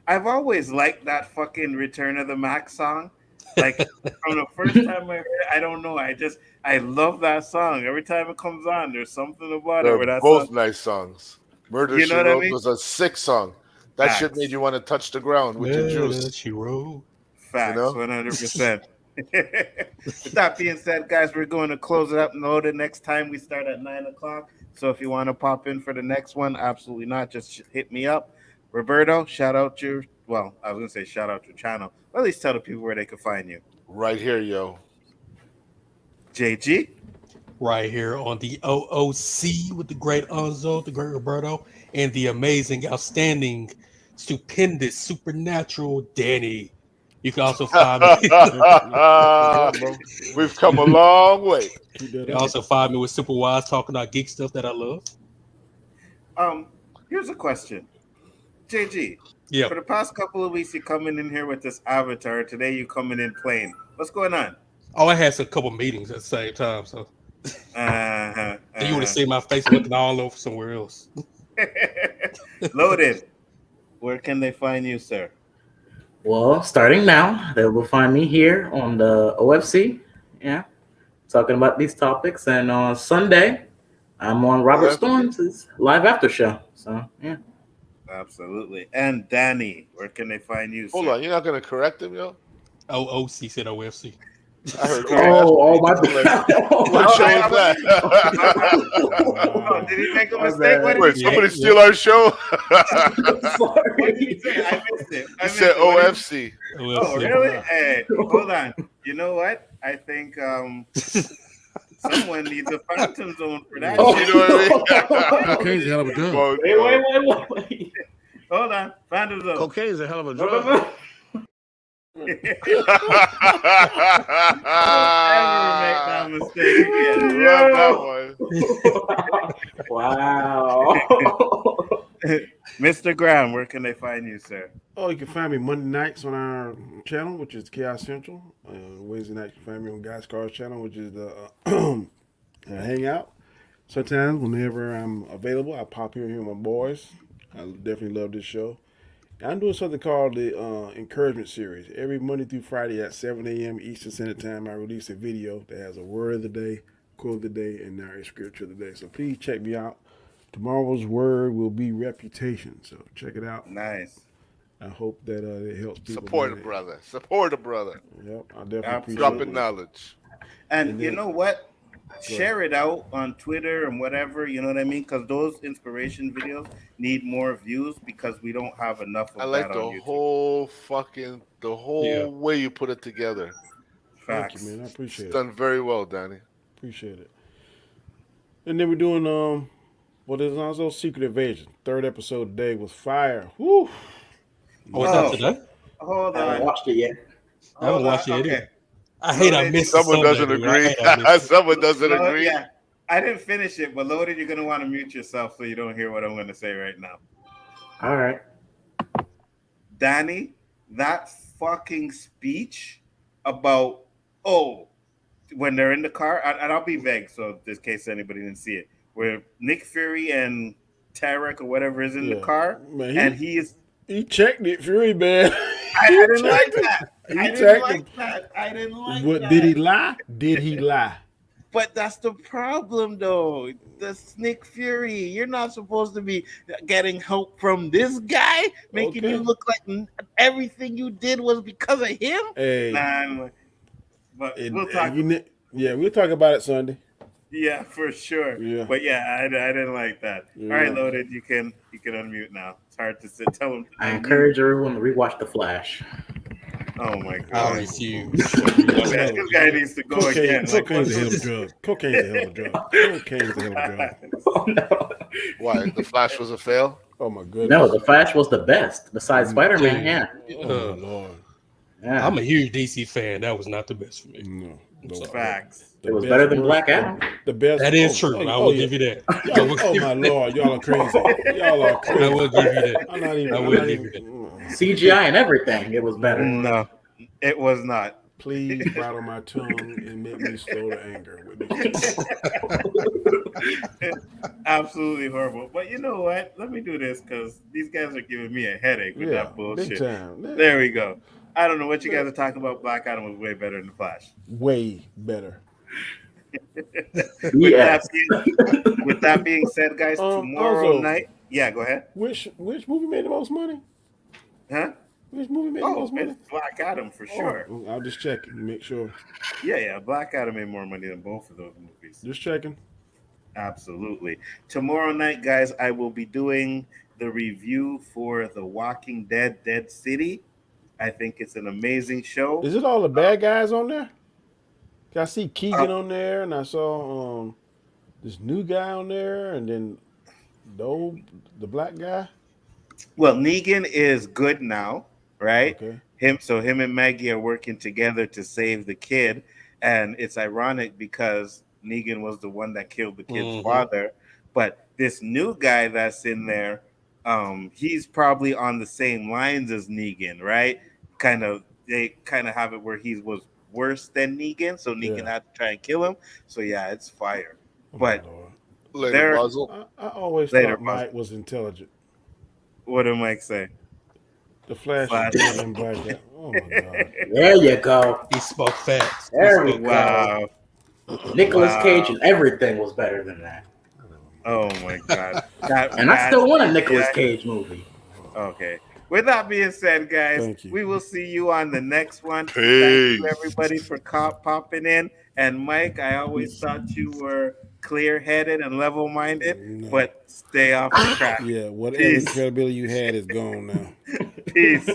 I've always liked that fucking Return of the Mac song. Like from the first time I heard it, I don't know. I love that song. Every time it comes on, there's something about it where They're that both song. nice songs. Murder You She know what I Wrote mean? was a sick song. That shit Facts. made you want to touch the ground with your juice. She wrote. Facts, You know? 100%. With that being said, guys, we're going to close it up. No, the next time we start at 9:00. So if you want to pop in for the next one, absolutely not. Just hit me up. Roberto, shout out your, well, I was going to say shout out your channel. Or at least tell the people where they can find you. Right here, yo. JG. Right here on the OOC with the great Nzo, the great Roberto, and the amazing, outstanding stupendous, supernatural Danny. You can also find me. We've come a long way. You can also find me with Simple Wise talking about geek stuff that I love. Here's a question, JG. Yeah. For the past couple of weeks, you're coming in here with this avatar. Today, you're coming in plain. What's going on? Oh, I had a couple meetings at the same time, so. And you would have seen my face looking all over somewhere else. Loaded. Where can they find you, sir? Well, starting now, they will find me here on the OFC. Yeah, talking about these topics. And on Sunday, I'm on Robert Storms' live after show. So, yeah. Absolutely. And Danny, where can they find you, sir? Hold on, you're not going to correct him, yo? OC said OFC. I heard my bad. What show is that? Did he make a mistake? Wait, somebody steal our show? What did he say? I missed it. He said OFC. Oh, really? Hey, hold on. You know what? I think someone needs a phantom zone for that. You know what I mean? Cocaine's a hell of a drug. Wait. Hold on. Phantom zone. Cocaine's a hell of a drug. Don't ever make that mistake again. Wow. Mr. Graham, where can they find you, sir? Oh, you can find me Monday nights on our channel, which is Chaos Central. Wednesday nights you can find me on Guys Cars channel, which is the Hangout. Sometimes, whenever I'm available, I pop here with my boys. I definitely love this show. I'm doing something called the Encouragement Series. Every Monday through Friday at 7 a.m. Eastern Standard Time, I release a video that has a word of the day, quote of the day, and narrative scripture of the day. So please check me out. Tomorrow's word will be reputation. So check it out. Nice. I hope that it helps people. Support a brother. Support a brother. Yep, I definitely appreciate dropping knowledge. And you know what? Share it out on Twitter and whatever, you know what I mean? Because those inspiration videos need more views because we don't have enough of I like that the on YouTube. whole way you put it together. Facts. Thank you, man. I appreciate it. Done very well, Danny. Appreciate it. And then we're doing what is also Secret Invasion. 3rd episode today was fire. Woo! Oh, is that today? Hold I on. haven't watched it yet. I haven't watched it Okay. either. I hate I missed Someone doesn't agree. Someone doesn't agree. Yeah, I didn't finish it, but Loaded, you're gonna want to mute yourself so you don't hear what I'm gonna say right now. All right. Danny, that fucking speech about when they're in the car, and I'll be vague, so in case anybody didn't see it, where Nick Fury and Tarek or whatever is in the car, man, and he checked Nick Fury, man. I didn't like that. I didn't like that. What did he lie? Did he lie? But that's the problem, though. The Nick Fury, you're not supposed to be getting help from this guy, making you look like everything you did was because of him. Hey, but we'll talk. We'll talk about it Sunday. Yeah, for sure. Yeah. But yeah, I didn't like that. Yeah. All right, Loaded, you can unmute now. It's hard to tell him. I encourage everyone to rewatch The Flash. Oh my god! I refuse. This guy needs to go again. Cocaine's a hell of a drug. Cocaine's a hell of a drug. Cocaine's a hell of a drug. Oh, no. Why? The Flash was a fail? Oh my goodness. No, The Flash was the best besides Spider-Man. Yeah. Oh Lord. Yeah. I'm a huge DC fan. That was not the best for me. No. Facts. It was better than Black Adam. The best. That is true. I will give you that. Oh my Lord, y'all are crazy. Y'all are crazy. I will give you that. I'm not even. I will give you that. CGI and everything. It was better. No, it was not. Please rattle my tongue and make me slow to anger. Absolutely horrible. But you know what? Let me do this because these guys are giving me a headache with that bullshit. Big time. There we go. I don't know what you guys are talking about. Black Adam was way better than the Flash. Way better. With that being said, guys, tomorrow night. Yeah, go ahead. Which movie made the most money? Huh? Which movie made the most money? It's Black Adam for sure. I'll just check and make sure. Yeah. Black Adam made more money than both of those movies. Just checking. Absolutely. Tomorrow night, guys, I will be doing the review for The Walking Dead: Dead City. I think it's an amazing show. Is it all the bad guys on there? I see Keegan on there, and I saw this new guy on there, and then the black guy. Well, Negan is good now, right? Okay. Him and Maggie are working together to save the kid, and it's ironic because Negan was the one that killed the kid's father, but this new guy that's in there, he's probably on the same lines as Negan, right? They kind of have it where he was worse than Negan, so Negan Yeah. had to try and kill him. So yeah, it's fire. Oh, But my Lord. Later, they're Basil. I always later. thought Mike was intelligent. What did Mike say? The Flash Flash. is better than Black Cat. Oh my God. There you go. He spoke facts. There we go. Wow. Nicolas Wow. Cage and everything was better than that. Oh my God. And I still want a Nicolas Cage movie. Okay. With that being said, guys, Thank you. we will see you on the next one. Thank Peace. you, everybody, for popping in. And Mike, I always thought you were clear-headed and level-minded, No. but stay off the track. Yeah, whatever Peace. credibility you had is gone now. Peace.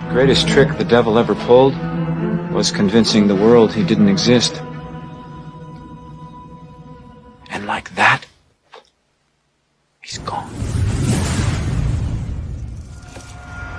The greatest trick the devil ever pulled was convincing the world he didn't exist.